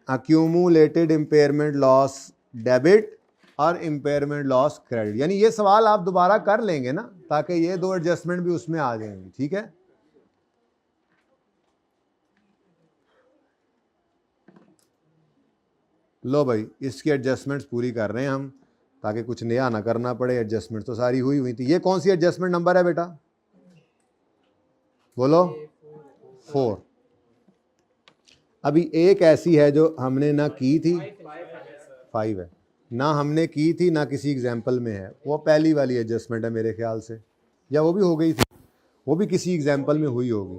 अक्यूमुलेटेड इम्पेयरमेंट लॉस डेबिट और इम्पेयरमेंट लॉस क्रेडिट। यानी ये सवाल आप दोबारा कर लेंगे ना, ताकि ये 2 एडजस्टमेंट भी उसमें आ जाएंगी, ठीक है। लो भाई, इसकी एडजस्टमेंट्स पूरी कर रहे हैं हम, ताकि कुछ नया ना करना पड़े। एडजस्टमेंट तो सारी हुई थी। ये कौन सी एडजस्टमेंट नंबर है बेटा, बोलो? 4। अभी एक ऐसी है जो हमने ना की थी, 5 है, ना हमने की थी ना किसी एग्जाम्पल में है, वो पहली वाली एडजस्टमेंट है मेरे ख्याल से, या वो भी हो गई थी, वो भी किसी एग्जाम्पल में हुई होगी।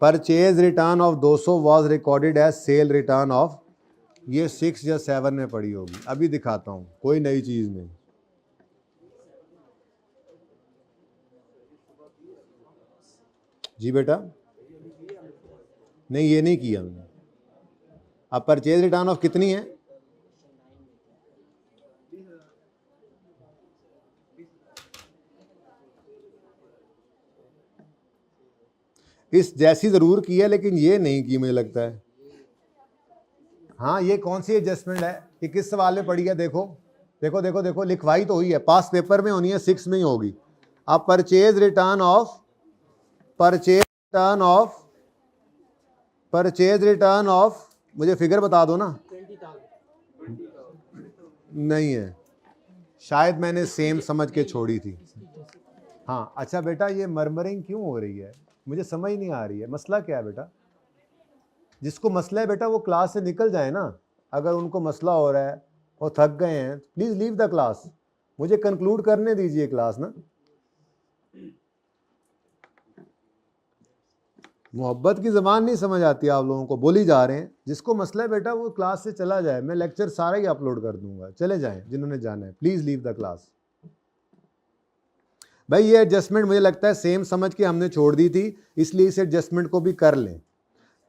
Purchase return of 200 was recorded as sale return of, ये 6 या 7 में पड़ी होगी, अभी दिखाता हूँ, कोई नई चीज़ नहीं। जी बेटा, नहीं ये नहीं किया हमने। अब परचेज रिटर्न ऑफ कितनी है? इस जैसी ज़रूर की है, लेकिन ये नहीं की मुझे लगता है। हाँ, ये कौन सी एडजस्टमेंट है, ये किस सवाल में पड़ी है? देखो देखो देखो देखो, लिखवाई तो हुई है, पास पेपर में होनी है, 6 में ही होगी। अब परचेज रिटर्न ऑफ मुझे फिगर बता दो ना। 20,000 नहीं है, शायद मैंने सेम समझ के छोड़ी थी। हाँ अच्छा बेटा, ये मरमरिंग क्यों हो रही है, मुझे समझ नहीं आ रही है, मसला क्या है बेटा? जिसको मसला है बेटा वो क्लास से निकल जाए ना। अगर उनको मसला हो रहा है और थक गए हैं, प्लीज़ लीव द क्लास, मुझे कंक्लूड करने दीजिए क्लास ना। मोहब्बत की ज़बान नहीं समझ आती आप लोगों को, बोली जा रहे हैं। जिसको मसला है बेटा वो क्लास से चला जाए, मैं लेक्चर सारा ही अपलोड कर दूंगा, चले जाएं जिन्होंने जाना है, प्लीज़ लीव द क्लास। भाई ये एडजस्टमेंट मुझे लगता है सेम समझ के हमने छोड़ दी थी, इसलिए इस एडजस्टमेंट को भी कर लें।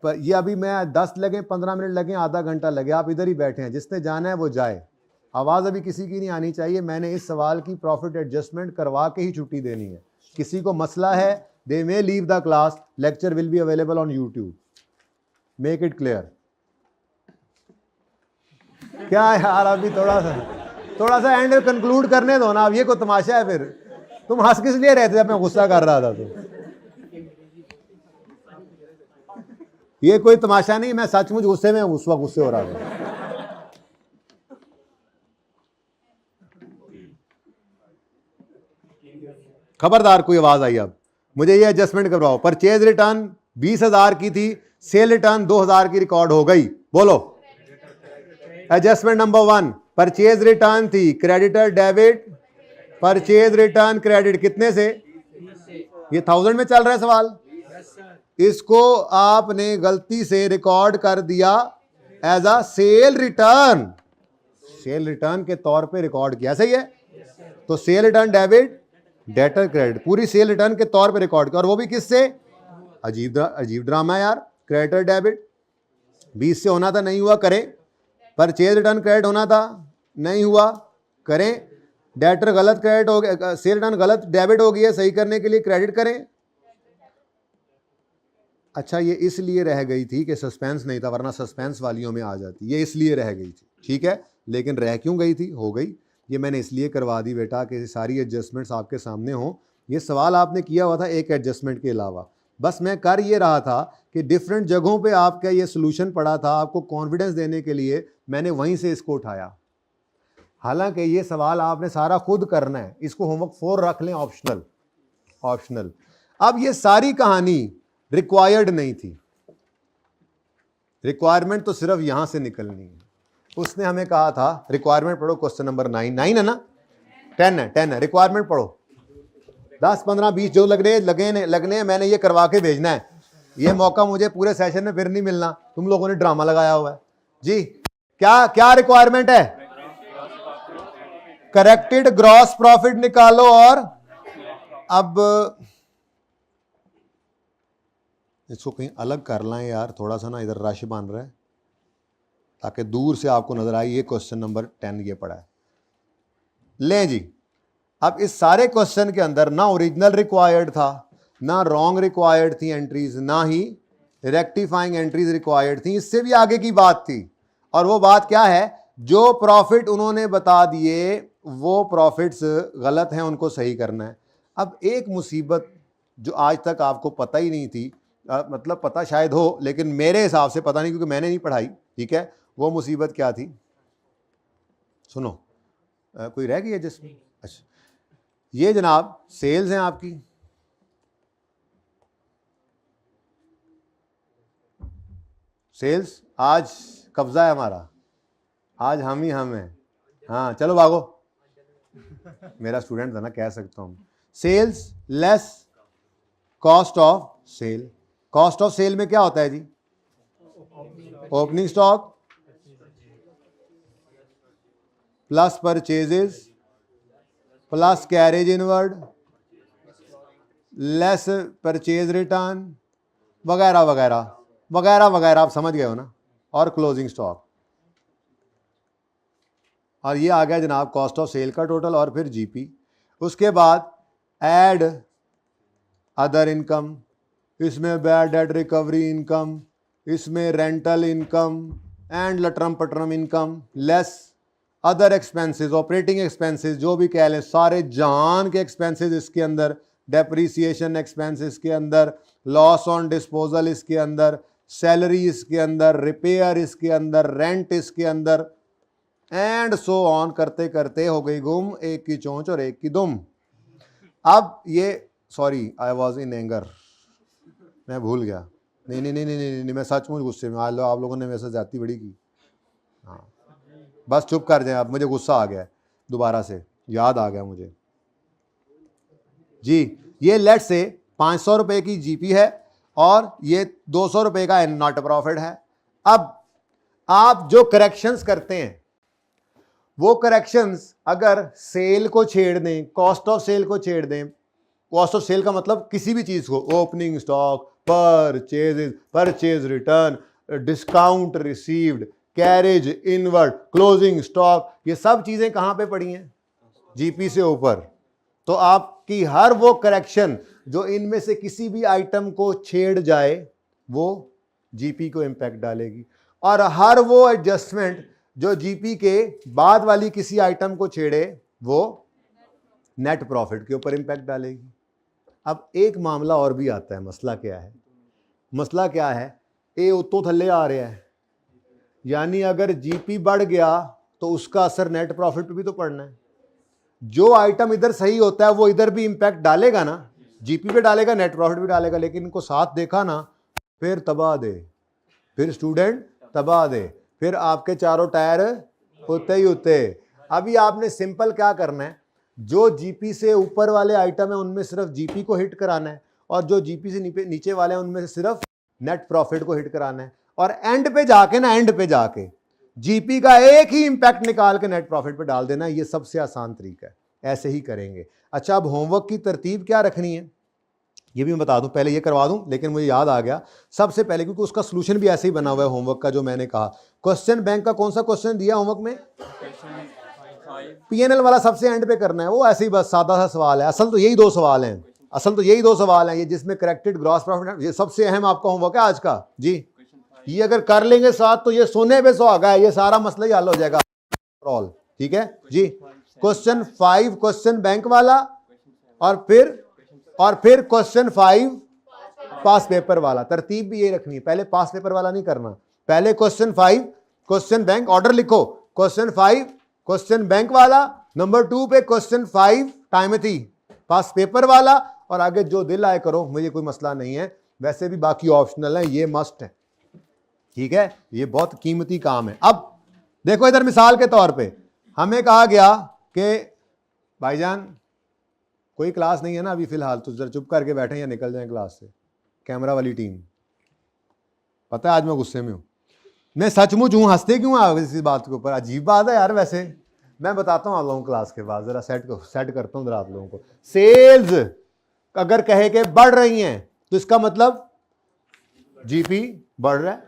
पर ये अभी मैं 10 लगे, 15 मिनट लगे, आधा घंटा लगे, आप इधर ही बैठे हैं, जिसने जाना है वो जाए। आवाज़ अभी किसी की नहीं आनी चाहिए। मैंने इस सवाल की प्रॉफिट एडजस्टमेंट करवा के ही छुट्टी देनी है। किसी को मसला है they may leave the class. Lecture will be available on YouTube. Make it clear. क्या यार, अभी थोड़ा सा एंड कंक्लूड करने दो ना। अब ये कोई तमाशा है? फिर तुम हंस किस लिए रहते थे? मैं गुस्सा कर रहा था तो ये कोई तमाशा नहीं, मैं सचमुच गुस्से में उस वक्त गुस्से हो रहा था। खबरदार कोई आवाज आई अब, मुझे ये एडजस्टमेंट करवाओ। परचेज रिटर्न 20,000 की थी, सेल रिटर्न 2,000 की रिकॉर्ड हो गई। बोलो एडजस्टमेंट नंबर 1, परचेज रिटर्न थी creditor debit, purchase return credit कितने से? ये 1000 में चल रहा है सवाल। इसको आपने गलती से रिकॉर्ड कर दिया as a sale return, sale return के तौर पे रिकॉर्ड किया, सही है? तो sale return debit, debtor credit, पूरी सेल रिटर्न के तौर पे रिकॉर्ड किया, और वो भी किससे? अजीब ड्रामा यार। क्रेडिटर डेबिट 20 से होना था, नहीं हुआ, करें। परचेज रिटर्न क्रेडिट होना था, नहीं हुआ, करें। डेटर गलत क्रेडिट हो गया, सेल रिटर्न गलत डेबिट हो गई है, सही करने के लिए क्रेडिट करें। अच्छा, ये इसलिए रह गई थी कि सस्पेंस नहीं था, वरना सस्पेंस वालियों में आ जाती, ये इसलिए रह गई थी, ठीक है। लेकिन रह क्यों गई थी? हो गई। ये मैंने इसलिए करवा दी बेटा कि सारी एडजस्टमेंट्स आपके सामने हों। ये सवाल आपने किया हुआ था एक एडजस्टमेंट के अलावा, बस मैं कर ये रहा था कि डिफरेंट जगहों पे आपका ये सोल्यूशन पड़ा था, आपको कॉन्फिडेंस देने के लिए मैंने वहीं से इसको उठाया। हालांकि ये सवाल आपने सारा खुद करना है, इसको होमवर्क 4 रख लें, ऑप्शनल। अब ये सारी कहानी रिक्वायर्ड नहीं थी, रिक्वायरमेंट तो सिर्फ यहां से निकलनी है। उसने हमें कहा था रिक्वायरमेंट पढ़ो, क्वेश्चन नंबर 9 है ना, 10 है, रिक्वायरमेंट पढ़ो। 10, 15, 20 जो लगने मैंने ये करवा के भेजना है। ये मौका मुझे पूरे सेशन में फिर नहीं मिलना, तुम लोगों ने ड्रामा लगाया हुआ है जी। क्या रिक्वायरमेंट है? करेक्टेड ग्रॉस प्रॉफिट निकालो। और अब इसको कहीं अलग कर लाएं यार, थोड़ा सा ना इधर रश बन रहा है, ताकि दूर से आपको नजर आए ये क्वेश्चन नंबर 10 ये पड़ा है। ले जी, अब इस सारे क्वेश्चन के अंदर ना ओरिजिनल रिक्वायर्ड था, ना रॉन्ग रिक्वायर्ड थी एंट्रीज, ना ही रेक्टिफाइंग एंट्रीज रिक्वायर्ड थी। इससे भी आगे की बात थी, और वो बात क्या है? जो प्रॉफिट उन्होंने बता दिए वो प्रॉफिट्स गलत हैं, उनको सही करना है। अब एक मुसीबत जो आज तक आपको पता ही नहीं थी, मतलब पता शायद हो लेकिन मेरे हिसाब से पता नहीं, क्योंकि मैंने नहीं पढ़ाई, ठीक है। वो मुसीबत क्या थी? सुनो, कोई रह गई है जिसमें? अच्छा, ये जनाब सेल्स हैं आपकी, सेल्स आज कब्जा है हमारा, आज हम ही हम हैं। हाँ चलो भागो, मेरा स्टूडेंट था ना, कह सकता हूँ। Sales less cost of sale. Cost of sale में क्या होता है जी? Opening stock plus purchases plus carriage inward less purchase return वगैरह वगैरह वगैरह वगैरह, आप समझ गए हो ना, और क्लोजिंग स्टॉक। और ये आ गया जनाब कॉस्ट ऑफ सेल का टोटल, और फिर जीपी। उसके बाद ऐड अदर इनकम, इसमें बैड डेट रिकवरी इनकम, इसमें रेंटल इनकम एंड लटरम पटरम income, less other expenses, operating expenses जो भी कह लें, सारे जहान के एक्सपेंसेस इसके अंदर, डेप्रीसिएशन एक्सपेंस इसके अंदर, लॉस ऑन डिस्पोजल इसके अंदर, सैलरी इसके अंदर, रिपेयर इसके अंदर, रेंट इसके अंदर, एंड सो ऑन करते करते हो गई गुम एक की चोंच और एक की दुम। अब ये sorry, I was in anger, मैं भूल गया। नहीं, मैं सचमुच गुस्से में। आज आप लोगों ने मेरे साथ ज्यादती बड़ी की। हाँ बस चुप कर जाए, अब मुझे गुस्सा आ गया है, दोबारा से याद आ गया मुझे जी। ये लेट से 500 रुपए की जीपी है और ये 200 रुपए का नॉट प्रॉफिट है। अब आप जो करेक्शंस करते हैं वो करेक्शंस अगर सेल को छेड़ दें, कॉस्ट ऑफ सेल को छेड़ दें, कॉस्ट ऑफ सेल का मतलब किसी भी चीज को, opening stock, purchase return, discount received, carriage inward, closing stock, ये सब चीजें कहां पे पड़ी हैं? जीपी से ऊपर। तो आपकी हर वो करेक्शन जो इनमें से किसी भी आइटम को छेड़ जाए वो जीपी को इंपैक्ट डालेगी, और हर वो एडजस्टमेंट जो जीपी के बाद वाली किसी आइटम को छेड़े वो नेट प्रॉफिट के ऊपर इंपैक्ट डालेगी। अब एक मामला और भी आता है। मसला क्या है? मसला क्या है? ए उतो थल्ले आ रहा है, यानी अगर जीपी बढ़ गया तो उसका असर नेट प्रॉफिट पे भी तो पड़ना है। जो आइटम इधर सही होता है वो इधर भी इंपैक्ट डालेगा ना, जीपी पे डालेगा, नेट प्रॉफिट भी डालेगा। लेकिन इनको साथ देखा ना, फिर तबाह दे, फिर स्टूडेंट तबाह दे, फिर आपके चारों टायर होते ही होते। अभी आपने सिंपल क्या करना है, जो जीपी से ऊपर वाले आइटम है उनमें सिर्फ जीपी को हिट कराना है, और जो जीपी से नीचे वाले हैं उनमें सिर्फ नेट प्रॉफिट को हिट कराना है। और एंड पे जाके ना, एंड पे जाके जीपी का एक ही इंपैक्ट निकाल के नेट प्रॉफिट पे डाल देना। ये सबसे आसान तरीका है, ऐसे ही करेंगे। अच्छा, अब होमवर्क की तरतीब क्या रखनी है ये भी मैं बता दूं, पहले ये करवा दूं, लेकिन मुझे याद आ गया सबसे पहले, क्योंकि उसका सॉल्यूशन भी ऐसे ही बना हुआ है होमवर्क का जो मैंने कहा। क्वेश्चन बैंक का कौन सा क्वेश्चन दिया होमवर्क में? पीएनएल वाला सबसे एंड पे करना है, वो ऐसे ही बस सादा सा सवाल है। असल तो यही दो सवाल हैं, ये जिसमें करेक्टेड ग्रॉस प्रॉफिट, ये सबसे अहम आपका होमवर्क है आज का जी। ये अगर कर लेंगे साथ तो ये सोने पे सुहागा है, ये सारा मसला ही हल हो जाएगा ऑल। ठीक है जी। क्वेश्चन 5 क्वेश्चन बैंक वाला, और फिर क्वेश्चन 5 पास पेपर वाला। तरतीब भी ये रखनी है, पहले पास पेपर वाला नहीं करना, पहले क्वेश्चन 5 क्वेश्चन बैंक, ऑर्डर लिखो, क्वेश्चन 5 क्वेश्चन बैंक वाला, नंबर 2 पे क्वेश्चन 5 टाइमथी पास पेपर वाला, और आगे जो दिल आए करो, मुझे कोई मसला नहीं है। वैसे भी बाकी ऑप्शनल है, ये मस्ट है। ठीक है, ये बहुत कीमती काम है। अब देखो इधर मिसाल के तौर पे हमें कहा गया कि भाईजान कोई क्लास नहीं है ना अभी फिलहाल, तो जरा चुप करके बैठे या निकल जाएं क्लास से। कैमरा वाली टीम, पता है आज मैं गुस्से में हूं, मैं सचमुच हूं। हंसते क्यों आ इस बात के ऊपर? अजीब बात है यार। वैसे मैं बताता हूं आप लोगों क्लास के बाद, जरा सेट करता हूं जरा आप लोगों को। सेल्स अगर कहे के बढ़ रही हैं तो इसका मतलब जीपी बढ़ रहा है।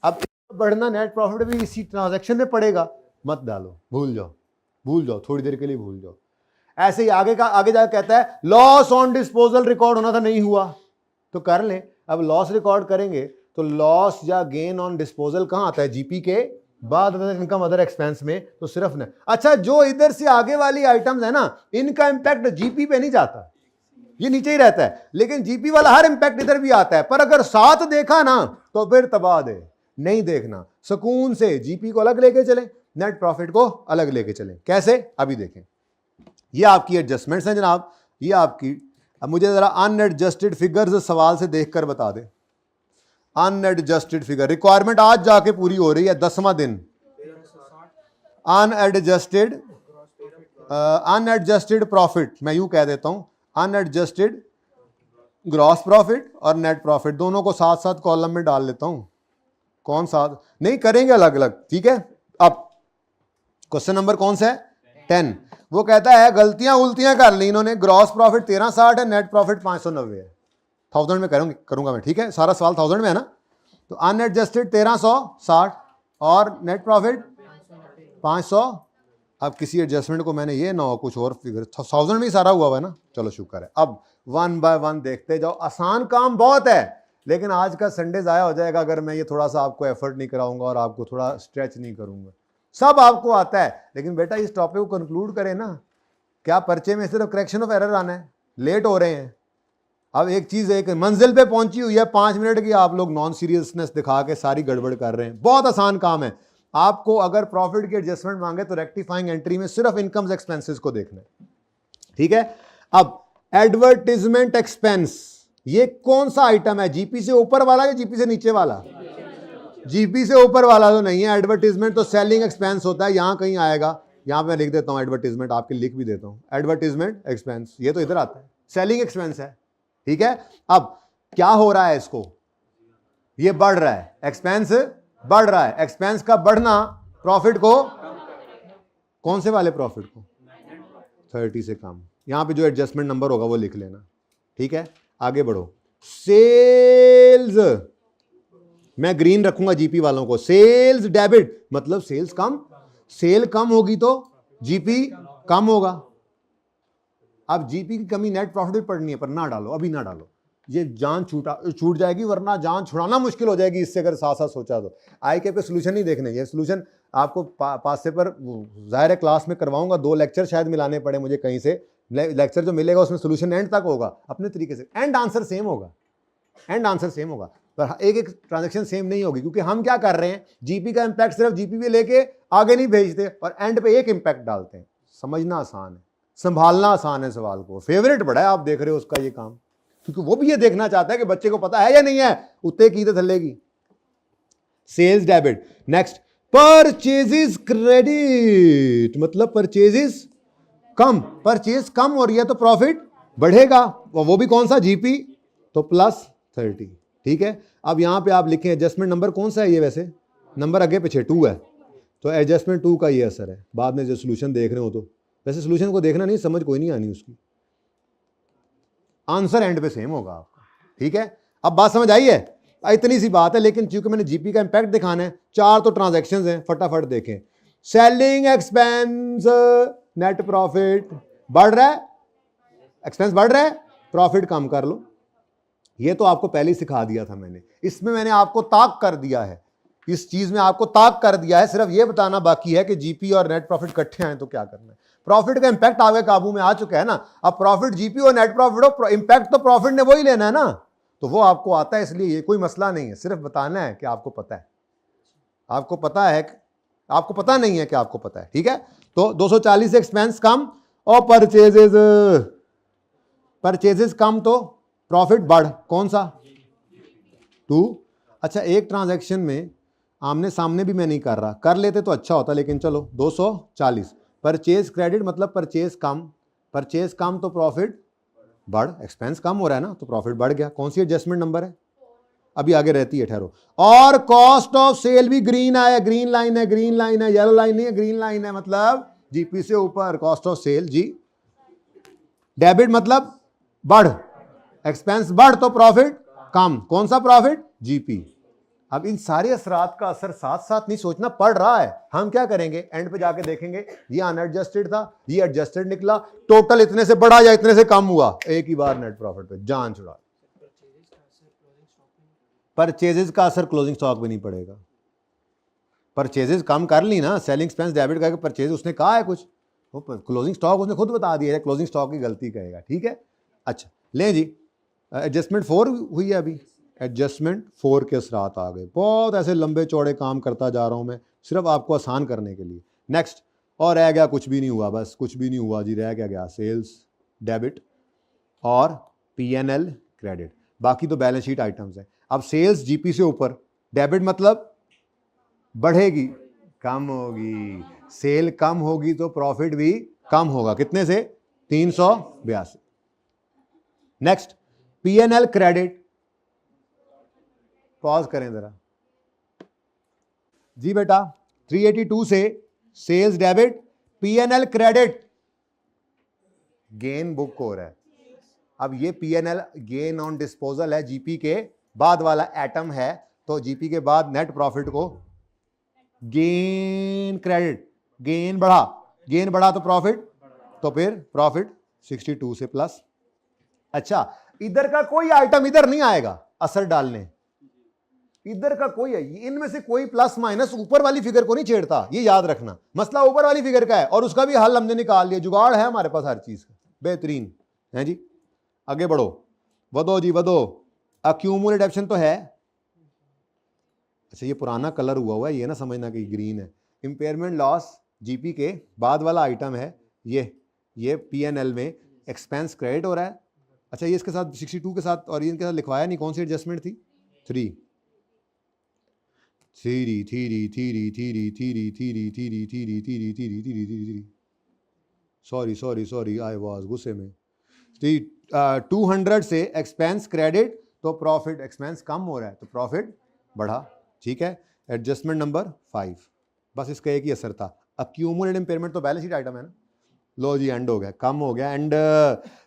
अब बढ़ना नेट प्रॉफिट भी इसी ट्रांजैक्शन में पड़ेगा। मत डालो, भूल जाओ, थोड़ी देर के लिए भूल जाओ। ऐसे ही आगे जाकर कहता है लॉस ऑन डिस्पोजल रिकॉर्ड होना था, नहीं हुआ, तो कर ले। अब लॉस रिकॉर्ड करेंगे तो लॉस या गेन ऑन डिस्पोजल कहां आता है? जीपी के बाद इनकम अदर एक्सपेंस में, तो सिर्फ न। अच्छा, जो इधर से आगे वाली आइटम्स है ना, इनका इंपैक्ट जीपी पे नहीं जाता, ये नीचे ही रहता है। लेकिन जीपी वाला हर इंपैक्ट इधर भी आता है। पर अगर साथ देखा ना तो फिर तबाह दे। नहीं देखना, सुकून से जीपी को अलग लेके चले, नेट प्रॉफिट को अलग लेके चले। कैसे? अभी देखें। ये आपकी एडजस्टमेंट्स हैं जनाब, ये आपकी। अब मुझे जरा अनएडजस्टेड फिगर्स सवाल से देखकर बता दे। अनएडजस्टेड फिगर रिक्वायरमेंट आज जाके पूरी हो रही है, 10वां दिन। अनएडजस्टेड प्रॉफिट, मैं यूं कह देता हूं, अनएडजस्टेड ग्रॉस प्रॉफिट और नेट प्रॉफिट दोनों को साथ साथ कॉलम में डाल लेता हूं। कौन साथ नहीं करेंगे, अलग अलग। ठीक है। अब क्वेश्चन नंबर कौन सा है? 10। वो कहता है गलतियां उल्टियां कर ली इन्होंने। ग्रॉस प्रॉफिट 1360 है, नेट प्रॉफिट 590 है। 1000 में करूंगा मैं। ठीक है, सारा सवाल 1000 में है ना। तो अनएडजस्टेड 1360 और नेट प्रॉफिट 500। अब किसी एडजस्टमेंट को मैंने ये ना हो कुछ और फिगर, 1000 में ही सारा हुआ है ना। चलो शुक्र है। अब 1 बाय 1 देखते जाओ। आसान काम बहुत है, लेकिन आज का संडे ज़ाया हो जाएगा अगर मैं ये थोड़ा सा आपको एफर्ट नहीं कराऊंगा और आपको थोड़ा स्ट्रेच नहीं करूंगा। सब आपको आता है, लेकिन बेटा इस टॉपिक को कंक्लूड करें ना। क्या पर्चे में सिर्फ करेक्शन ऑफ एरर आना है? लेट हो रहे हैं। अब एक चीज़, एक मंजिल पे पहुंची हुई है, 5 मिनट की आप लोग नॉन सीरियसनेस दिखा के सारी गड़बड़ कर रहे हैं। बहुत आसान काम है। आपको अगर प्रॉफिट की एडजस्टमेंट मांगे तो रेक्टिफाइंग एंट्री में सिर्फ इनकम्स एक्सपेंसेस को देखना है। ठीक है। अब एडवर्टीजमेंट एक्सपेंस, ये कौन सा आइटम है? जीपी से ऊपर वाला या जीपी से नीचे वाला? जीपी से ऊपर वाला तो नहीं है। एडवर्टीजमेंट तो सेलिंग एक्सपेंस होता है, यहां कहीं आएगा। यहां पे लिख देता हूं एडवर्टीजमेंट, आपके लिख भी देता हूं एडवर्टीजमेंट एक्सपेंस। ये तो इधर आता है, सेलिंग एक्सपेंस है। ठीक है। अब क्या हो रहा है इसको? ये बढ़ रहा है, एक्सपेंस बढ़ रहा है। एक्सपेंस का बढ़ना प्रॉफिट को, कौन से वाले प्रॉफिट को? 30 से कम। यहां पे जो एडजस्टमेंट नंबर होगा वो लिख लेना। ठीक है, आगे बढ़ो। सेल्स मैं ग्रीन रखूंगा जीपी वालों को। सेल्स डेबिट मतलब सेल्स कम, सेल कम होगी तो जीपी कम होगा। अब जीपी की कमी नेट प्रॉफिट भी पड़नी है, पर ना डालो, अभी ना डालो, ये जान छूट जाएगी, वरना जान छुड़ाना मुश्किल हो जाएगी इससे अगर साथ साथ सोचा तो। आई के पे सोल्यूशन नहीं देखने, ये सोल्यूशन आपको पास से पर जाहिर है क्लास में करवाऊंगा, 2 लेक्चर शायद मिलाने पड़े मुझे कहीं से, लेक्चर जो मिलेगा उसमें सोल्यूशन एंड तक होगा अपने तरीके से, एंड आंसर सेम होगा, एंड आंसर सेम होगा, पर एक एक ट्रांजेक्शन सेम नहीं होगी, क्योंकि हम क्या कर रहे हैं, जीपी का इंपैक्ट सिर्फ जीपी पे लेके आगे नहीं भेजते और एंड पे एक इंपैक्ट डालते हैं। समझना आसान है, संभालना आसान है सवाल को। फेवरेट बड़ा है, आप देख रहे हो उसका ये काम, क्योंकि वो भी ये देखना चाहता है कि बच्चे को पता है या नहीं है, उत्ते की तो थल्लेगी। Sales debit. Next, purchases credit, मतलब परचेजेस कम, परचेज कम हो रही है तो प्रॉफिट बढ़ेगा, वो भी कौन सा, जीपी, तो +30। ठीक है, अब यहां पे आप लिखें एडजस्टमेंट नंबर कौन सा है, ये वैसे नंबर आगे पीछे 2 है, तो एडजस्टमेंट 2 का ये असर है। बाद में जो सोल्यूशन देख रहे हो तो वैसे सोल्यूशन को देखना नहीं, समझ कोई नहीं आनी उसकी, आंसर एंड पे सेम होगा आपका। ठीक है, अब बात समझ आई है, इतनी सी बात है, लेकिन चूंकि मैंने जीपी का इंपैक्ट दिखाना है, 4 तो ट्रांजैक्शंस हैं, फटाफट देखें। सेलिंग एक्सपेंस, नेट प्रॉफिट बढ़ रहा है, एक्सपेंस बढ़ रहा है, प्रॉफिट कम कर लो, ये तो आपको पहले ही सिखा दिया था मैंने, इसमें मैंने आपको ताक कर दिया है, इस चीज में आपको ताक कर दिया है, सिर्फ ये बताना बाकी है कि जीपी और नेट प्रॉफिट इकट्ठे आए तो क्या करना है। प्रॉफिट का इंपैक्ट आगे काबू में आ चुका है ना, अब प्रॉफिट जीपी और नेट प्रॉफिट हो, इंपैक्ट तो प्रॉफिट ने वही लेना है ना, तो वो आपको आता है, इसलिए ये कोई मसला नहीं है, सिर्फ बताना है कि आपको पता है, आपको पता है, आपको पता नहीं है कि आपको पता है। ठीक है, तो 240 से एक्सपेंस कम और परचेजेस कम तो प्रॉफिट बढ़, कौन सा, 2। अच्छा, एक ट्रांजैक्शन में आमने सामने भी मैं नहीं कर रहा, कर लेते तो अच्छा होता, लेकिन चलो 240 परचेज क्रेडिट, मतलब परचेज कम तो प्रॉफिट बढ़, एक्सपेंस कम हो रहा है ना तो प्रॉफिट बढ़ गया। कौन सी एडजस्टमेंट नंबर है, अभी आगे रहती है, ठहरो। और कॉस्ट ऑफ सेल भी ग्रीन आया, ग्रीन लाइन है, ग्रीन लाइन है, येलो लाइन नहीं है, ग्रीन लाइन है, मतलब जीपी से ऊपर कॉस्ट ऑफ सेल जी। डेबिट मतलब बढ़, एक्सपेंस बढ़ तो प्रॉफिट कम, कौन सा प्रॉफिट, जीपी। अब इन सारे असरात का असर साथ साथ नहीं सोचना पड़ रहा है, हम क्या करेंगे, एंड पे जाके देखेंगे ये अनएडजस्टेड था, ये एडजस्टेड निकला, टोटल इतने से बढ़ा या इतने से कम हुआ, एक ही बार नेट प्रॉफिट पे जान छुड़ा। परचेजेस का असर क्लोजिंग स्टॉक पे नहीं पड़ेगा, परचेजेस कम कर ली ना, सेलिंग एक्सपेंस डेबिट करके परचेज उसने कहा है कुछ, वो क्लोजिंग स्टॉक उसने खुद बता दिया है, क्लोजिंग स्टॉक की गलती कहेगा। ठीक है, अच्छा लें जी, एडजस्टमेंट 4 हुई है अभी, एडजस्टमेंट 4 के असरात आ गए, बहुत ऐसे लंबे चौड़े काम करता जा रहा हूं मैं सिर्फ आपको आसान करने के लिए। नेक्स्ट, और रह गया, कुछ भी नहीं हुआ, बस कुछ भी नहीं हुआ जी, रह क्या गया, सेल्स डेबिट और पीएनएल क्रेडिट, बाकी तो बैलेंस शीट आइटम्स है। अब सेल्स जीपी से ऊपर, डेबिट मतलब बढ़ेगी, कम होगी, सेल कम होगी तो प्रॉफिट भी कम होगा, कितने से, 382। नेक्स्ट, पीएनएल क्रेडिट, पॉज करें जरा जी बेटा, 382 से sales debit, PNL credit, gain book हो रहा है। अब ये पीएनएल गेन ऑन डिस्पोजल है, जीपी के बाद वाला एटम है, तो जीपी के बाद नेट प्रॉफिट को गेन क्रेडिट, गेन बढ़ा तो प्रॉफिट, तो फिर प्रॉफिट 62 से प्लस। अच्छा, इधर का कोई आइटम इधर नहीं आएगा असर डालने, इधर का कोई है, इनमें से कोई प्लस माइनस ऊपर वाली फिगर को नहीं छेड़ता, ये याद रखना, मसला ऊपर वाली फिगर का है और उसका भी हल हमने निकाल लिया, जुगाड़ है हमारे पास हर चीज का, बेहतरीन है जी। आगे बढ़ो, वदो जी वदो, अक्यूमुलेट ऑप्शन तो है। अच्छा, ये पुराना कलर हुआ है, ये ना समझना कि ग्रीन है। इंपेयरमेंट लॉस जीपी के बाद वाला आइटम है, ये पीएनएल में एक्सपेंस क्रेडिट हो रहा है। अच्छा, ये इसके साथ 62 के साथ और इनके साथ लिखवाया नहीं, कौन सी एडजस्टमेंट थी, 3 सॉरी आई वाज गुस्से में। 200 से एक्सपेंस क्रेडिट तो प्रॉफिट, एक्सपेंस कम हो रहा है तो प्रॉफिट बढ़ा। ठीक है, एडजस्टमेंट नंबर 5, बस इसका एक ही असर था, अक्यूमुलेट इंपेयरमेंट तो बैलेंस शीट आइटम है ना, लो जी एंड हो गया, कम हो गया एंड।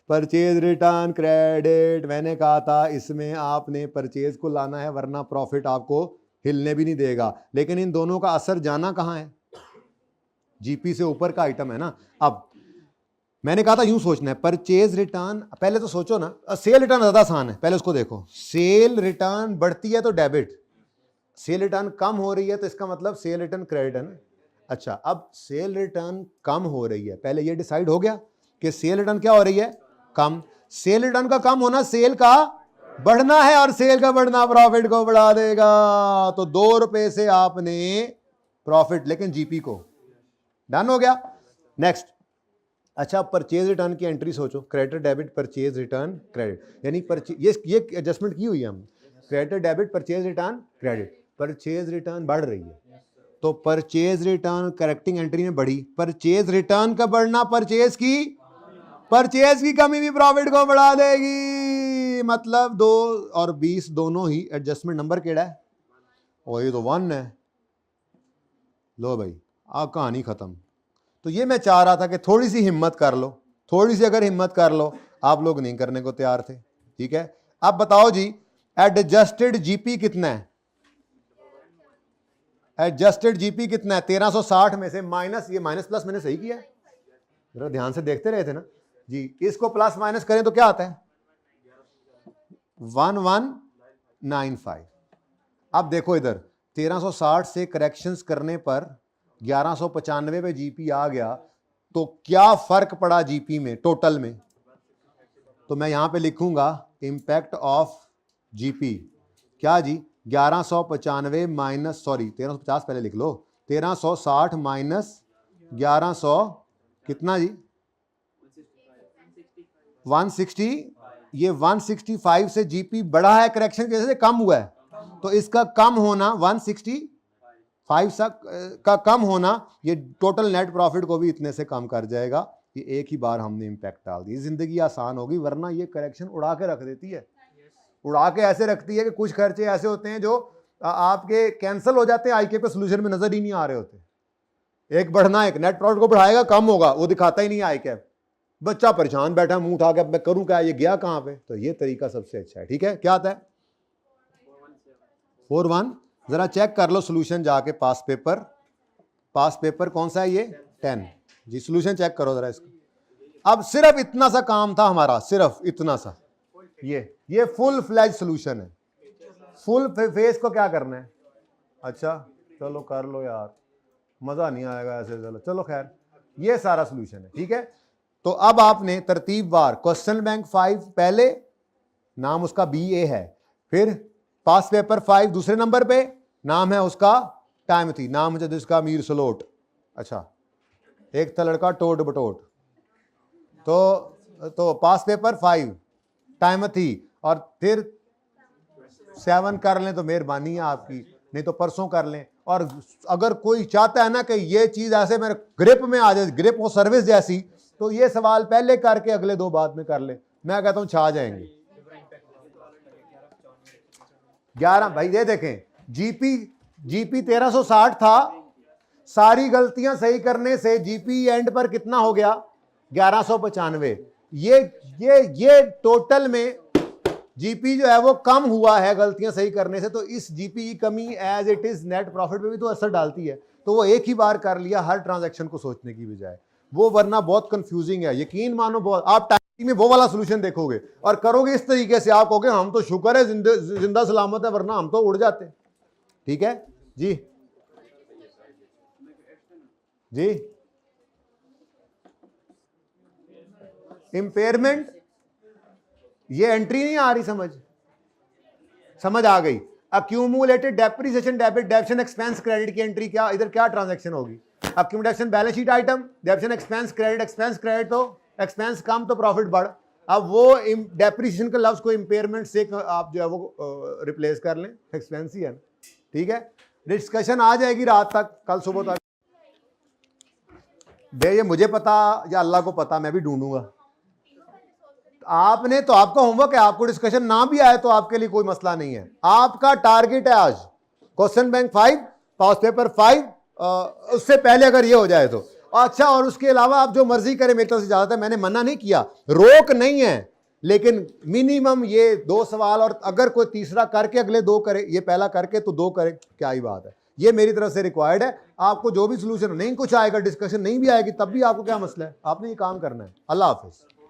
परचेज रिटर्न क्रेडिट, मैंने कहा था इसमें आपने परचेज को लाना है वरना प्रॉफिट आपको हिलने भी नहीं देगा, लेकिन इन दोनों का असर जाना कहाँ है, जीपी से ऊपर का आइटम है ना। अब मैंने कहा था यूं सोचना है, परचेज रिटर्न, पहले तो सोचो ना, सेल रिटर्न ज़्यादा आसान है, पहले उसको देखो। सेल रिटर्न बढ़ती है तो डेबिट, सेल रिटर्न कम हो रही है तो इसका मतलब सेल रिटर्न क्रेडिट है ना। अच्छा, अब सेल रिटर्न कम हो रही है, पहले ये डिसाइड हो गया कि सेल रिटर्न क्या हो रही है, कम। सेल रिटर्न का कम होना सेल का बढ़ना है, और सेल का बढ़ना प्रॉफिट को बढ़ा देगा। तो 2 रुपए से आपने प्रॉफिट, लेकिन जीपी को, डन हो गया। नेक्स्ट, अच्छा, परचेज रिटर्न की एंट्री सोचो, credit debit purchase return credit, यानी ये एडजस्टमेंट की हुई है हम, credit debit purchase return credit. Purchase return बढ़ रही है तो परचेज रिटर्न करेक्टिंग एंट्री में बढ़ी, परचेज रिटर्न का बढ़ना परचेज की कमी भी प्रॉफिट को बढ़ा देगी। मतलब 2 और 20 दोनों ही एडजस्टमेंट नंबर केड़ा है, और ये तो 1 है। लो भाई, कहानी खत्म। तो ये मैं चाह रहा था कि थोड़ी सी हिम्मत कर लो, थोड़ी सी अगर हिम्मत कर लो, आप लोग नहीं करने को तैयार थे, ठीक है। अब बताओ जी, एडजस्टेड जीपी कितना है, एडजस्टेड जीपी कितना है, 1360 में से माइनस, ये माइनस प्लस मैंने सही किया है, जरा ध्यान से देखते रहे थे ना जी। इसको प्लस माइनस करें तो क्या आता है, 1195। अब देखो इधर 1360 से करेक्शंस करने पर 1195 पे जीपी आ गया, तो क्या फर्क पड़ा जीपी में टोटल में। तो मैं यहां पे लिखूंगा इंपैक्ट ऑफ जीपी, क्या जी, 1195 माइनस, सॉरी 1350 पहले लिख लो, 1360 माइनस 1100 कितना जी, 160। ये 165 से जीपी बढ़ा है, करेक्शन की वजह से कम हुआ है, तो इसका कम होना 165 का कम होना, ये टोटल नेट प्रॉफिट को भी इतने से कम कर जाएगा। ये एक ही बार हमने इंपैक्ट डाल दी, जिंदगी आसान होगी, वरना ये करेक्शन उड़ा के रख देती है, उड़ा के ऐसे रखती है कि कुछ खर्चे ऐसे होते हैं जो आपके कैंसिल हो जाते हैं, आईके पे सोल्यूशन में नजर ही नहीं आ रहे होते। एक बढ़ना, एक नेट प्रॉफिट को बढ़ाएगा, कम होगा, वो दिखाता ही नहीं आईके, बच्चा परेशान बैठा मुंह उठा के, मैं करूं क्या, ये गया कहां पे। तो ये तरीका सबसे अच्छा है, ठीक है। क्या आता है 41, जरा चेक कर लो सोल्यूशन जाके, पास पेपर कौन सा है, ये 10 जी, सोल्यूशन चेक करो जरा इसका। अब सिर्फ इतना सा काम था हमारा, सिर्फ इतना सा, ये फुल फ्लैज सोल्यूशन है। फुल फेस को क्या करना है, अच्छा चलो कर लो यार, मजा नहीं आएगा ऐसे, चलो खैर, ये सारा सोल्यूशन है, ठीक है। तो अब आपने तरतीबवार क्वेश्चन बैंक 5 पहले, नाम उसका BA है, फिर पास पेपर 5 दूसरे नंबर पे, नाम है उसका टाइमथी, नाम है जिसका मीर सलोट। अच्छा, एक था लड़का टोट बटोट, तो पास पेपर 5 टाइमथी, और फिर 7 कर लें तो मेहरबानी है आपकी, नहीं तो परसों कर लें। और अगर कोई चाहता है ना कि ये चीज ऐसे मेरे ग्रिप में आ जाए, ग्रिप हो सर्विस जैसी, तो ये सवाल पहले करके अगले 2 बाद में कर ले, मैं कहता हूं छा जाएंगे। 11 भाई, ये देखें, जीपी 1360 था, सारी गलतियां सही करने से जीपी एंड पर कितना हो गया, 1195। ये टोटल में जीपी जो है वो कम हुआ है गलतियां सही करने से, तो इस जीपी की कमी as it is net profit पे भी तो असर डालती है। तो वो एक ही बार कर लिया, हर ट्रांजैक्शन को सोचने की बजाय, वो वरना बहुत कंफ्यूजिंग है, यकीन मानो बहुत। आप टाइम में वो वाला सोल्यूशन देखोगे और करोगे इस तरीके से, आप कहोगे हम तो शुक्र है जिंदा सलामत है, वरना हम तो उड़ जाते। ठीक है जी, जी इंपेयरमेंट, ये एंट्री नहीं आ रही, समझ आ गई। Accumulated depreciation debit depreciation expense credit की एंट्री, क्या इधर क्या ट्रांजैक्शन होगी, accumulation balance sheet item, depreciation expense credit, तो एक्सपेंस कम तो प्रॉफिट बढ़। अब वो डेप्रिसिएशन के लफ्ज को इंपेयरमेंट से आप जो है वो रिप्लेस कर लें, एक्सपेंस ही है, ठीक है। डिस्कशन आ जाएगी रात तक, कल सुबह तक। बे ये मुझे पता या अल्लाह को पता, मैं भी ढूंढूंगा। आपने तो, आपका होमवर्क है, आपको डिस्कशन ना भी आए तो आपके लिए कोई मसला नहीं है। आपका टारगेट है आज क्वेश्चन बैंक 5, पास पेपर 5, उससे पहले अगर ये हो जाए तो अच्छा। और उसके अलावा आप जो मर्जी करें, मेरी तरफ से ज्यादातर मैंने मना नहीं किया, रोक नहीं है, लेकिन मिनिमम ये 2 सवाल, और अगर कोई तीसरा करके अगले 2 करे, ये पहला करके तो 2 करे, क्या ही बात है। ये मेरी तरफ से रिक्वायर्ड है। आपको जो भी सोल्यूशन नहीं कुछ आएगा, डिस्कशन नहीं भी आएगी, तब भी आपको क्या मसला है, आपने ये काम करना है। अल्लाह हाफिज।